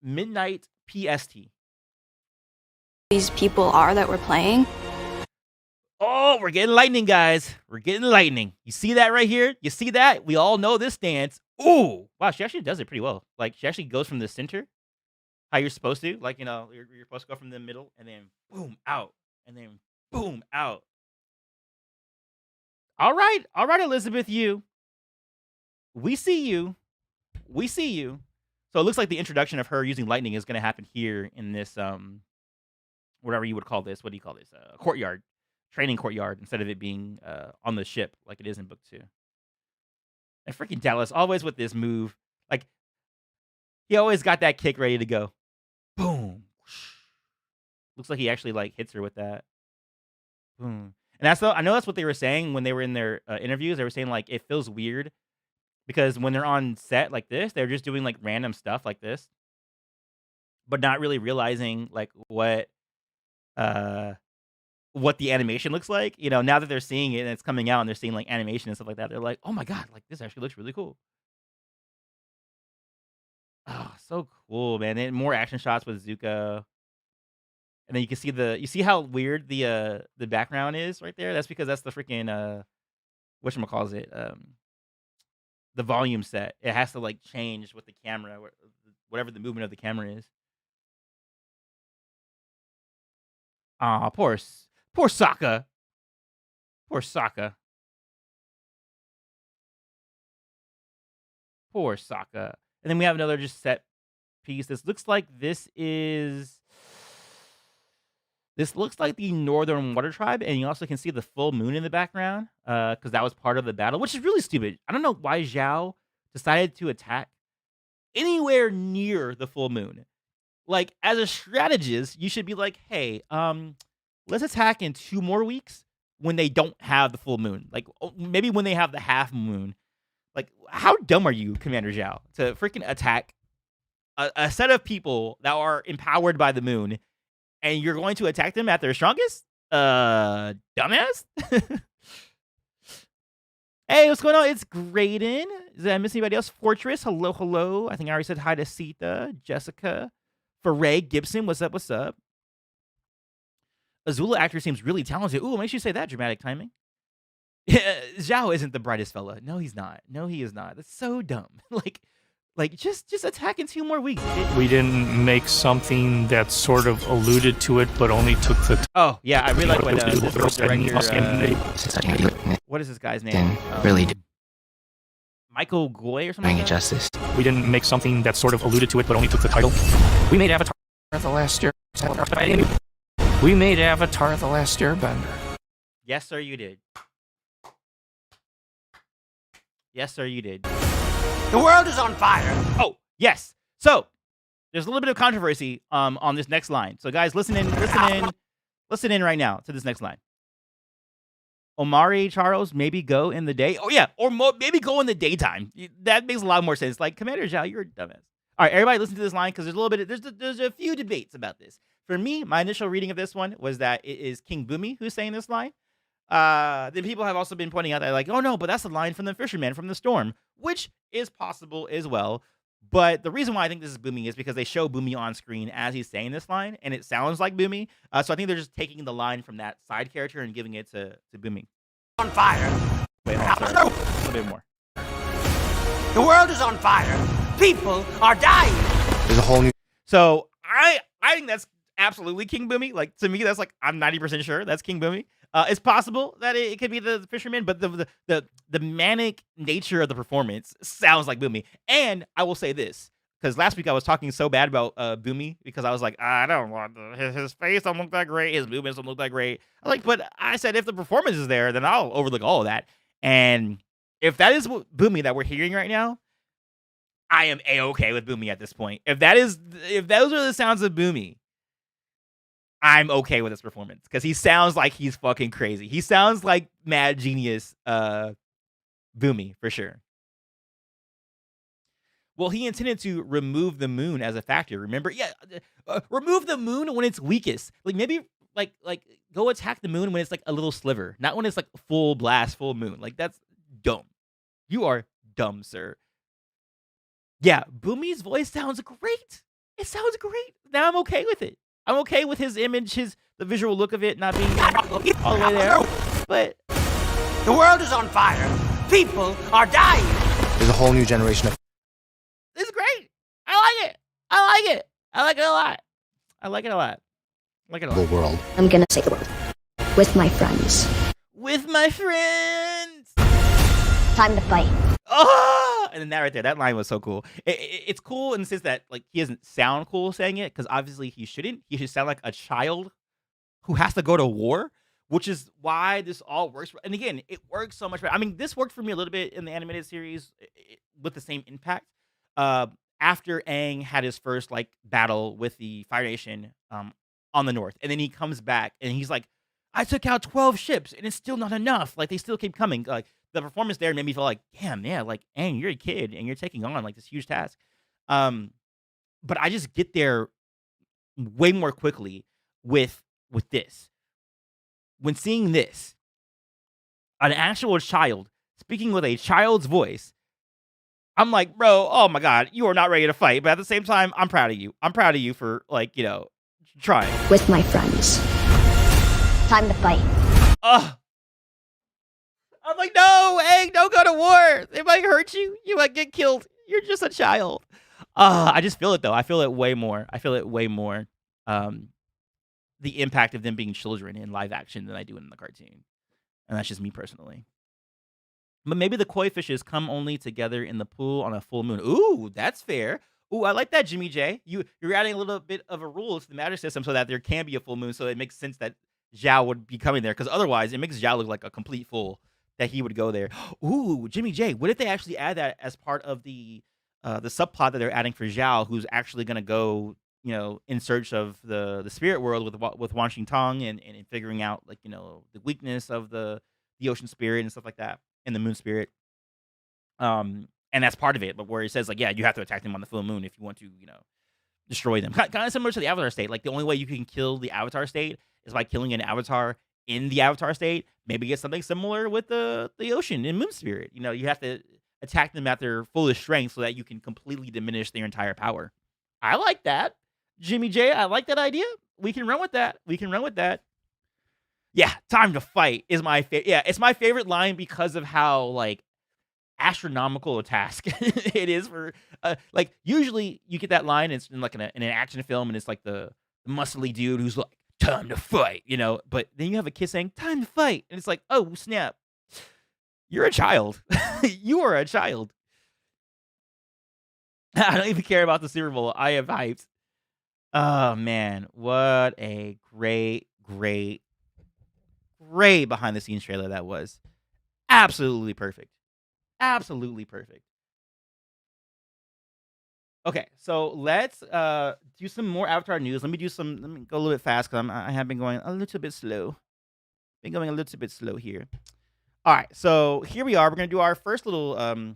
Midnight PST. These people are that we're playing. Oh, we're getting lightning, guys. We're getting lightning. You see that right here? You see that? We all know this dance. Ooh, wow, she actually does it pretty well. Like, she actually goes from the center, how you're supposed to. Like, you're supposed to go from the middle, and then boom, out. And then boom, out. All right, Elizabeth, we see you. So it looks like the introduction of her using lightning is going to happen here in this, whatever you would call this. What do you call this? Courtyard, training courtyard, instead of it being on the ship like it is in book 2. And freaking Dallas, always with this move. Like, he always got that kick ready to go. Boom. Looks like he actually like hits her with that. Boom. And I know that's what they were saying when they were in their interviews. They were saying like it feels weird because when they're on set like this, they're just doing like random stuff like this, but not really realizing like what the animation looks like. Now that they're seeing it and it's coming out and they're seeing like animation and stuff like that, they're like, oh my god, like this actually looks really cool. Oh, so cool, man! And more action shots with Zuko. And then you see how weird the background is right there? That's because that's the freaking whatchamacallit, the volume set. It has to like change with the camera, whatever the movement of the camera is. Aw, poor Sokka. Poor Sokka. Poor Sokka. And then we have another just set piece. This looks like This looks like the Northern Water Tribe, and you also can see the full moon in the background, because that was part of the battle, which is really stupid. I don't know why Zhao decided to attack anywhere near the full moon. Like, as a strategist, you should be like, hey, let's attack in 2 more weeks when they don't have the full moon. Like maybe when they have the half moon. Like how dumb are you, Commander Zhao, to freaking attack a set of people that are empowered by the moon, and you're going to attack them at their strongest? Dumbass. Hey, what's going on? It's Graydon. Did I miss anybody else? Fortress, hello, hello. I think I already said hi to Sita, Jessica, Foray, Gibson. What's up? What's up? Azula actor seems really talented. Ooh, makes you say that. Dramatic timing. Zhao isn't the brightest fella. No, he's not. No, he is not. That's so dumb. Like just attack in 2 more weeks. We didn't make something that sort of alluded to it, but only took the. Oh yeah, I really like what this director. What is this guy's name? Really Michael Goy or something. doing it justice. We didn't make something that sort of alluded to it, but only took the title. We made Avatar the Last Year. We made Avatar the Last Airbender. Yes, sir, you did. Yes, sir, you did. The world is on fire. Oh, yes. So, there's a little bit of controversy on this next line. So, guys, listen in right now to this next line. Omari Charles, maybe go in the day. Oh, yeah. Or maybe go in the daytime. That makes a lot more sense. Like, Commander Zhao, you're a dumbass. All right, everybody listen to this line because there's a little bit there's a few debates about this. For me, my initial reading of this one was that it is King Bumi who's saying this line. Then people have also been pointing out that like, oh no, but that's a line from the fisherman from the storm, which is possible as well. But the reason why I think this is Bumi is because they show Bumi on screen as he's saying this line, and it sounds like Bumi. So I think they're just taking the line from that side character and giving it to Bumi. On fire. Wait, hold on, sorry. A little bit more. The world is on fire. People are dying. There's a whole new. So I think that's absolutely King Bumi. Like to me, that's like I'm 90% sure that's King Bumi. It's possible that it could be the fisherman, but the manic nature of the performance sounds like Bumi. And I will say this, because last week I was talking so bad about Bumi because I was like, I don't want his face don't look that great, his movements don't look that great. But I said if the performance is there, then I'll overlook all of that. And if that is Bumi that we're hearing right now, I am A-okay with Bumi at this point. If those are the sounds of Bumi, I'm okay with his performance because he sounds like he's fucking crazy. He sounds like mad genius Bumi for sure. Well, he intended to remove the moon as a factor. Remember? Yeah, remove the moon when it's weakest. Like maybe like go attack the moon when it's like a little sliver, not when it's like full blast, full moon. Like that's dumb. You are dumb, sir. Yeah, Bumi's voice sounds great. It sounds great. Now I'm okay with it. I'm okay with his image, the visual look of it not being all the way there. But the world is on fire. People are dying. There's a whole new generation of. It's great. I like it. I like it. I like it a lot. I like it a lot. I like it a lot. The world. I'm gonna save the world. With my friends. With my friends. Time to fight. Oh! And then that right there, that line was so cool. It's cool in the sense that like he doesn't sound cool saying it because obviously he shouldn't. He should sound like a child who has to go to war, which is why this all works. And again, it works so much better. I mean, this worked for me a little bit in the animated series with the same impact. After Aang had his first like battle with the Fire Nation on the north, and then he comes back and he's like, I took out 12 ships and it's still not enough. Like they still keep coming. Like the performance there made me feel like, damn, yeah, like Aang, you're a kid and you're taking on like this huge task. But I just get there way more quickly with this. When seeing this, an actual child speaking with a child's voice, I'm like, bro, oh my God, you are not ready to fight. But at the same time, I'm proud of you. I'm proud of you for like, trying. With my friends. Time to fight. I'm like, no, Aang, don't go to war. They might hurt you. You might get killed. You're just a child. I just feel it though. I feel it way more. The impact of them being children in live action than I do in the cartoon. And that's just me personally. But maybe the koi fishes come only together in the pool on a full moon. Ooh, that's fair. Ooh, I like that, Jimmy J. You're adding a little bit of a rule to the matter system so that there can be a full moon, so it makes sense that Zhao would be coming there. Because otherwise, it makes Zhao look like a complete fool that he would go there. Ooh, Jimmy J. What if they actually add that as part of the subplot that they're adding for Zhao, who's actually going to go in search of the spirit world with Wan Tong and figuring out like the weakness of the ocean spirit and stuff like that, and the moon spirit. And that's part of it. But where it says like, yeah, you have to attack them on the full moon if you want to, destroy them. Kind of similar to the Avatar state. Like the only way you can kill the Avatar state is by killing an Avatar in the Avatar state. Maybe get something similar with the ocean and moon spirit. You have to attack them at their fullest strength so that you can completely diminish their entire power. I like that, Jimmy J. I like that idea. We can run with that. Yeah, time to fight is my favorite. Yeah, it's my favorite line because of how like astronomical a task it is for like usually you get that line, it's in like in an action film, and it's like the muscly dude who's like, time to fight, but then you have a kid saying time to fight, and it's like, oh snap, you're a child. You are a child. I don't even care about the Super Bowl. I am hyped. Oh man, what a great behind the scenes trailer that was. Absolutely perfect. Okay, so let's do some more Avatar news. Let me go a little bit fast because I have been going a little bit slow. Here. All right, so here we are. We're gonna do our first little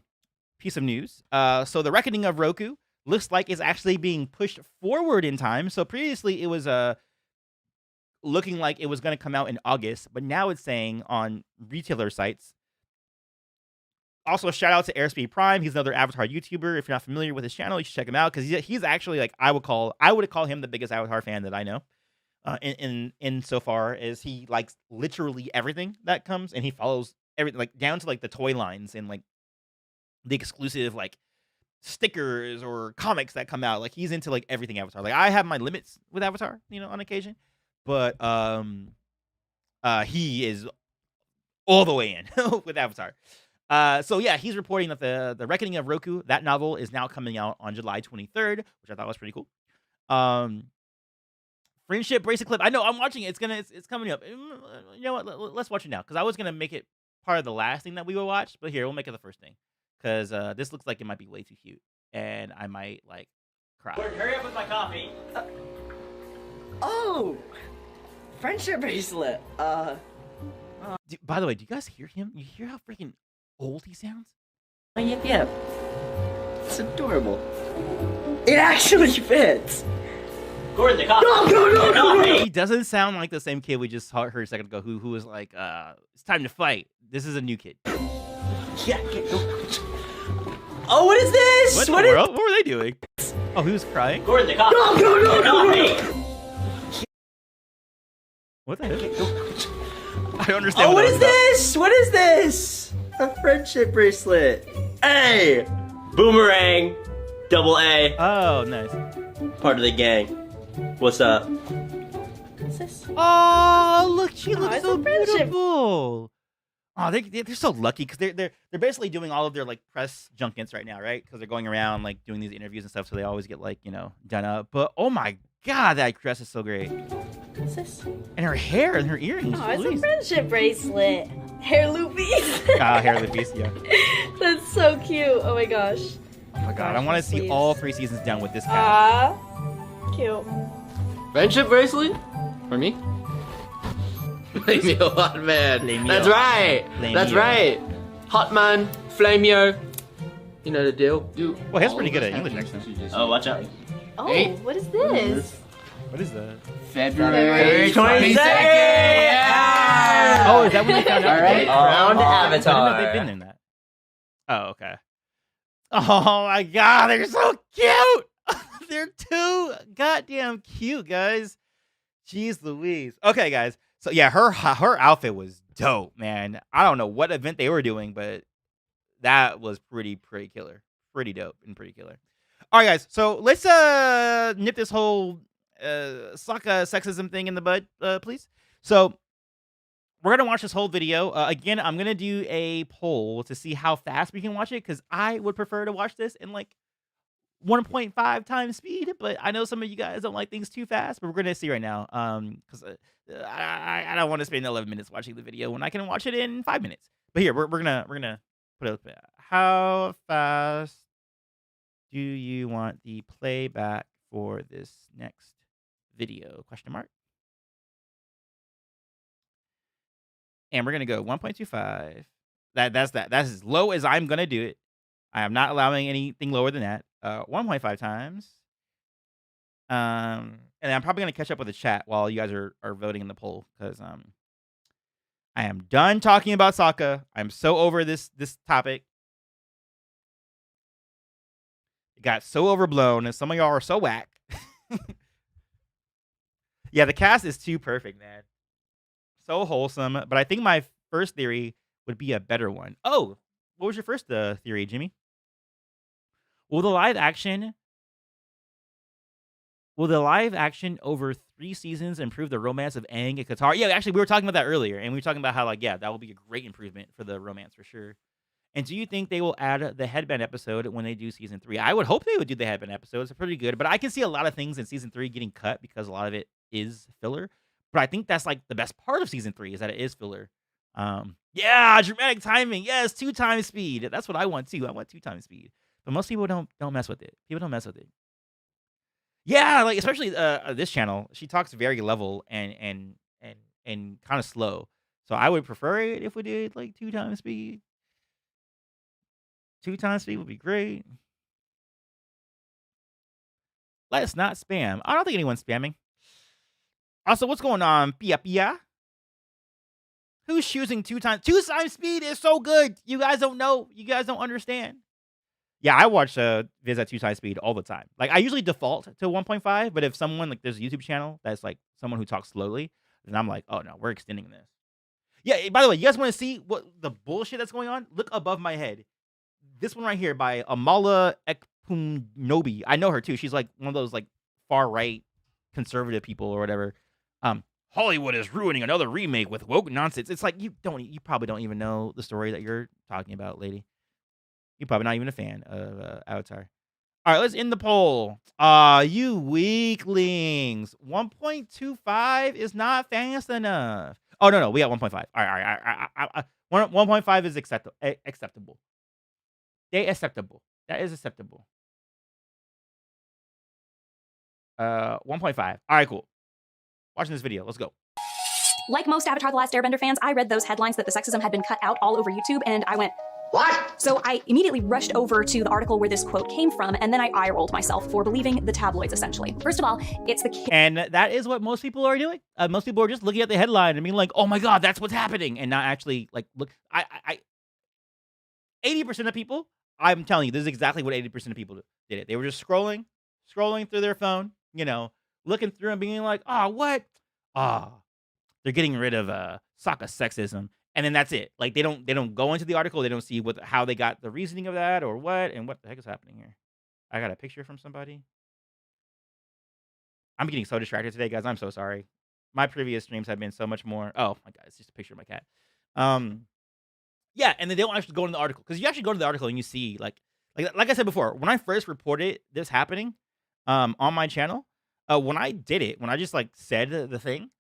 piece of news. So the Reckoning of Roku looks like it's actually being pushed forward in time. So previously it was looking like it was gonna come out in August, but now it's saying on retailer sites. Also, shout out to Airspeed Prime. He's another Avatar YouTuber. If you're not familiar with his channel, you should check him out because he's actually like I would call him the biggest Avatar fan that I know. In so far as he likes literally everything that comes, and he follows everything like down to like the toy lines and like the exclusive like stickers or comics that come out. Like he's into like everything Avatar. Like I have my limits with Avatar, on occasion, but he is all the way in with Avatar. So yeah, he's reporting that the Reckoning of Roku, that novel, is now coming out on July 23rd, which I thought was pretty cool. Friendship Bracelet clip. I know I'm watching it. It's coming up. You know what? Let's watch it now because I was gonna make it part of the last thing that we will watch, but here we'll make it the first thing because this looks like it might be way too cute and I might like cry. Hurry up with my coffee. Oh, Friendship Bracelet. By the way, do you guys hear him? You hear how freaking old he sounds? Yep. It's adorable. It actually fits. Gordon, the coffee. No. He doesn't sound like the same kid we just heard a second ago who was like, it's time to fight. This is a new kid. Yeah. Oh, what is this? What were they doing? Oh, he was crying? Gordon, the coffee. No. What the heck? I don't understand. Oh, what is this? What is this? A friendship bracelet. Hey! Boomerang. Double A. Oh, nice. Part of the gang. What's up? What's this? Oh, look, she looks so friendship. beautiful. Oh, they're so lucky because they're basically doing all of their like press junkets right now, right? Because they're going around like doing these interviews and stuff, so they always get like done up. But oh my god, that dress is so great. What's this? And her hair and her earrings. Oh, it's a friendship bracelet. Hair loopies. Hair loopies, yeah. That's so cute. Oh my gosh. Oh my god, I want to see all 3 seasons done with this cat. Cute. Friendship bracelet? For me? Flame me hot man. That's right. That's right. Hot man, Flameo. You know the deal. Dude. Well, he's pretty good at English accent. Oh, watch out. Oh, what is this? What is that? February 22nd. Yeah! Oh, is that when they found out? All right, round I didn't know Avatar. they've been in that. Oh, okay. Oh my god, they're so cute. They're too goddamn cute, guys. Jeez Louise. Okay, guys. So yeah, her outfit was dope, man. I don't know what event they were doing, but that was pretty killer. Pretty dope and pretty killer. All right, guys. So let's nip this whole Sokka sexism thing in the bud, please. So we're gonna watch this whole video. Again, I'm gonna do a poll to see how fast we can watch it because I would prefer to watch this in like 1.5 times speed, but I know some of you guys don't like things too fast. But we're gonna see right now, because I don't want to spend 11 minutes watching the video when I can watch it in 5 minutes. But here we're gonna put it up. How fast do you want the playback for this next video? Question mark. And we're gonna go 1.25. That's as low as I'm gonna do it. I am not allowing anything lower than that. 1.5 times. And I'm probably gonna catch up with the chat while you guys are voting in the poll because I am done talking about Sokka. I'm so over this topic. It got so overblown, and some of y'all are so whack. Yeah, the cast is too perfect, man. So wholesome. But I think my first theory would be a better one. Oh, what was your first theory, Jimmy? Will the live action over 3 seasons improve the romance of Aang and Katara? Yeah, actually, we were talking about that earlier, and we were talking about how, like, yeah, that will be a great improvement for the romance for sure. And do you think they will add the headband episode when they do season 3? I would hope they would do the headband episodes. It's pretty good, but I can see a lot of things in season 3 getting cut because a lot of it is filler. But I think that's like the best part of season 3 is that it is filler. Yeah, dramatic timing. Yes, 2 times speed. That's what I want too. I want 2 times speed. But most people don't mess with it. People don't mess with it. Yeah, like especially this channel, she talks very level and kind of slow. So I would prefer it if we did like 2 times speed. 2 times speed would be great. Let's not spam. I don't think anyone's spamming. Also, what's going on? Pia? Who's choosing 2 times? 2 times speed is so good. You guys don't know. You guys don't understand. Yeah, I watch vids at 2 times speed all the time. Like, I usually default to 1.5, but if someone, like, there's a YouTube channel that's, like, someone who talks slowly, then I'm like, oh, no, we're extending this. Yeah, by the way, you guys want to see what the bullshit that's going on? Look above my head. This one right here by Amala Ekpunobi. I know her, too. She's, like, one of those, like, far-right conservative people or whatever. Hollywood is ruining another remake with woke nonsense. It's like, you probably don't even know the story that you're talking about, lady. You're probably not even a fan of Avatar. All right, let's end the poll. You weaklings. 1.25 is not fast enough. Oh, no, we got 1.5. All right. 1.5 is acceptable. Acceptable. That is acceptable. 1.5. All right, cool. Watching this video. Let's go. Like most Avatar The Last Airbender fans, I read those headlines that the sexism had been cut out all over YouTube, and I went, what? So I immediately rushed over to the article where this quote came from, and then I eye-rolled myself for believing the tabloids, essentially. First of all, it's the And that is what most people are doing. Most people are just looking at the headline and being like, oh my God, that's what's happening. And not actually, like, look, 80% of people, I'm telling you, this is exactly what 80% of people did it. They were just scrolling through their phone, looking through and being like, oh, what? They're getting rid of Sokka sexism. And then that's it. Like, they don't go into the article. They don't see how they got the reasoning of that or what. And what the heck is happening here? I got a picture from somebody. I'm getting so distracted today, guys. I'm so sorry. My previous streams have been so much more. Oh my God, it's just a picture of my cat. Yeah, and then they don't actually go into the article because you actually go to the article and you see like I said before, when I first reported this happening on my channel, when I did it, when I just like said the thing.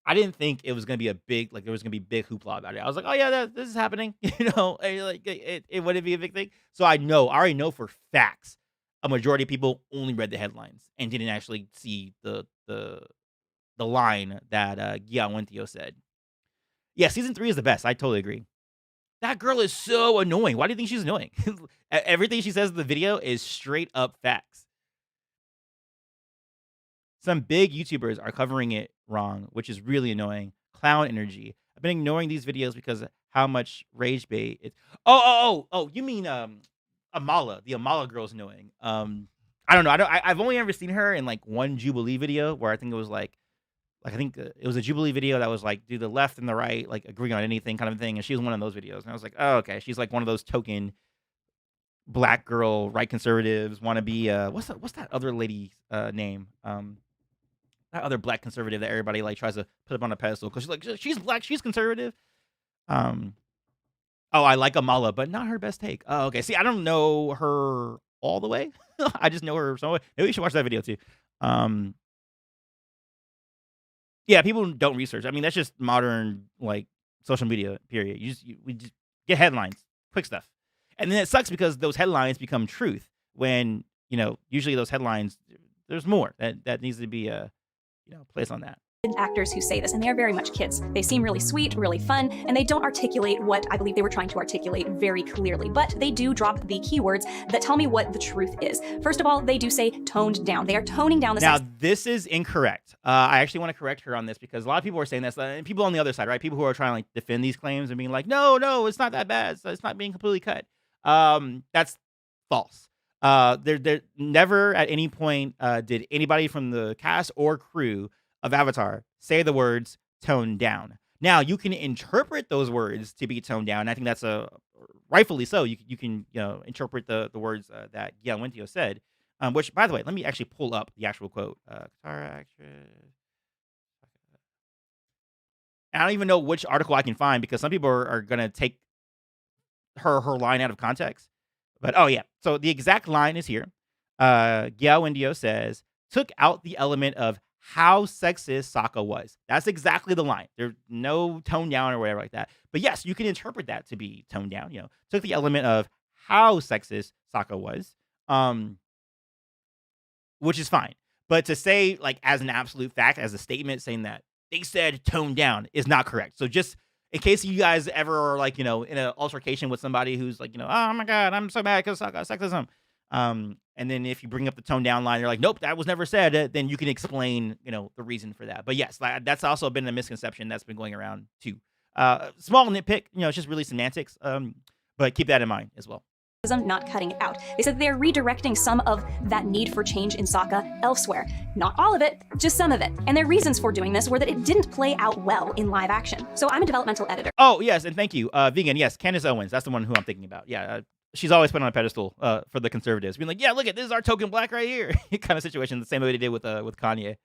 I didn't think it was gonna be there was gonna be big hoopla about it. I was like, oh yeah, this is happening. It wouldn't be a big thing. So I already know for facts, a majority of people only read the headlines and didn't actually see the line that Guiawentio said. Yeah, season 3 is the best. I totally agree. That girl is so annoying. Why do you think she's annoying? Everything she says in the video is straight up facts. Some big YouTubers are covering it wrong, which is really annoying. Clown energy. I've been ignoring these videos because of how much rage bait it's. Oh, you mean Amala. The Amala girl's annoying. I don't know. I've only ever seen her in like one Jubilee video where I think it was it was a Jubilee video that was like do the left and the right, like agreeing on anything kind of thing. And she was one of those videos. And I was like, oh, okay. She's like one of those token black girl, right conservatives, want to be what's that other lady's name? That other black conservative that everybody like tries to put up on a pedestal because she's like she's black, she's conservative. Oh, I like Amala, but not her best take. Oh, okay. See, I don't know her all the way. I just know her some way. Maybe you should watch that video too. Yeah, people don't research. I mean, that's just modern like social media. Period. We just get headlines, quick stuff, and then it sucks because those headlines become truth when usually those headlines there's more that needs to be placed on that. Actors who say this, and they are very much kids. They seem really sweet, really fun, and they don't articulate what I believe they were trying to articulate very clearly, but they do drop the keywords that tell me what the truth is. First of all, they do say toned down. They are toning down the Now, this is incorrect. I actually want to correct her on this because a lot of people are saying this, and people on the other side, right? People who are trying to like defend these claims and being like, no, it's not that bad. It's not being completely cut. That's false. There never at any point did anybody from the cast or crew of Avatar say the words toned down. Now you can interpret those words to be toned down. I think that's rightfully so. You can interpret the words that Gia Wentio said. Which, by the way, let me actually pull up the actual quote. Katara actress. I don't even know which article I can find because some people are gonna take her line out of context. But oh yeah, so the exact line is here. Gia Wentio says, "Took out the element of how sexist Sokka was." That's exactly the line. There's no tone down or whatever like that. But yes, you can interpret that to be toned down. Took the element of how sexist Sokka was, which is fine. But to say like as an absolute fact, as a statement saying that they said toned down is not correct. So just in case you guys ever are like, in an altercation with somebody who's like, oh my God, I'm so mad because sexism. And then if you bring up the tone down line, you're like, nope, that was never said. Then you can explain, the reason for that. But yes, that's also been a misconception that's been going around too. Small nitpick, it's just really semantics. But keep that in mind as well. Not cutting it out. They said they're redirecting some of that need for change in Sokka elsewhere. Not all of it, just some of it. And their reasons for doing this were that it didn't play out well in live action. So I'm a developmental editor. Oh, yes, and thank you. Vegan, yes, Candace Owens. That's the one who I'm thinking about. Yeah, she's always put on a pedestal for the conservatives. Being like, yeah, look at this is our token black right here. Kind of situation, the same way they did with Kanye.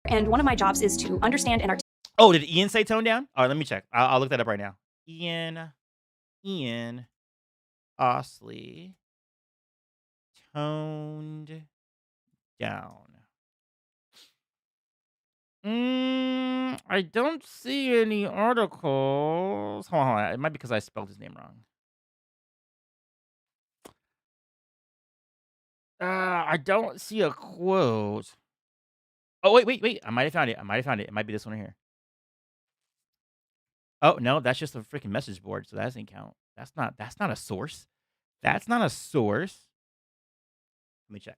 And one of my jobs is to understand and articulate. Oh, did Ian say tone down? All right, let me check. I'll look that up right now. Ian Osley toned down. I don't see any articles. Hold on. It might be because I spelled his name wrong. I don't see a quote. Oh, wait. I might have found it. It might be this one right here. Oh, no, that's just a freaking message board, so that doesn't count. That's not a source. That's not a source. Let me check.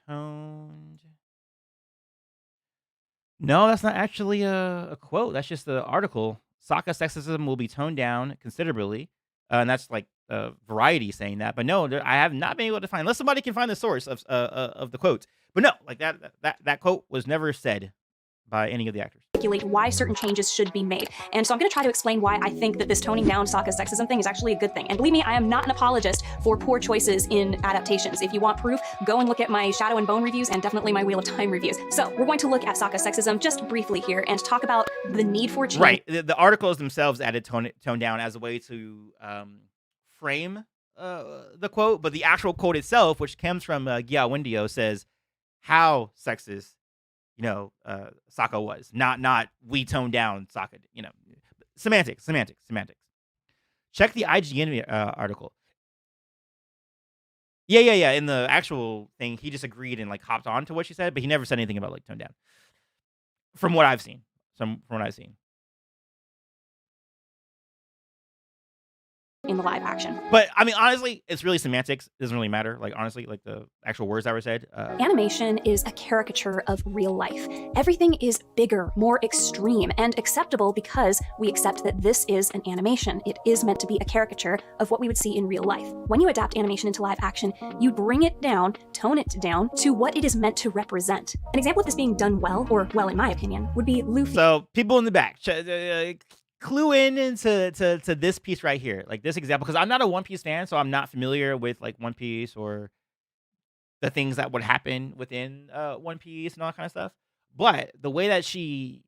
Toned. No, that's not actually a quote. That's just the article. Sokka sexism will be toned down considerably. And that's like Variety saying that. But no, I have not been able to find, unless somebody can find the source of the quote. But no, like that quote was never said by any of the actors. Why certain changes should be made. And so I'm going to try to explain why I think that this toning down Sokka's sexism thing is actually a good thing. And believe me, I am not an apologist for poor choices in adaptations. If you want proof, go and look at my Shadow and Bone reviews and definitely my Wheel of Time reviews. So we're going to look at Sokka's sexism just briefly here and talk about the need for change. Right. The articles themselves added tone down as a way to frame the quote, but the actual quote itself, which comes from Gia Wentio, says how sexist Sokka was, not we toned down Sokka. Semantics. Check the IGN article. Yeah. In the actual thing, he just agreed and like hopped on to what she said, but he never said anything about like tone down. From what I've seen, in the live action. But I mean, honestly, it's really semantics. It doesn't really matter. Like, honestly, like the actual words that were said. Animation is a caricature of real life. Everything is bigger, more extreme, and acceptable because we accept that this is an animation. It is meant to be a caricature of what we would see in real life. When you adapt animation into live action, you bring it down, tone it down to what it is meant to represent. An example of this being done well, or well in my opinion, would be Luffy. So, people in the back, clue into this piece right here, like this example, because I'm not a One Piece fan, so I'm not familiar with like One Piece or the things that would happen within One Piece and all that kind of stuff. But the way that she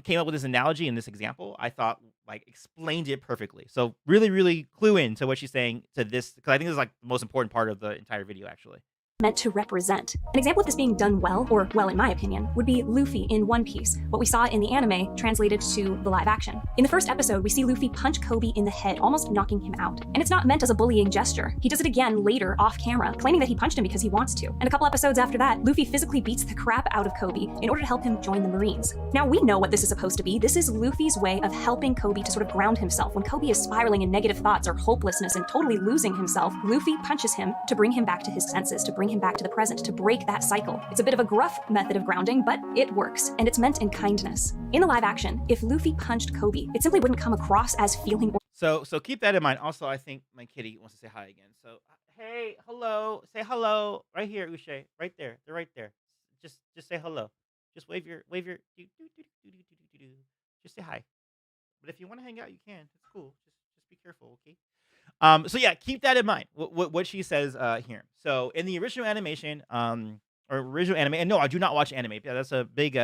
came up with this analogy and this example, I thought like explained it perfectly. So really, really clue in to what she's saying to this, because I think this is like the most important part of the entire video, actually. meant to represent. An example of this being done well, or well in my opinion, would be Luffy in One Piece, what we saw in the anime translated to the live action. In the first episode, we see Luffy punch Kobe in the head, almost knocking him out. And it's not meant as a bullying gesture. He does it again later off camera, claiming that he punched him because he wants to. And a couple episodes after that, Luffy physically beats the crap out of Kobe in order to help him join the Marines. Now we know what this is supposed to be. This is Luffy's way of helping Kobe to sort of ground himself. When Kobe is spiraling in negative thoughts or hopelessness and totally losing himself, Luffy punches him to bring him back to his senses, to bring him back to the present, to break that cycle. It's a bit of a gruff method of grounding, but it works, and it's meant in kindness. In the live action, if Luffy punched Kobe, it simply wouldn't come across as feeling. So keep that in mind. Also, I think my kitty wants to say hi again. So hey, hello, say hello right here, Uche, right there. They're right there. Just say hello. Just wave your just say hi. But if you want to hang out, you can. It's cool. Just be careful, okay? So yeah, keep that in mind. What she says here. So in the original animation, or original anime, and no, I do not watch anime. Yeah, that's a big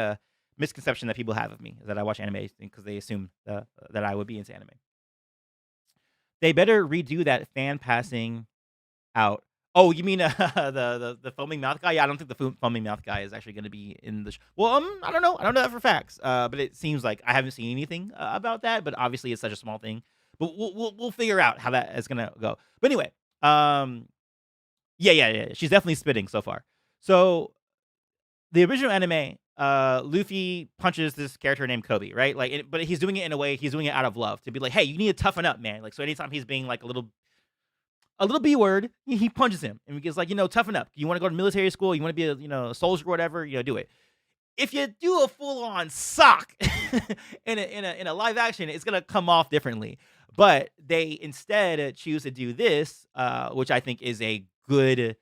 misconception that people have of me, is that I watch anime because they assume that I would be into anime. They better redo that fan passing out. Oh, you mean the foaming mouth guy? Yeah, I don't think the foaming mouth guy is actually going to be in the. Well, I don't know. I don't know that for facts. But it seems like I haven't seen anything about that. But obviously, it's such a small thing. But we'll figure out how that is gonna go. But anyway, yeah. She's definitely spitting so far. So the original anime, Luffy punches this character named Kobe, right? Like, but he's doing it in a way. He's doing it out of love to be like, hey, you need to toughen up, man. Like, so anytime he's being like a little B word, he punches him and he's like, toughen up. You want to go to military school? You want to be a soldier or whatever? Do it. If you do a full on sock in a live action, it's gonna come off differently. But they instead choose to do this, which I think is a good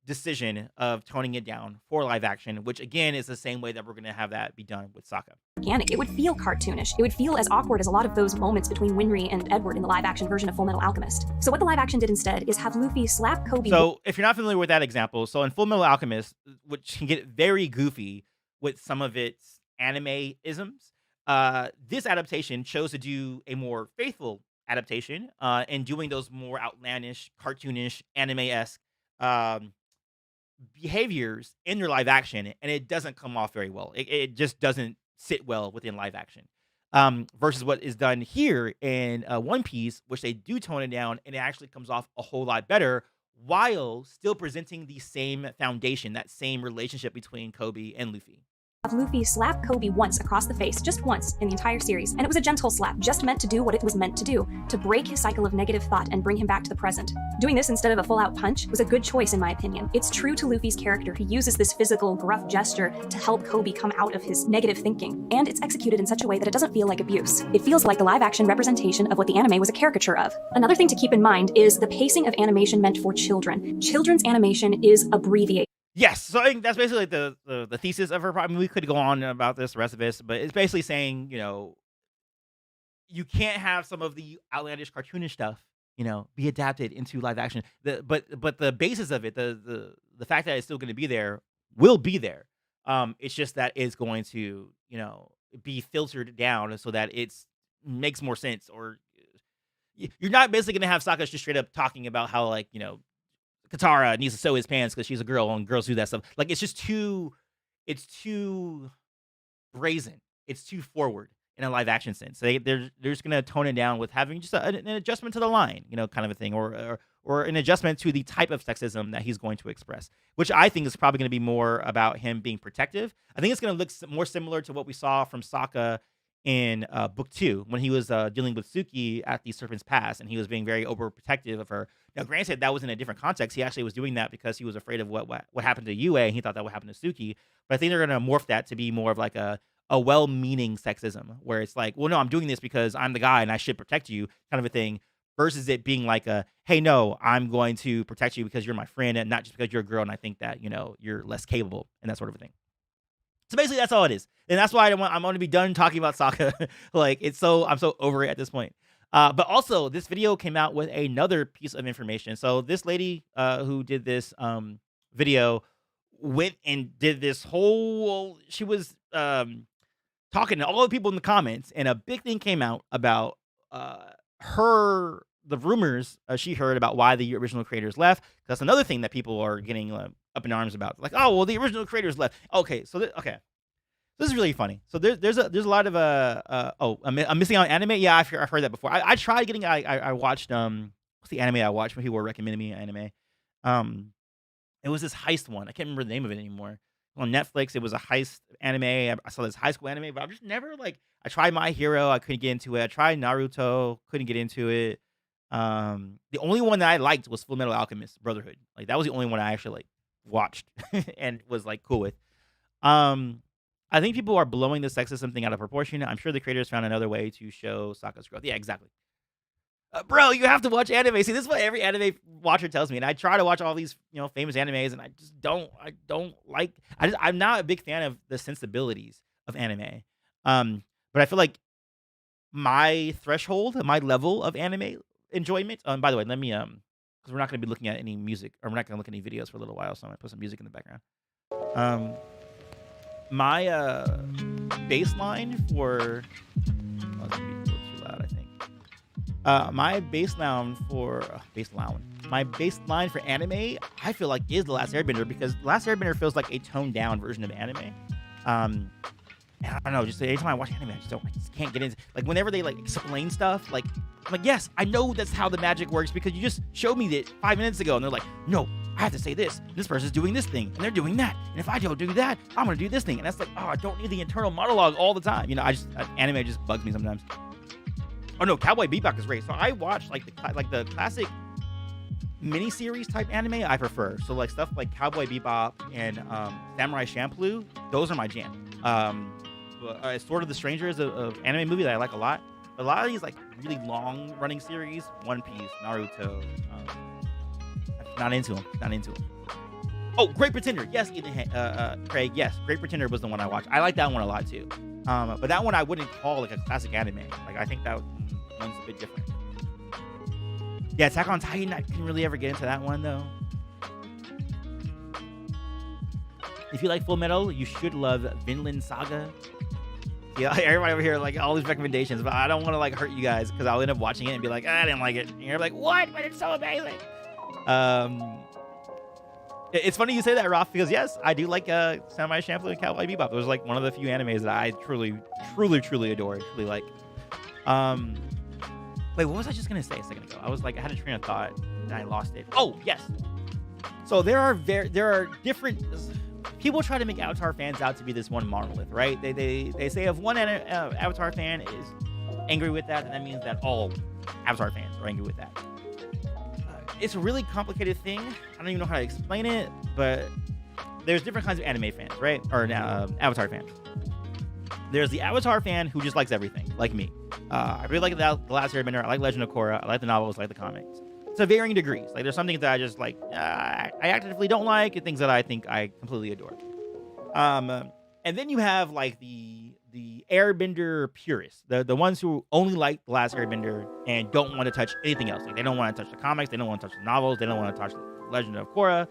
decision of toning it down for live action, which again is the same way that we're gonna have that be done with Sokka. Organic. It would feel cartoonish. It would feel as awkward as a lot of those moments between Winry and Edward in the live action version of Full Metal Alchemist. So what the live action did instead is have Luffy slap Kobe. So if you're not familiar with that example, so in Full Metal Alchemist, which can get very goofy with some of its anime isms, this adaptation chose to do a more faithful adaptation and doing those more outlandish, cartoonish, anime-esque behaviors in their live action, and it doesn't come off very well. It just doesn't sit well within live action. Versus what is done here in One Piece, which they do tone it down, and it actually comes off a whole lot better while still presenting the same foundation, that same relationship between Kobe and Luffy. Luffy slapped Kobe once across the face, just once in the entire series, and it was a gentle slap, just meant to do what it was meant to do, to break his cycle of negative thought and bring him back to the present. Doing this instead of a full-out punch was a good choice in my opinion. It's true to Luffy's character. He uses this physical, gruff gesture to help Kobe come out of his negative thinking, and it's executed in such a way that it doesn't feel like abuse. It feels like the live-action representation of what the anime was a caricature of. Another thing to keep in mind is the pacing of animation meant for children. Children's animation is abbreviated. Yes, so I think that's basically the thesis of her. I mean, we could go on about this, the rest of this, but it's basically saying, you can't have some of the outlandish, cartoonish stuff, be adapted into live action. But the basis of it, the fact that it's still going to be there, will be there. It's just that it's going to, be filtered down so that it makes more sense. Or you're not basically going to have Sokka just straight up talking about how, like, Katara needs to sew his pants because she's a girl and girls do that stuff. Like, it's too brazen. It's too forward in a live action sense. They're just going to tone it down with having just an adjustment to the line, kind of a thing, or an adjustment to the type of sexism that he's going to express, which I think is probably going to be more about him being protective. I think it's going to look more similar to what we saw from Sokka in Book 2 when he was dealing with Suki at the Serpent's Pass, and he was being very overprotective of her. Now, granted, that was in a different context. He actually was doing that because he was afraid of what happened to Yue, and he thought that would happen to Suki. But I think they're going to morph that to be more of like a well-meaning sexism, where it's like, well, no, I'm doing this because I'm the guy and I should protect you, kind of a thing, versus it being like hey, no, I'm going to protect you because you're my friend and not just because you're a girl and I think that, you're less capable and that sort of a thing. So basically, that's all it is, and that's why I'm going to be done talking about Sokka. Like, I'm so over it at this point. But also, this video came out with another piece of information. So this lady who did this video went and did this whole. She was talking to all the people in the comments, and a big thing came out about the rumors she heard about why the original creators left. That's another thing that people are getting up in arms about. Like, oh well, the original creators left. Okay, so okay. This is really funny. So there's a lot of I'm missing out on anime. Yeah, I've heard that before. I tried getting I watched what's the anime I watched when people were recommending me anime. It was this heist one. I can't remember the name of it anymore. On Netflix, it was a heist anime. I saw this high school anime, but I just never like. I tried My Hero, I couldn't get into it. I tried Naruto, couldn't get into it. The only one that I liked was Full Metal Alchemist Brotherhood. Like that was the only one I actually like watched and was like cool with. I think people are blowing the sexism thing out of proportion. I'm sure the creators found another way to show Sokka's growth. Yeah, exactly. Bro, you have to watch anime. See, this is what every anime watcher tells me, and I try to watch all these, famous animes, and I just don't. I'm not a big fan of the sensibilities of anime. But I feel like my threshold, my level of anime enjoyment. By the way, let me because we're not going to be looking at any music, or we're not going to look at any videos for a little while, so I'm going to put some music in the background. My baseline for it's gonna be a little too loud, I think. My baseline for anime, I feel like is The Last Airbender, because The Last Airbender feels like a toned down version of anime. And I don't know, just anytime I watch anime, I just can't get into, like, whenever they like explain stuff, like I'm like, yes, I know that's how the magic works because you just showed me that 5 minutes ago, and they're like, no, I have to say this. This person's doing this thing, and they're doing that. And if I don't do that, I'm gonna do this thing. And that's like, oh, I don't need the internal monologue all the time. Anime just bugs me sometimes. Oh no, Cowboy Bebop is great. So I watch like the classic miniseries type anime I prefer. So like stuff like Cowboy Bebop and Samurai Champloo, those are my jam. Sword of the Stranger is a anime movie that I like a lot. A lot of these like really long running series, One Piece, Naruto, not into them. Oh, Great Pretender. Yes, Craig. Yes, Great Pretender was the one I watched. I like that one a lot too. But that one I wouldn't call like a classic anime. Like I think that one's a bit different. Yeah, Attack on Titan. I couldn't really ever get into that one though. If you like Full Metal, you should love Vinland Saga. Yeah, everybody over here like all these recommendations, but I don't want to like hurt you guys because I'll end up watching it and be like, I didn't like it. And you're like, what? But it's so amazing. It's funny you say that, Roth, because yes, I do like Samurai Champloo and Cowboy Bebop. Those are like one of the few animes that I truly adore, truly like. Wait, what was I just gonna say a second ago? I had a train of thought and I lost it. Oh yes. So there are different. People try to make Avatar fans out to be this one monolith, right? They say if one Avatar fan is angry with that, then that means that all Avatar fans are angry with that. It's a really complicated thing. I don't even know how to explain it, but there's different kinds of anime fans, right? Or Avatar fans. There's the Avatar fan who just likes everything, like me. I really like The Last Airbender. I like Legend of Korra. I like the novels. I like the comics. To varying degrees. Like there's some things that I just like, I actively don't like, and things that I think I completely adore. And then you have like the Airbender purists, the ones who only like The Last Airbender and don't want to touch anything else. Like they don't want to touch the comics, they don't want to touch the novels, they don't want to touch Legend of Korra.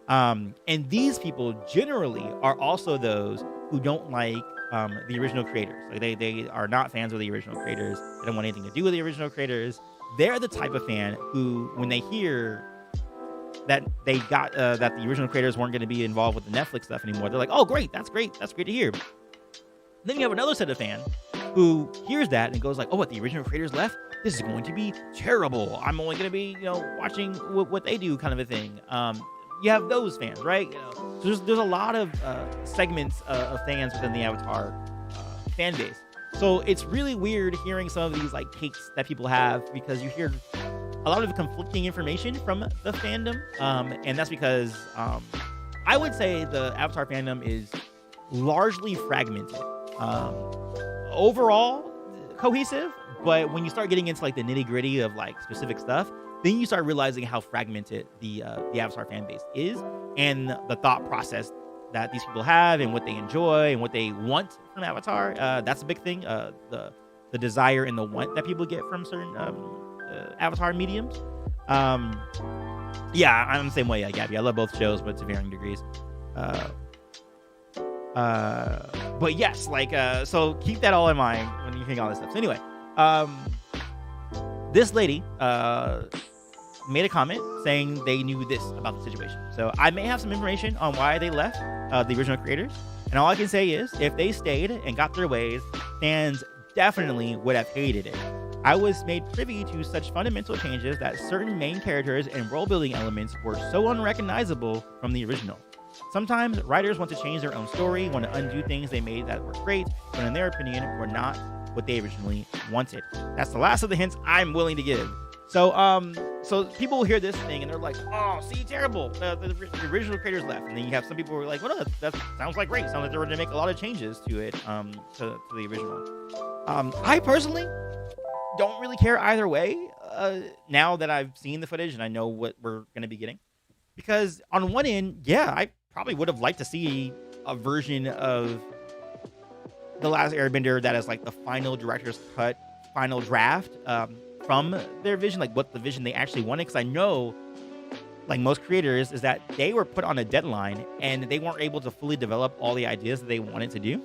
And these people generally are also those who don't like the original creators. Like they are not fans of the original creators. They don't want anything to do with the original creators. They're the type of fan who, when they hear that they got that the original creators weren't going to be involved with the Netflix stuff anymore, they're like, "Oh, great! That's great to hear." Then you have another set of fans who hears that and goes like, "Oh, what? The original creators left? This is going to be terrible. I'm only going to be, watching what they do, kind of a thing." You have those fans, right? So there's a lot of segments of fans within the Avatar fan base. So it's really weird hearing some of these like takes that people have, because you hear a lot of conflicting information from the fandom, and that's because I would say the Avatar fandom is largely fragmented. Overall cohesive, but when you start getting into like the nitty gritty of like specific stuff, then you start realizing how fragmented the Avatar fan base is, and the thought process that these people have, and what they enjoy, and what they want from Avatar. That's a big thing. The desire and the want that people get from certain Avatar mediums. Yeah, I'm the same way, Gabby. I love both shows, but to varying degrees. But yes, like so keep that all in mind when you think all this stuff. So anyway, this lady, made a comment saying they knew this about the situation. So I may have some information on why they left the original creators. And all I can say is, if they stayed and got their ways, fans definitely would have hated it. I was made privy to such fundamental changes that certain main characters and world-building elements were so unrecognizable from the original. Sometimes writers want to change their own story, want to undo things they made that were great, but in their opinion were not what they originally wanted. That's the last of the hints I'm willing to give. So so people will hear this thing and they're like, oh, see, terrible. The original creators left. And then you have some people who are like, well, no, that sounds like great. Sounds like they were going to make a lot of changes to it, to the original. I personally don't really care either way now that I've seen the footage and I know what we're going to be getting. Because on one end, yeah, I probably would have liked to see a version of The Last Airbender that is like the final director's cut, final draft from their vision, like what the vision they actually wanted. Because I know, like most creators, is that they were put on a deadline and they weren't able to fully develop all the ideas that they wanted to do.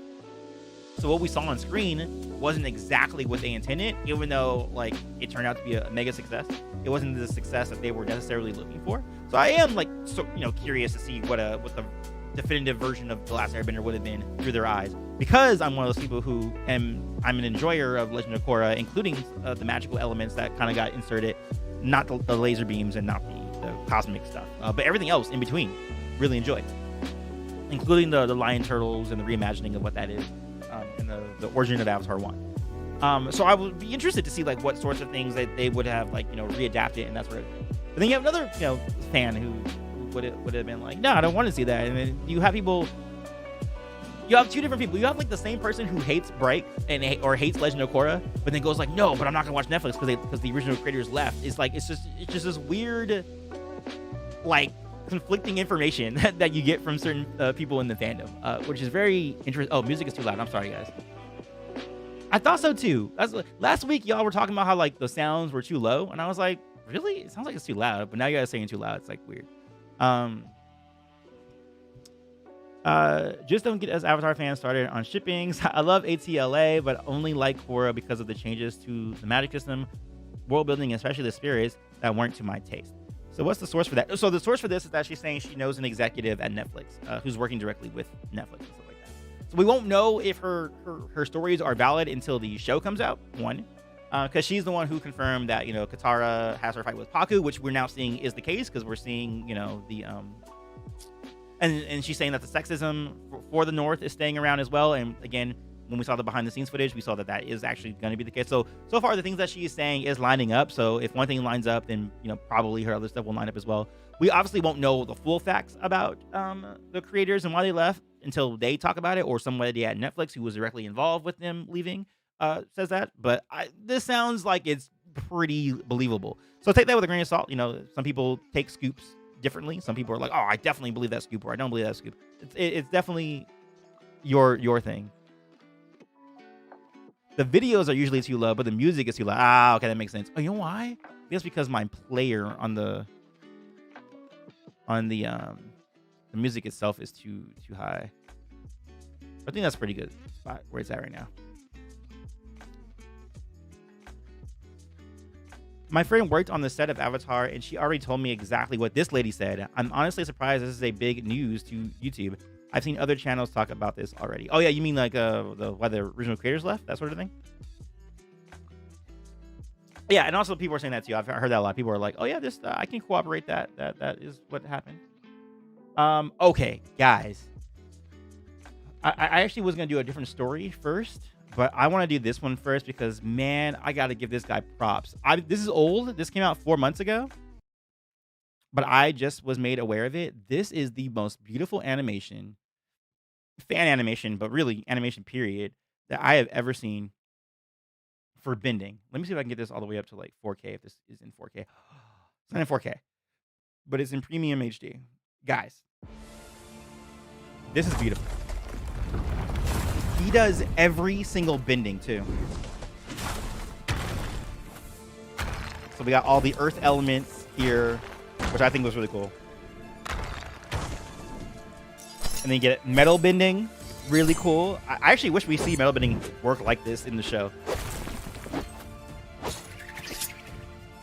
So what we saw on screen wasn't exactly what they intended, even though like it turned out to be a mega success. It wasn't the success that they were necessarily looking for. So I am like, so, curious to see what the definitive version of The Last Airbender would have been through their eyes, because I'm one of those people who I'm an enjoyer of Legend of Korra, including the magical elements that kind of got inserted, not the laser beams and not the cosmic stuff, but everything else in between, really enjoyed, including the lion turtles and the reimagining of what that is, and the origin of Avatar 1. So I would be interested to see like what sorts of things that they would have like readapted and that sort of thing. But then you have another fan who would have been like, no, I don't want to see that. And then you have people. You have two different people. You have like the same person who hates Bright or hates Legend of Korra, but then goes like, no, but I'm not gonna watch Netflix because the original creators left. It's like it's just this weird, like conflicting information that you get from certain people in the fandom, which is very interesting. Oh, music is too loud. I'm sorry, guys. I thought so too. Last week, y'all were talking about how like the sounds were too low, and I was like, really? It sounds like it's too loud. But now you guys are saying too loud. It's like weird. Just don't get us Avatar fans started on shippings. I love ATLA, but only like Korra because of the changes to the magic system, world building, especially the spirits that weren't to my taste. So what's the source for that? So the source for this is that she's saying she knows an executive at Netflix who's working directly with Netflix and stuff like that. So we won't know if her stories are valid until the show comes out, one. Because she's the one who confirmed that, Katara has her fight with Paku, which we're now seeing is the case, because we're seeing, the and she's saying that the sexism for the North is staying around as well. And again, when we saw the behind the scenes footage, we saw that is actually going to be the case. So far, the things that she is saying is lining up. So if one thing lines up, then probably her other stuff will line up as well. We obviously won't know the full facts about the creators and why they left until they talk about it, or somebody at Netflix who was directly involved with them leaving says that. But this sounds like it's pretty believable. So take that with a grain of salt. Some people take scoops differently. Some people are like, oh, I definitely believe that scoop, or I don't believe that scoop. It's definitely your thing. The videos are usually too low, but the music is too loud. Ah, okay, that makes sense. Oh, you know why? I guess because my player on the music itself is too high. I think that's pretty good spot where it's at right now. My friend worked on the set of Avatar, and she already told me exactly what this lady said. I'm honestly surprised this is a big news to YouTube. I've seen other channels talk about this already. Oh yeah, you mean like why the original creators left, that sort of thing? Yeah, and also people are saying that too. I've heard that a lot. People are like, oh yeah, this I can cooperate that is what happened. Okay, guys. I actually was gonna do a different story first, but I want to do this one first because, man, I got to give this guy props. This is old. This came out 4 months ago, but I just was made aware of it. This is the most beautiful animation, fan animation, but really animation period, that I have ever seen for bending. Let me see if I can get this all the way up to like 4K, if this is in 4K. It's not in 4K, but it's in premium HD. Guys, this is beautiful. He does every single bending too. So we got all the earth elements here, which I think was really cool. And then you get metal bending, really cool. I actually wish we see metal bending work like this in the show.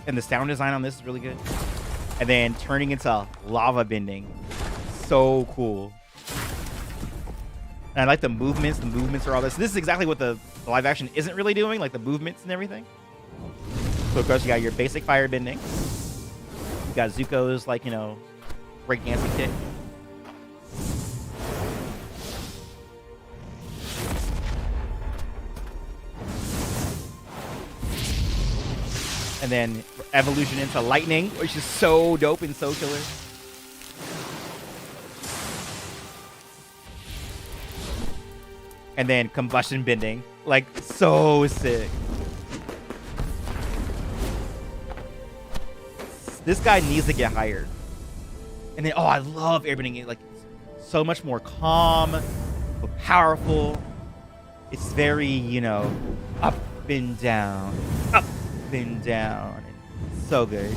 And the sound design on this is really good. and then turning into lava bending. So cool. And I like the movements. The movements are all this. This is exactly what the live action isn't really doing, like the movements and everything. So of course you got your basic fire bending. You got Zuko's like, you know, breakdancing kick. And then evolution into lightning, which is so dope and so killer. And then combustion bending, like so sick. This guy needs to get hired. And then, oh, I love airbending. Like, so much more calm, but powerful. It's very, you know, up and down, up and down. So good.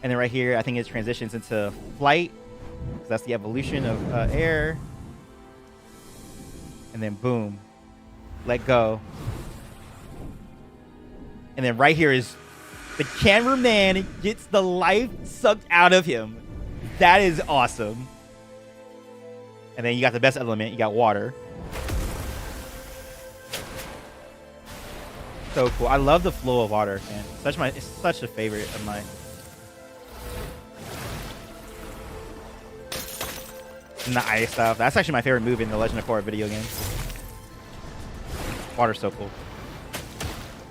And then right here, I think it transitions into flight. That's the evolution of air. And then boom, let go. And then right here is the cameraman gets the life sucked out of him. That is awesome. And then you got the best element. You got water. So cool. I love the flow of water, man. It's such a favorite of mine. And the ice stuff. That's actually my favorite move in the Legend of Korra video game. Water's so cool.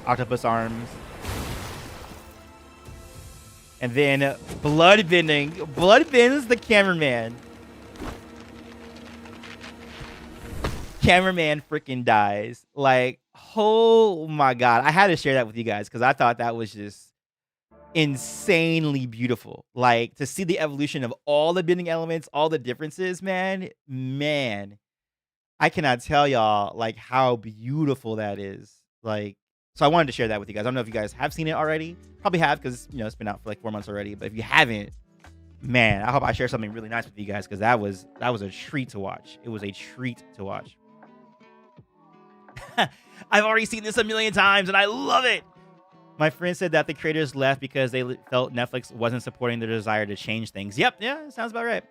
Octopus arms. And then blood bending. Blood bends the cameraman. Cameraman freaking dies. Like, oh my god. I had to share that with you guys because I thought that was just insanely beautiful. Like, to see the evolution of all the bending elements, all the differences, man. I cannot tell y'all like how beautiful that is. Like, so I wanted to share that with you guys. I don't know if you guys have seen it already. Probably have, because, you know, it's been out for like 4 months already. But if you haven't, man, I hope I share something really nice with you guys, because that was a treat to watch. It was a treat to watch. I've already seen this a million times, and I love it. My friend said that the creators left because they felt Netflix wasn't supporting their desire to change things. Yep, yeah, sounds about right.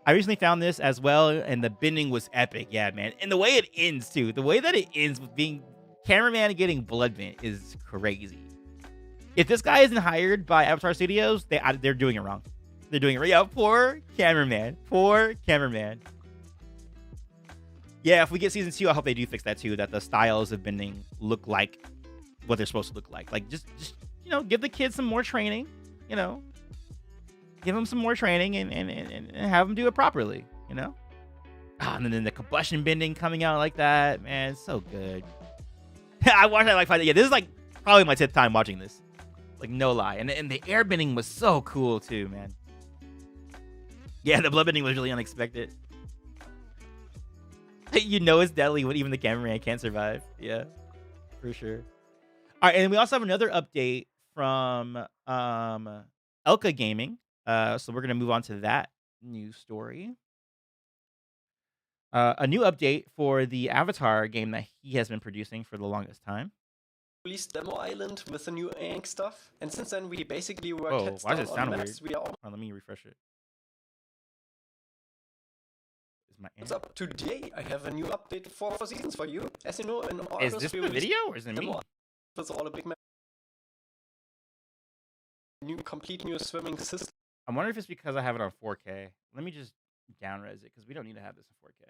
I recently found this as well, and the bending was epic. Yeah, man. And the way it ends, too. The way that it ends with being cameraman getting blood bent is crazy. If this guy isn't hired by Avatar Studios, they're doing it wrong. They're doing it right. Yeah, poor cameraman. Poor cameraman. Yeah, if we get season 2, I hope they do fix that too, that the styles of bending look like what they're supposed to look like. Like, just you know, give the kids some more training, you know. Give them some more training and have them do it properly, you know. And then the combustion bending coming out like that, man, it's so good. I watched that like 5 days. Yeah, this is like probably my 10th time watching this. Like, no lie. And the airbending was so cool too, man. Yeah, the bloodbending was really unexpected. You know it's deadly when even the cameraman can't survive. Yeah, for sure. All right, and we also have another update from Elka Gaming. So we're gonna move on to that news story. A new update for the Avatar game that he has been producing for the longest time. Released Demo Island with the new Aang stuff, and since then we basically work Oh, heads why down does it sound on weird? maps. We are Hold on, let me refresh it. Is my What's up? Today I have a new update for 4 seasons for you. As you know, in Is August this we the released video or is it me? Demo Island with all the big map. New complete new swimming system. I wonder if it's because I have it on 4K. Let me just down-res it because we don't need to have this in 4K.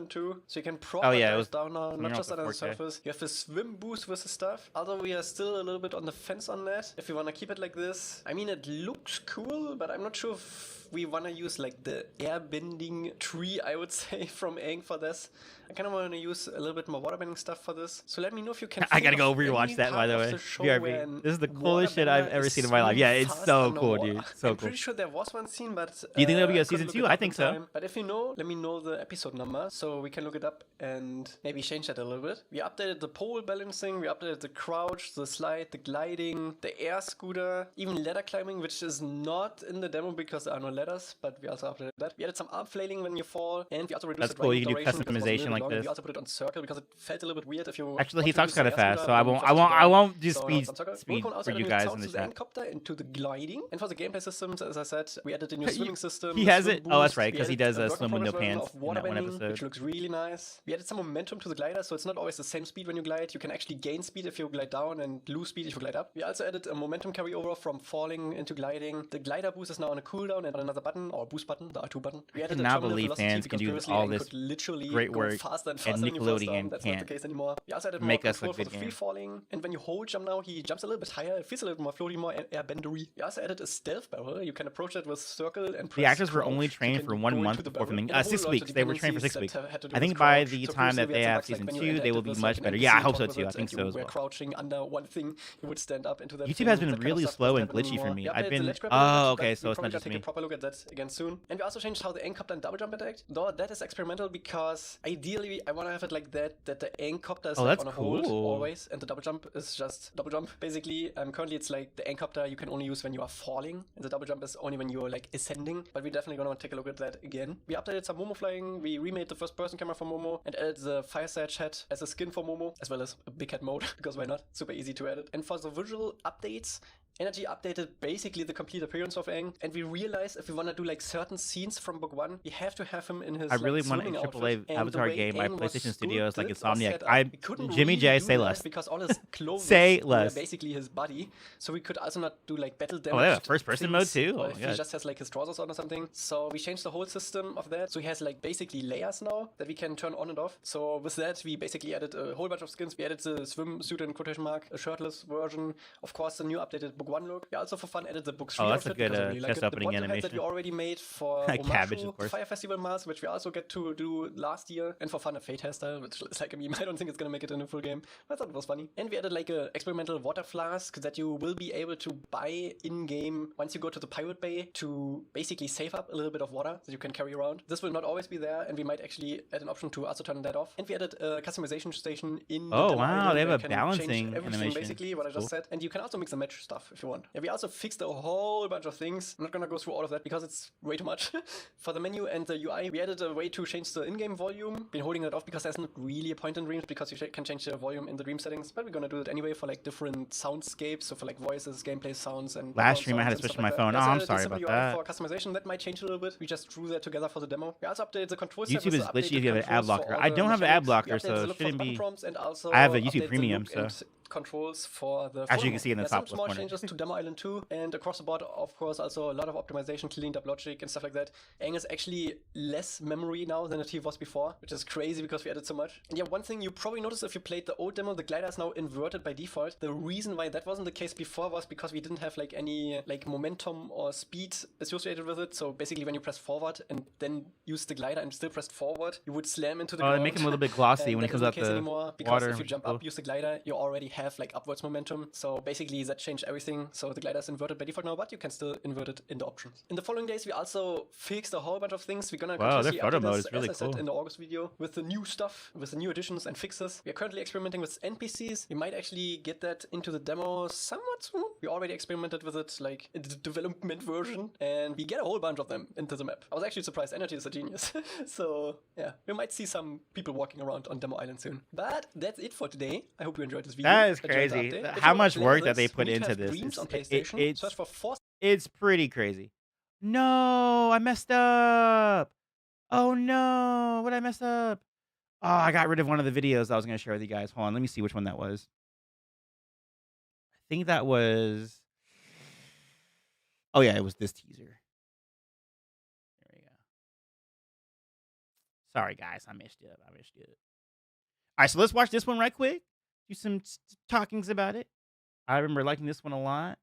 Too, so you can Oh, proper yeah, it dive was down now, coming not off just the under the 4K. surface. You have a swim boost with the stuff. Although we are still a little bit on the fence on that. If you want to keep it like this, I mean, it looks cool, but I'm not sure if we want to use like the airbending tree, I would say, from Aang for this. I kind of want to use a little bit more waterbending stuff for this. So let me know if you can. I gotta think go of rewatch any that, by part the of way. the show BRB. when This is the coolest shit I've waterbender ever is seen in my life. Yeah, swimming it's fast so underwater. cool, dude. So I'm cool. pretty sure there was one scene, but Do you think there'll be I a couldn't season look 2? it I up think in so. time. But if you know, let me know the episode number. so we can look it up and maybe change that a little bit. We updated the pole balancing, we updated the crouch, the slide, the gliding, the air scooter, even ladder climbing, which is not in the demo because there are no ladders, but we also updated that. We added some arm flailing when you fall, and we also reduced That's cool. You can do customization like this. We also put it on circle because it felt a little bit weird if you. Actually, he talks kind of fast, so I won't do speed for you guys in the chat. Into the gliding, and for the gameplay systems, as I said, we added a new swimming system. He has it. Oh, that's right, because he does swim with no pants in that one episode, which looks really nice. We added some momentum to the glider, so it's not always the same speed when you glide. You can actually gain speed if you glide down and lose speed if you glide up. We also added a momentum carryover from falling into gliding. The glider boost is now on a cooldown and on another button, or boost button, the R2 button. We added I cannot believe fans can do all this great work, and Nickelodeon That's not the case anymore. We also added make more us look for good the free falling, and when you hold jump now, he jumps a little bit higher. It feels a little more floaty, more airbendery. We also added a stealth barrel. You can approach it with circle and press. The actors were only trained for 1 month before filming. 6 weeks. They were trained for 6 weeks. I think by the time that they have season 2, they will be much better. Yeah, I hope so too. I think so as well. Crouching under one thing, you would stand up into that. YouTube has been really slow and glitchy for me. I've been. Oh, okay, so it's not just me. Take a proper look at that again soon. And we also changed how the Ancopter and double jump attacked. Though that is experimental because ideally I want to have it like that the Ancopter is like on a hold always, and the double jump is just double jump. Basically, currently it's like the Ancopter you can only use when you are falling, and the double jump is only when you're like ascending. But we're definitely gonna take a look at that again. We updated some Momo flying. We remade the first person camera for Momo and added the Fireside Chat as a skin for Momo, as well as a big head mode because why not? Super easy to edit. And for the visual updates, Energy updated basically the complete appearance of Aang, and we realized if we want to do like certain scenes from book 1, we have to have him in his. I really want a AAA Avatar game by PlayStation Studios like Insomniac. Jimmy J, say less. Because all his clothes say less. Were basically his body, so we could also not do like battle damage. Oh, yeah, first-person mode too. Or if he just has like his trousers on or something. So we changed the whole system of that. So he has like basically layers now that we can turn on and off. So with that, we basically added a whole bunch of skins. We added the swimsuit in quotation mark, a shirtless version. Of course, the new updated book 1 look. We also for fun added the book 3 that's a good chest opening animation that we already made for Cabbage, of course. Fire Festival mask, which we also get to do last year, and for fun a Fate hairstyle, which is like a meme. I don't think it's gonna make it in a full game. I thought it was funny. And we added like a experimental water flask that you will be able to buy in game once you go to the Pirate Bay to basically save up a little bit of water that you can carry around. This will not always be there, and we might actually add an option to also turn that off. And we added a customization station in the demo wow, they have a can balancing change everything, animation. basically what I just said, and you can also mix and match stuff if you want. And we also fixed a whole bunch of things. I'm not gonna go through all of that because it's way too much. For the menu and the UI, we added a way to change the in-game volume. Been holding that off because there's not really a point in Dreams because you can change the volume in the Dream settings, but we're gonna do it anyway for like different soundscapes, so for like voices, gameplay sounds, and last stream I had to switch to my phone. Oh, I'm sorry about that. For customization, that might change a little bit. We just drew that together for the demo. We also updated the control YouTube is glitchy if you have an ad blocker. I don't have an ad blocker, so it shouldn't be. I have a YouTube Premium, so. Controls for the as you can see in the top left small changes to Demo Island 2, and across the board, of course, also a lot of optimization, cleaned up logic and stuff like that. Aang is actually less memory now than it was before, which is crazy because we added so much. And yeah, one thing you probably noticed if you played the old demo, the glider is now inverted by default. The reason why that wasn't the case before was because we didn't have like any like momentum or speed associated with it. So basically when you press forward and then use the glider and still press forward, you would slam into the ground. They make him a little bit glossy when it comes out the water. If you jump up, use the glider, you already have like upwards momentum. So basically that changed everything. So the glider is inverted by default now, but you can still invert it in the options. In the following days, we also fixed a whole bunch of things. We're gonna their photo mode is really cool. In the August video with the new stuff, with the new additions and fixes. We are currently experimenting with NPCs. We might actually get that into the demo somewhat soon. We already experimented with it like in the development version, and we get a whole bunch of them into the map. I was actually surprised. Energy is a genius. So yeah, we might see some people walking around on Demo Island soon. But that's it for today. I hope you enjoyed this video. That is crazy. How much work that they put into this. It's pretty crazy. No, I messed up. Oh no, what did I mess up? Oh, I got rid of one of the videos I was going to share with you guys. Hold on, let me see which one that was. I think that was... Oh yeah, it was this teaser. There we go. Sorry guys, I missed it. All right, so let's watch this one right quick. Do some talkings about it. I remember liking this one a lot.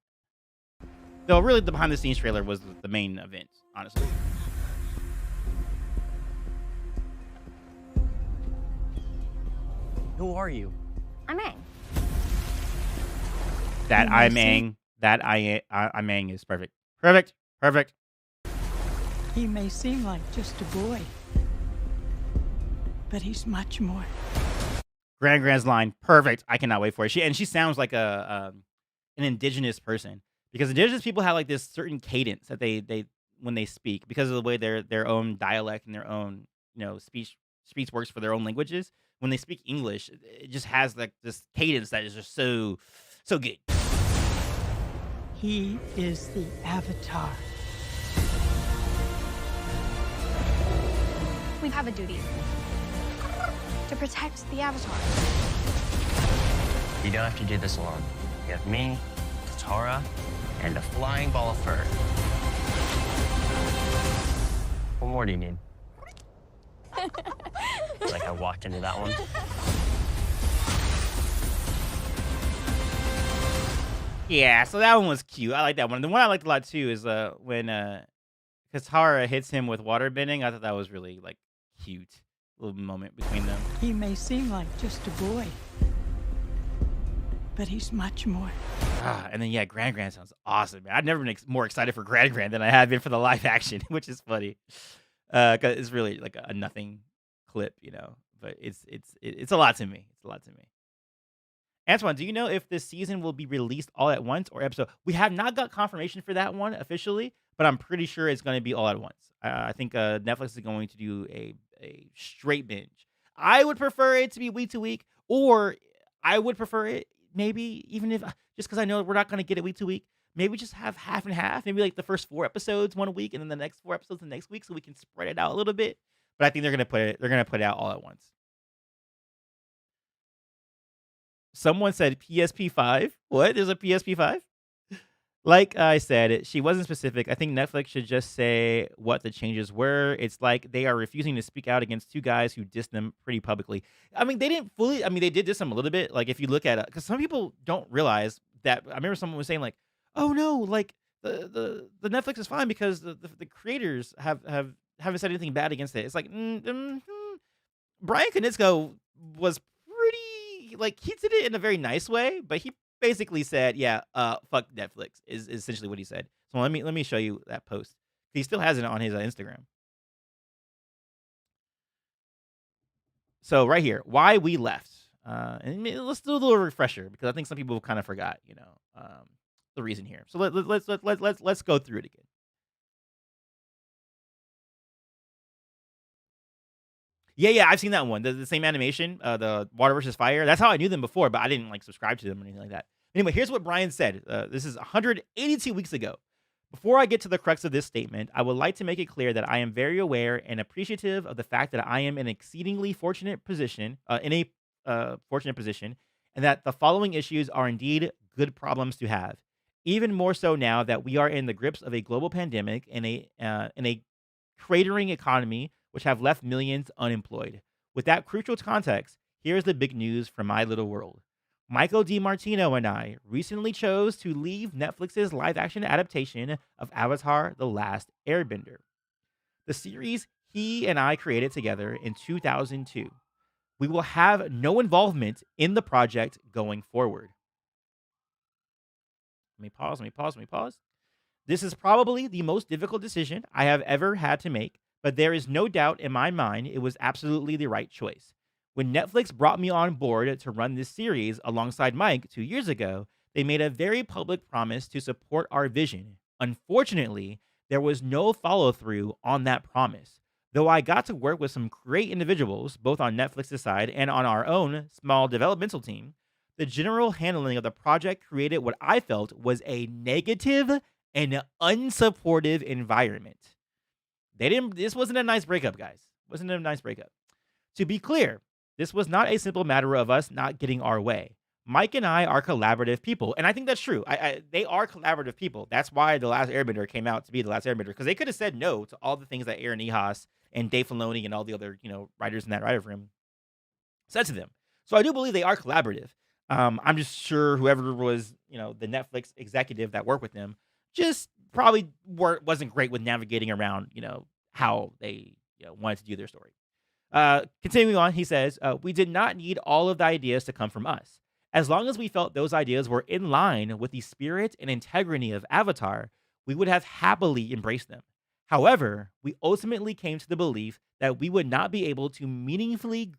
Though really the behind the scenes trailer was the main event, honestly. Who are you? I'm Aang. That I'm Aang. That I'm Aang is perfect. Perfect. He may seem like just a boy, but he's much more. Grand's line, perfect. I cannot wait for it. She sounds like an indigenous person, because indigenous people have like this certain cadence that they when they speak, because of the way their own dialect and their own speech works for their own languages. When they speak English, it just has like this cadence that is just so good. He is the Avatar. We have a duty to protect the Avatar. You don't have to do this alone. You have me, Katara, and a flying ball of fur. What more do you need? Like I walked into that one. Yeah, so that one was cute. I like that one. The one I liked a lot too is when Katara hits him with water bending. I thought that was really like cute. Little moment between them. He may seem like just a boy, but he's much more. And then yeah, Grand sounds awesome, man. I've never been more excited for Grand than I have been for the live action, which is funny. 'Cause it's really like a nothing clip, but it's a lot to me. It's a lot to me. Antoine, do you know if this season will be released all at once or episode? We have not got confirmation for that one officially, but I'm pretty sure it's going to be all at once. I think Netflix is going to do a straight binge. I would prefer it to be week to week, or I would prefer it maybe even if just because I know we're not going to get it week to week. Maybe just have half and half. Maybe like the first 4 episodes one week, and then the next 4 episodes the next week, so we can spread it out a little bit. But I think they're gonna put it out all at once. Someone said PSP 5. What? There's a PSP 5? Like I said, she wasn't specific. I think Netflix should just say what the changes were. It's like they are refusing to speak out against 2 guys who dissed them pretty publicly. I mean, they didn't fully. I mean, they did diss them a little bit. Like if you look at it, because some people don't realize that. I remember someone was saying like, "Oh no, like the Netflix is fine because the creators haven't said anything bad against it." It's like Brian Konietzko was pretty like he did it in a very nice way, but he basically said, "Yeah, fuck Netflix," is essentially what he said. So let me show you that post. He still has it on his Instagram. So right here, why we left, and let's do a little refresher because I think some people kind of forgot, the reason here. So let's go through it again. Yeah, I've seen that one. The same animation, the Water versus Fire. That's how I knew them before, but I didn't like subscribe to them or anything like that. Anyway, here's what Brian said. This is 182 weeks ago. Before I get to the crux of this statement, I would like to make it clear that I am very aware and appreciative of the fact that I am in an exceedingly fortunate position, and that the following issues are indeed good problems to have. Even more so now that we are in the grips of a global pandemic and a cratering economy, which have left millions unemployed. With that crucial context, here's the big news from my little world. Michael DiMartino and I recently chose to leave Netflix's live-action adaptation of Avatar: The Last Airbender, the series he and I created together in 2002. We will have no involvement in the project going forward. Let me pause. This is probably the most difficult decision I have ever had to make, but there is no doubt in my mind it was absolutely the right choice. When Netflix brought me on board to run this series alongside Mike 2 years ago, they made a very public promise to support our vision. Unfortunately, there was no follow-through on that promise. Though I got to work with some great individuals, both on Netflix's side and on our own small developmental team, the general handling of the project created what I felt was a negative and unsupportive environment. This wasn't a nice breakup, guys. Wasn't a nice breakup. To be clear, this was not a simple matter of us not getting our way. Mike and I are collaborative people, and I think that's true. They are collaborative people. That's why The Last Airbender came out to be The Last Airbender, because they could have said no to all the things that Aaron Ehasz and Dave Filoni and all the other writers in that writer room said to them. So I do believe they are collaborative. I'm just sure whoever was the Netflix executive that worked with them just probably wasn't great with navigating around how they wanted to do their story. Continuing on, he says, we did not need all of the ideas to come from us. As long as we felt those ideas were in line with the spirit and integrity of Avatar, we would have happily embraced them. However, we ultimately came to the belief that we would not be able to meaningfully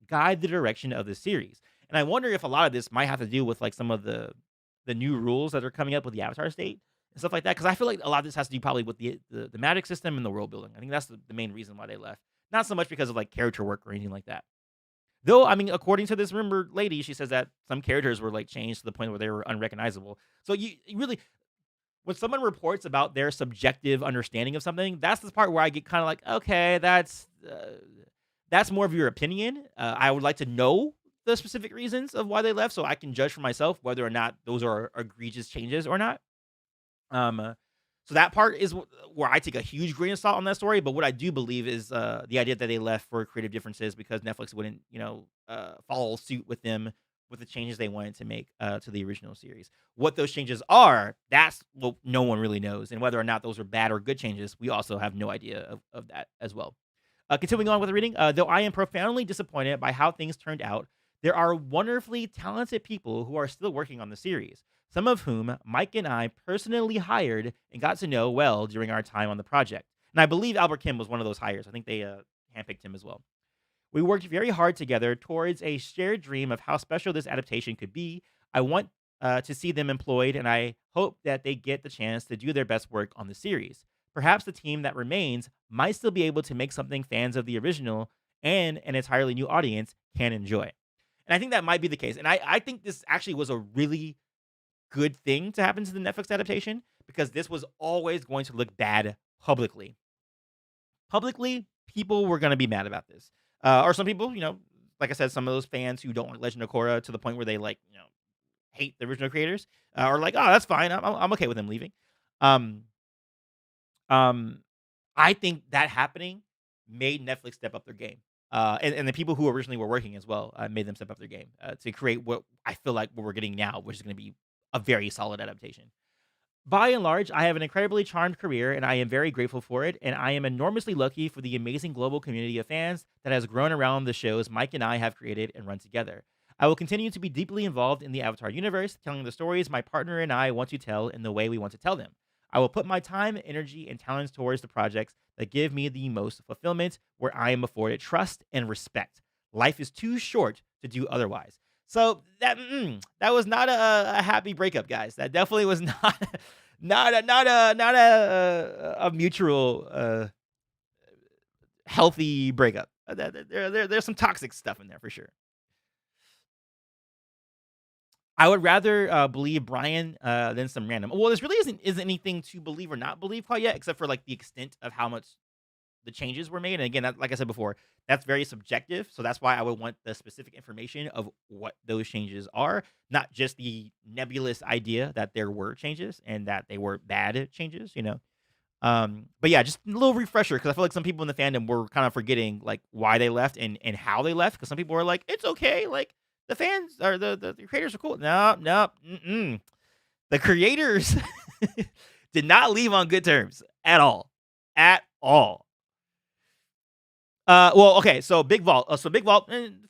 guide the direction of the series. And I wonder if a lot of this might have to do with like some of the new rules that are coming up with the Avatar state and stuff like that. Because I feel like a lot of this has to do probably with the magic system and the world building. I think that's the main reason why they left. Not so much because of like character work or anything like that. Though, I mean, according to this rumored lady, she says that some characters were like changed to the point where they were unrecognizable. So you really, when someone reports about their subjective understanding of something, that's the part where I get kind of like, okay, that's more of your opinion. I would like to know the specific reasons of why they left so I can judge for myself whether or not those are egregious changes or not. So that part is where I take a huge grain of salt on that story. But what I do believe is the idea that they left for creative differences because Netflix wouldn't, follow suit with them with the changes they wanted to make to the original series. What those changes are, that's what no one really knows. And whether or not those are bad or good changes, we also have no idea of that as well. Continuing on with the reading, though I am profoundly disappointed by how things turned out, there are wonderfully talented people who are still working on the series, some of whom Mike and I personally hired and got to know well during our time on the project. And I believe Albert Kim was one of those hires. I think they handpicked him as well. We worked very hard together towards a shared dream of how special this adaptation could be. I want to see them employed, and I hope that they get the chance to do their best work on the series. Perhaps the team that remains might still be able to make something fans of the original and an entirely new audience can enjoy. And I think that might be the case. And I think this actually was a really good thing to happen to the Netflix adaptation because this was always going to look bad publicly. Publicly, people were going to be mad about this. Or some people, like I said, some of those fans who don't like Legend of Korra to the point where they hate the original creators are like, oh, that's fine. I'm okay with them leaving. I think that happening made Netflix step up their game. And the people who originally were working as well made them step up their game to create what I feel like what we're getting now, which is going to be a very solid adaptation. By and large, I have an incredibly charmed career, and I am very grateful for it, and I am enormously lucky for the amazing global community of fans that has grown around the shows Mike and I have created and run together. I will continue to be deeply involved in the Avatar universe, telling the stories my partner and I want to tell in the way we want to tell them. I will put my time, energy, and talents towards the projects that give me the most fulfillment, where I am afforded trust and respect. Life is too short to do otherwise. So that was not a happy breakup, guys. That definitely was not a mutual healthy breakup. There's some toxic stuff in there for sure. I would rather believe Brian than some random. Well, this really isn't anything to believe or not believe quite yet, except for like the extent of how much the changes were made. And again, like I said before, that's very subjective. So that's why I would want the specific information of what those changes are, not just the nebulous idea that there were changes and that they were bad changes. But yeah, just a little refresher because I feel like some people in the fandom were kind of forgetting like why they left and how they left. Because some people were like, it's okay, like. The fans or the creators are cool. No. The creators did not leave on good terms at all. Well, okay. So Big Vault.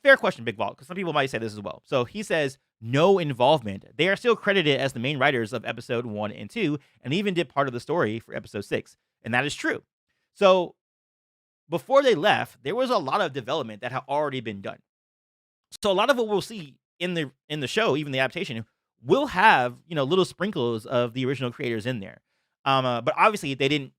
Fair question, Big Vault, because some people might say this as well. So he says no involvement. They are still credited as the main writers of episode 1 and 2, and even did part of the story for episode 6, and that is true. So before they left, there was a lot of development that had already been done. So a lot of what we'll see in the show, even the adaptation, will have little sprinkles of the original creators in there. But obviously they didn't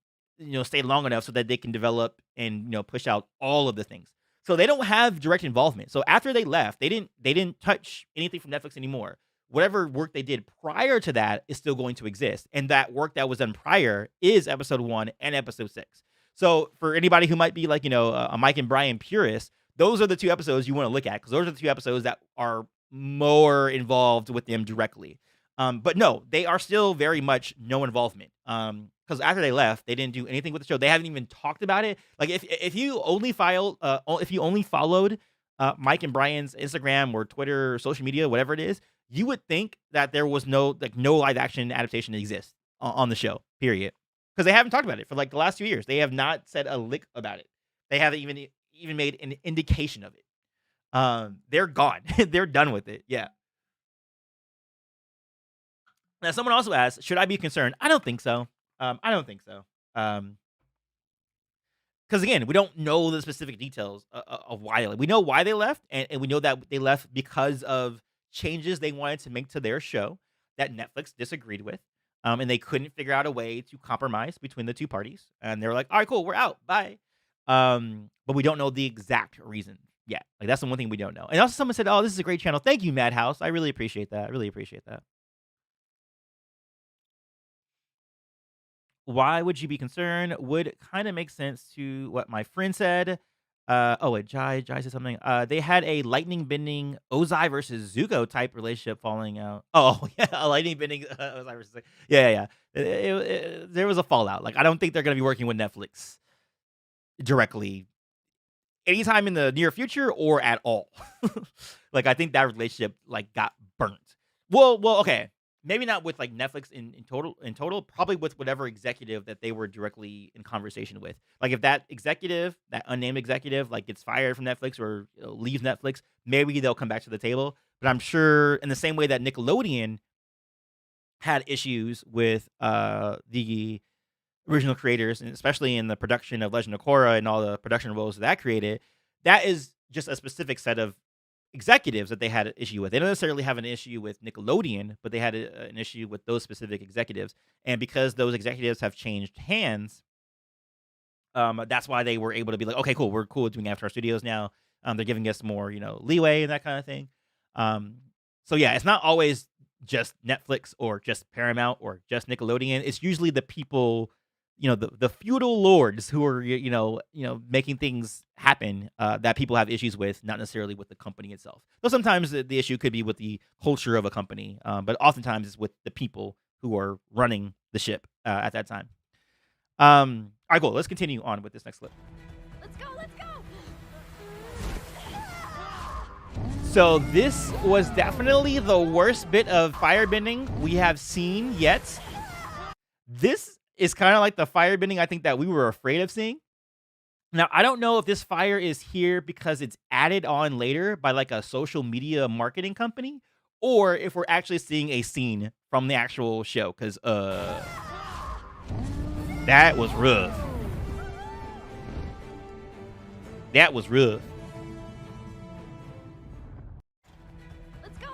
stay long enough so that they can develop and push out all of the things. So they don't have direct involvement. So after they left, they didn't touch anything from Netflix anymore. Whatever work they did prior to that is still going to exist, and that work that was done prior is episode 1 and episode 6. So for anybody who might be like a Mike and Brian purist, those are the 2 episodes you want to look at because those are the 2 episodes that are more involved with them directly. But no, they are still very much no involvement. Because after they left, they didn't do anything with the show. They haven't even talked about it. Like if you only followed Mike and Brian's Instagram or Twitter or social media, whatever it is, you would think that there was no live action adaptation that exists on the show. Period. Because they haven't talked about it for like the last 2 years. They have not said a lick about it. They haven't even made an indication of it. They're gone. They're done with it. Yeah. Now, someone also asked, should I be concerned? I don't think so. Because again, we don't know the specific details of why we know why they left, and we know that they left because of changes they wanted to make to their show that Netflix disagreed with, and they couldn't figure out a way to compromise between the two parties, and they were like, "All right, cool, we're out, bye." But we don't know the exact reason yet. Like that's the one thing we don't know. And also, someone said, "Oh, this is a great channel. Thank you, Madhouse. I really appreciate that. I really appreciate that." Why would you be concerned? Would kind of make sense to what my friend said. Oh wait, Jai said something. They had a lightning bending Ozai versus Zuko type relationship falling out. Oh yeah, a lightning bending Ozai versus yeah. There was a fallout. Like I don't think they're gonna be working with Netflix directly anytime in the near future or at all. Like I think that relationship like got burnt. Well, okay. Maybe not with like Netflix in total, probably with whatever executive that they were directly in conversation with. Like if that executive, that unnamed executive, like gets fired from Netflix or leaves Netflix, maybe they'll come back to the table. But I'm sure in the same way that Nickelodeon had issues with the original creators, and especially in the production of Legend of Korra and all the production roles that created, that is just a specific set of executives that they had an issue with. They don't necessarily have an issue with Nickelodeon, but they had an issue with those specific executives. And because those executives have changed hands, that's why they were able to be like, okay, cool, we're cool with doing Avatar Studios now. They're giving us more, leeway and that kind of thing. So yeah, it's not always just Netflix or just Paramount or just Nickelodeon. It's usually the people, the feudal lords who are, making things happen that people have issues with, not necessarily with the company itself. Though sometimes the issue could be with the culture of a company, but oftentimes it's with the people who are running the ship at that time. All right, cool. Let's continue on with this next clip. Let's go. So this was definitely the worst bit of firebending we have seen yet. This is kind of like the firebending I think that we were afraid of seeing. Now, I don't know if this fire is here because it's added on later by like a social media marketing company, or if we're actually seeing a scene from the actual show, because that was rough. That was rough. Let's go.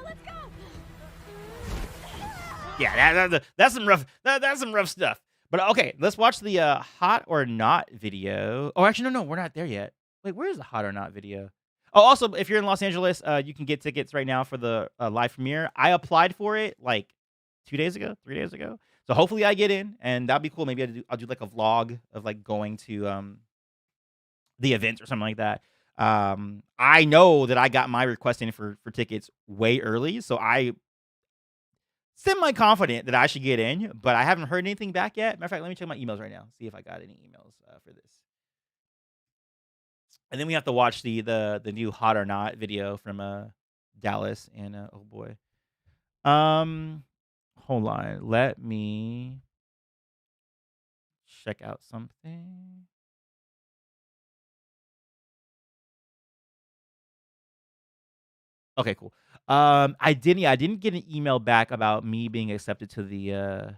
Yeah, that's some rough. That's some rough stuff. But okay, let's watch the hot or not video. Oh, actually, no, we're not there yet. Wait, where is the hot or not video? Oh, also, if you're in Los Angeles, you can get tickets right now for the live premiere. I applied for it like 3 days ago. So hopefully I get in, and that'd be cool. Maybe I'll do like a vlog of like going to the event or something like that. I know that I got my request in for tickets way early, so I semi-confident that I should get in, but I haven't heard anything back yet. Matter of fact, let me check my emails right now, see if I got any emails for this. And then we have to watch the new hot or not video from Dallas and oh boy. Hold on. Let me check out something. Okay, cool. I didn't get an email back about me being accepted to the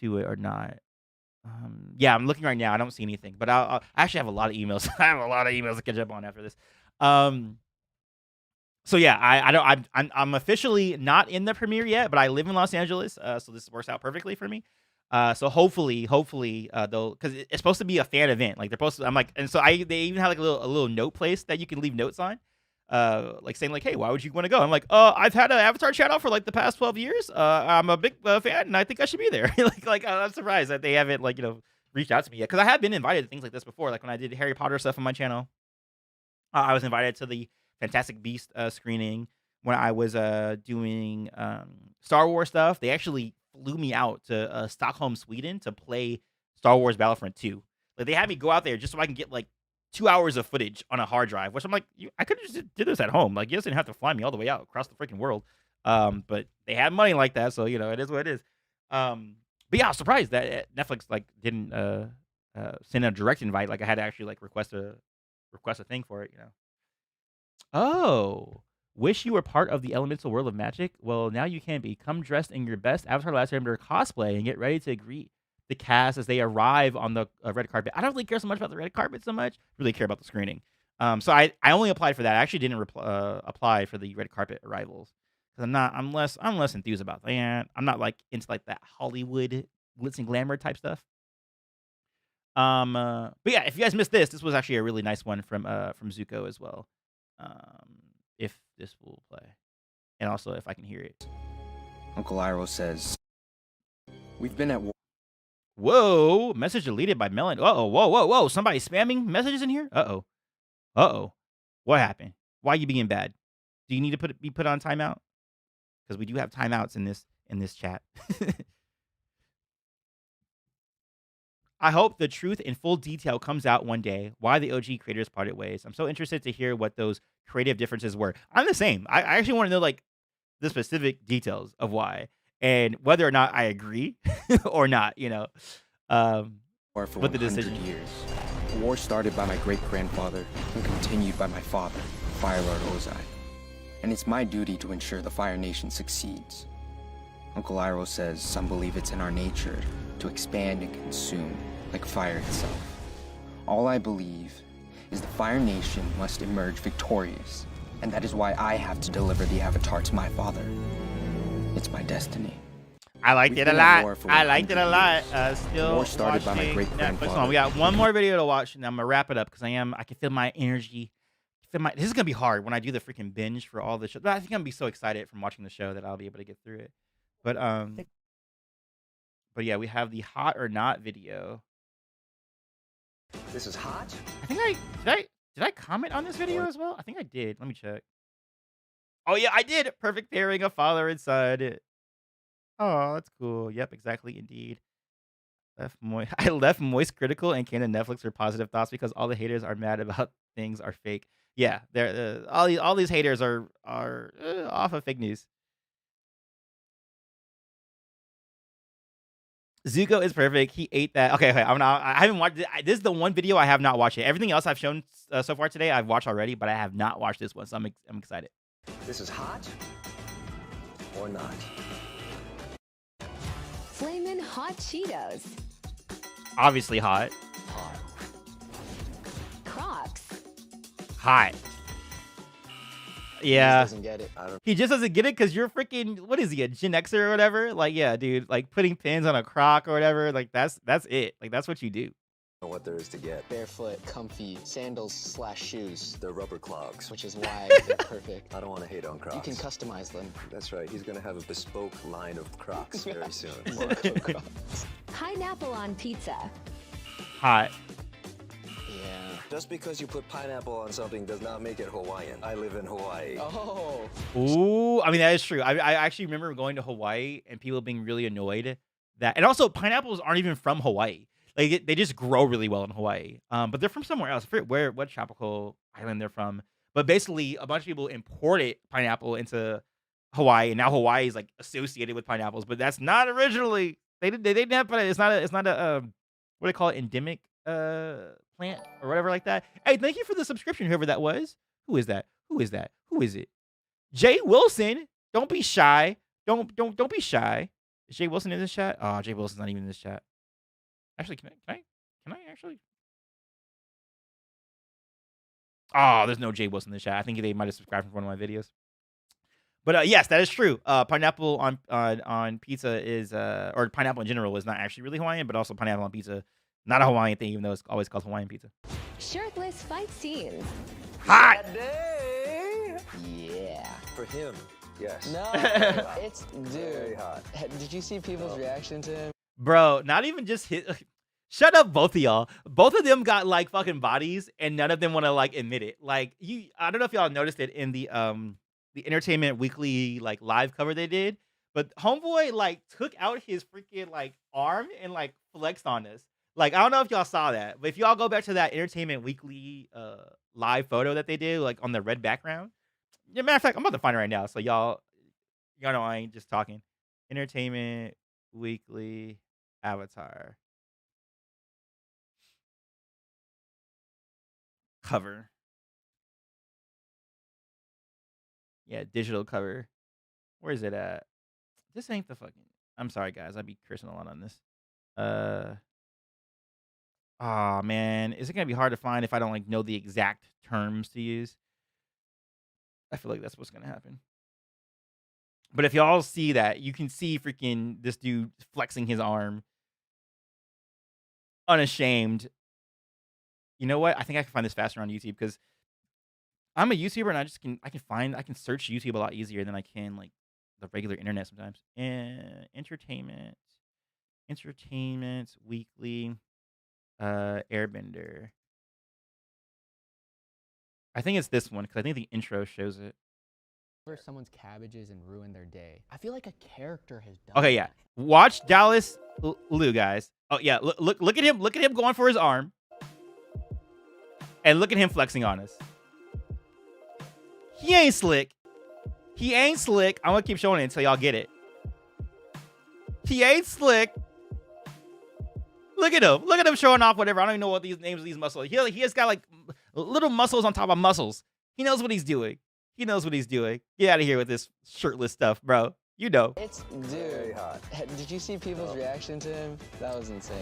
to it or not. Yeah, I'm looking right now. I don't see anything, but I actually have a lot of emails. I have a lot of emails to catch up on after this. So yeah, I'm officially not in the premiere yet, but I live in Los Angeles, so this works out perfectly for me. So hopefully they'll, because it's supposed to be a fan event. Like they're supposed to. I'm like, and so they even have like a little note place that you can leave notes on. Like saying like, hey, why would you want to go? I'm like, I've had an Avatar channel for like the past 12 years. I'm a big fan, and I think I should be there. I'm surprised that they haven't reached out to me yet, because I have been invited to things like this before. Like when I did Harry Potter stuff on my channel, I was invited to the Fantastic Beast screening. When I was doing Star Wars stuff, they actually flew me out to Stockholm, Sweden, to play Star Wars Battlefront 2. Like they had me go out there just so I can get like 2 hours of footage on a hard drive, which I'm like, I could have just did this at home. Like, you just didn't have to fly me all the way out across the freaking world. But they had money like that, so it is what it is. But yeah, I was surprised that Netflix didn't send a direct invite. Like I had to actually request a thing for it. Oh, wish you were part of the elemental world of magic? Well, now you can be. Come dressed in your best Avatar Last Airbender cosplay and get ready to greet the cast as they arrive on the red carpet. I don't really care so much about the red carpet so much. I really care about the screening. So I only applied for that. I actually didn't apply for the red carpet arrivals because I'm less enthused about that. I'm not like into like that Hollywood glitz and glamour type stuff. But yeah, if you guys missed this was actually a really nice one from Zuko as well. If this will play, and also if I can hear it. Uncle Iroh says, "We've been at war." Whoa! Message deleted by Melon. Uh-oh! Whoa! Somebody spamming messages in here? Uh-oh! What happened? Why are you being bad? Do you need to be put on timeout? Because we do have timeouts in this chat. I hope the truth in full detail comes out one day. Why the OG creators parted ways. I'm so interested to hear what those creative differences were. I'm the same. I actually want to know like the specific details of why and whether or not I agree or not. You know, War for with the 100 decision. years. A war started by my great-grandfather and continued by my father, Fire Lord Ozai. And it's my duty to ensure the Fire Nation succeeds. Uncle Iroh says some believe it's in our nature to expand and consume, like fire itself. All I believe is the Fire Nation must emerge victorious, and that is why I have to deliver the Avatar to my father. It's my destiny. I liked it a lot. I liked it a lot. Still War started by my watching great-grandfather. Netflix. On. We got one more video to watch, and I'm gonna wrap it up because I can feel my energy. This is gonna be hard when I do the freaking binge for all the show. But I think I'm gonna be so excited from watching the show that I'll be able to get through it. But yeah, we have the hot or not video. This is hot. I think did I comment on this video as well? I think I did. Let me check. Oh yeah, I did. Perfect pairing of father and son. Oh, that's cool. Yep, exactly, indeed. I left Moist critical and Canon Netflix for positive thoughts because all the haters are mad about things are fake. Yeah, they're all these haters are off of fake news. Zuko is perfect. He ate that. Okay. I haven't watched it. This is the one video I have not watched yet. Everything else I've shown so far today, I've watched already, but I have not watched this one, so I'm excited. This is hot or not? Flamin' hot Cheetos. Obviously hot. Crocs. Hot. Yeah. He just doesn't get it. He just doesn't get it because you're freaking, what is he, a Gen Xer or whatever? Like, yeah, dude, like putting pins on a croc or whatever, like that's it. Like that's what you do. What there is to get. Barefoot, comfy, sandals/shoes. They're rubber clogs. Which is why they're perfect. I don't want to hate on Crocs. You can customize them. That's right. He's going to have a bespoke line of Crocs very soon. Pineapple on pizza. Hot. Yeah. Just because you put pineapple on something does not make it Hawaiian. I live in Hawaii. Oh. Ooh, I mean, that is true. I actually remember going to Hawaii and people being really annoyed that, and also pineapples aren't even from Hawaii. Like they just grow really well in Hawaii. But they're from somewhere else. I forget what tropical island they're from. But basically, a bunch of people imported pineapple into Hawaii, and now Hawaii is like associated with pineapples. But that's not originally. They didn't have pineapple. It's not a what do they call it, endemic plant or whatever like that. Hey, thank you for the subscription, whoever that was. Who is that? Who is it? Jay Wilson. Don't be shy. Don't be shy. Is Jay Wilson in this chat? Oh, Jay Wilson's not even in this chat. Actually, can I actually? Oh, there's no Jay Wilson in the chat. I think they might have subscribed from one of my videos. But yes, that is true. Pineapple on pizza is or pineapple in general is not actually really Hawaiian, but also pineapple on pizza, not a Hawaiian thing, even though it's always called Hawaiian pizza. Shirtless fight scenes. Hot. Yeah. For him, yes. No, it's dude. Hot. Did you see people's reaction to him? Bro, not even just hit. Shut up, both of y'all. Both of them got like fucking bodies, and none of them want to like admit it. Like I don't know if y'all noticed it in the Entertainment Weekly like live cover they did, but Homeboy like took out his freaking like arm and like flexed on us. Like I don't know if y'all saw that, but if y'all go back to that Entertainment Weekly live photo that they did, like on the red background. Yeah, matter of fact, I'm about to find it right now, so y'all know I ain't just talking. Entertainment Weekly Avatar cover. Yeah, digital cover. Where is it at? This ain't the fucking. I'm sorry, guys. I'd be cursing a lot on this. Oh man, is it gonna be hard to find if I don't like know the exact terms to use? I feel like that's what's gonna happen. But if y'all see that, you can see freaking this dude flexing his arm, unashamed. You know what? I think I can find this faster on YouTube because I'm a YouTuber and I can search YouTube a lot easier than I can like the regular internet sometimes. And entertainment weekly, Airbender. I think it's this one because I think the intro shows it. Someone's cabbages and ruin their day. I feel like a character has done. Okay, yeah. Watch Dallas Lou, guys. Oh yeah, look at him. Look at him going for his arm, and look at him flexing on us. He ain't slick. He ain't slick. I'm gonna keep showing it until y'all get it. He ain't slick. Look at him. Look at him showing off whatever. I don't even know what these names of these muscles. He has got like little muscles on top of muscles. He knows what he's doing. He knows what he's doing. Get out of here with this shirtless stuff, bro. You know. It's dude. Did you see people's reaction to him? That was insane.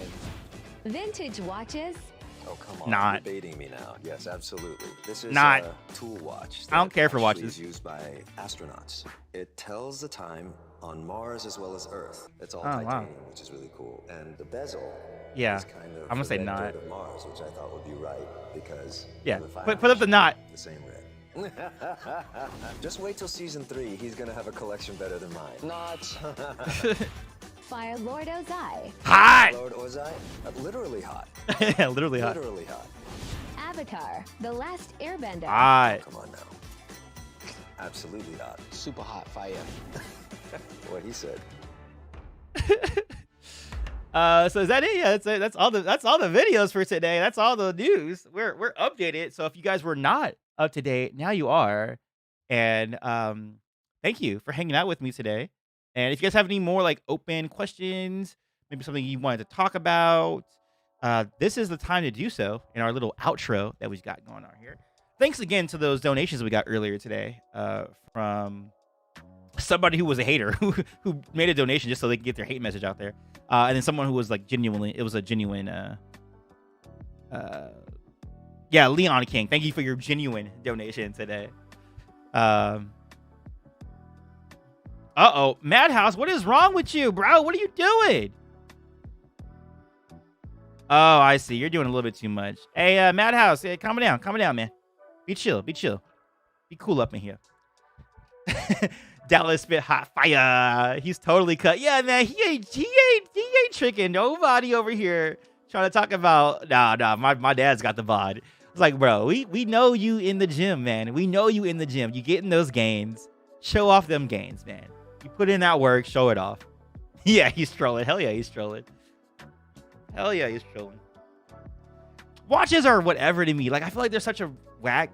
Vintage watches. Oh, come on. Not. You're baiting me now. Yes, absolutely. This is Not. a tool watch. I don't care for watches. watches. It's used by astronauts. It tells the time on Mars as well as Earth. It's all Oh, wow. titanium, which is really cool. And the bezel Yeah. is kind of I'm gonna the say red not. dirt of Mars, which I thought would be right because Yeah. the Put up the not. the same red. Just wait till season 3. He's gonna have a collection better than mine. Not. Fire Lord Ozai. Hot. Lord Ozai, literally hot. Literally hot. Literally hot. Avatar, The Last Airbender. Hot. Come on now. Absolutely hot. Super hot fire. What he said. So is that it? Yeah, that's all the videos for today. That's all the news. We're updated. So if you guys were not up to date, now you are. And thank you for hanging out with me today. And if you guys have any more like open questions, maybe something you wanted to talk about, this is the time to do so in our little outro that we've got going on here. Thanks again to those donations we got earlier today from somebody who was a hater who made a donation just so they could get their hate message out there. And then someone who was like genuine, Leon King. Thank you for your genuine donation today. Uh-oh, Madhouse, what is wrong with you, bro? What are you doing? Oh, I see. You're doing a little bit too much. Hey, Madhouse, hey, calm down, man. Be chill. Be cool up in here. Dallas spit hot fire. He's totally cut. Yeah, man, he ain't tricking nobody over here trying to talk about. Nah, my dad's got the VOD. It's like, bro, we know you in the gym, man. We know you in the gym. You get in those gains. Show off them gains, man. You put in that work, show it off. Yeah, he's trolling. Hell yeah, he's trolling. Watches are whatever to me. Like, I feel like they're such a whack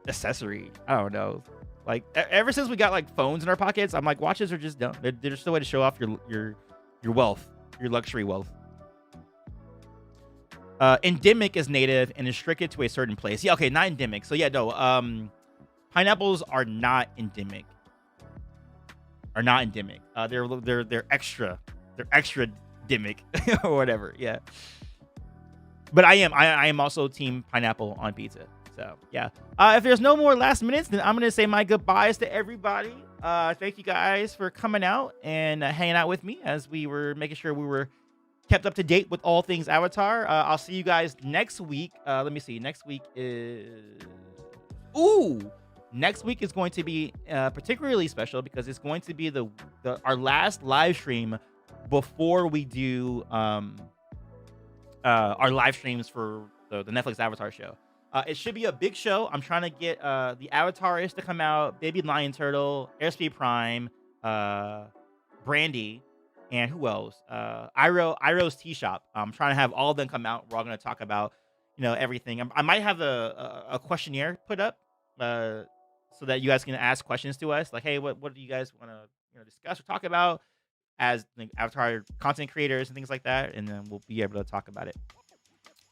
accessory. I don't know. Like, ever since we got like phones in our pockets, I'm like, watches are just dumb. They're just a way to show off your wealth, your luxury wealth. Endemic is native and is restricted to a certain place. Yeah, okay, not endemic. So yeah, no. Pineapples are not endemic. They're extra. They're extra demic or whatever. Yeah. But I am also team pineapple on pizza. So yeah. If there's no more last minutes, then I'm gonna say my goodbyes to everybody. Thank you guys for coming out and hanging out with me as we were making sure we were kept up to date with all things Avatar. I'll see you guys next week. Let me see. Next week is going to be particularly special because it's going to be our last live stream before we do our live streams for the Netflix Avatar show. It should be a big show. I'm trying to get the Avatarists to come out, Baby Lion Turtle, Airspeed Prime, Brandy, and who else? Iroh's Tea Shop. I'm trying to have all of them come out. We're all going to talk about, everything. I might have a questionnaire put up so that you guys can ask questions to us. Like, hey, what do you guys want to discuss or talk about as Avatar content creators and things like that? And then we'll be able to talk about it.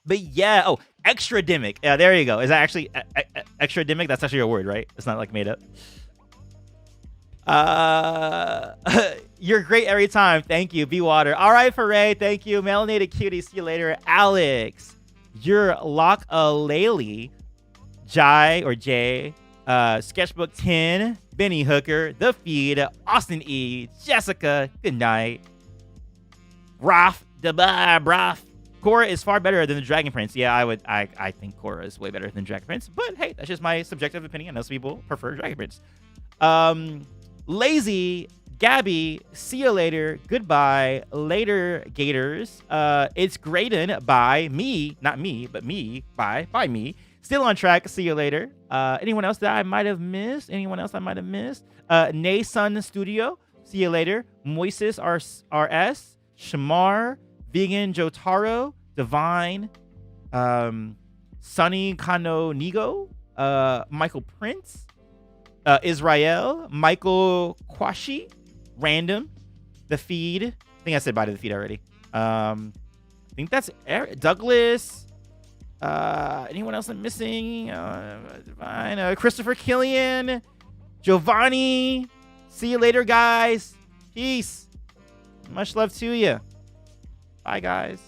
But yeah, extra demic. Yeah, there you go. Is that actually extra demic? That's actually a word, right? It's not like made up. You're great every time. Thank you. Be water. All right, Foray. Thank you. Melanated cutie. See you later. Alex. You're Lock a Laley. Jai or Jay. Sketchbook 10. Benny Hooker. The Feed. Austin E. Jessica. Good night. Raf. Braf. Korra is far better than the Dragon Prince. Yeah, I think Korra is way better than Dragon Prince. But hey, that's just my subjective opinion. Most people prefer Dragon Prince. Lazy, Gabby, see you later. Goodbye. Later, Gators. It's Graydon by me. Not me, but me. By me. Still on track. See you later. Anyone else that I might have missed? Nay Sun Studio. See you later. Moises RS. Shamar. Vegan Jotaro. Divine. Sunny Kano Nigo. Michael Prince. Israel. Michael Kwashi. Random. The Feed. I think I said bye to the Feed already. I think that's Douglas. Anyone else I'm missing? Divine. Christopher Killian. Giovanni. See you later, guys. Peace. Much love to you. Bye, guys.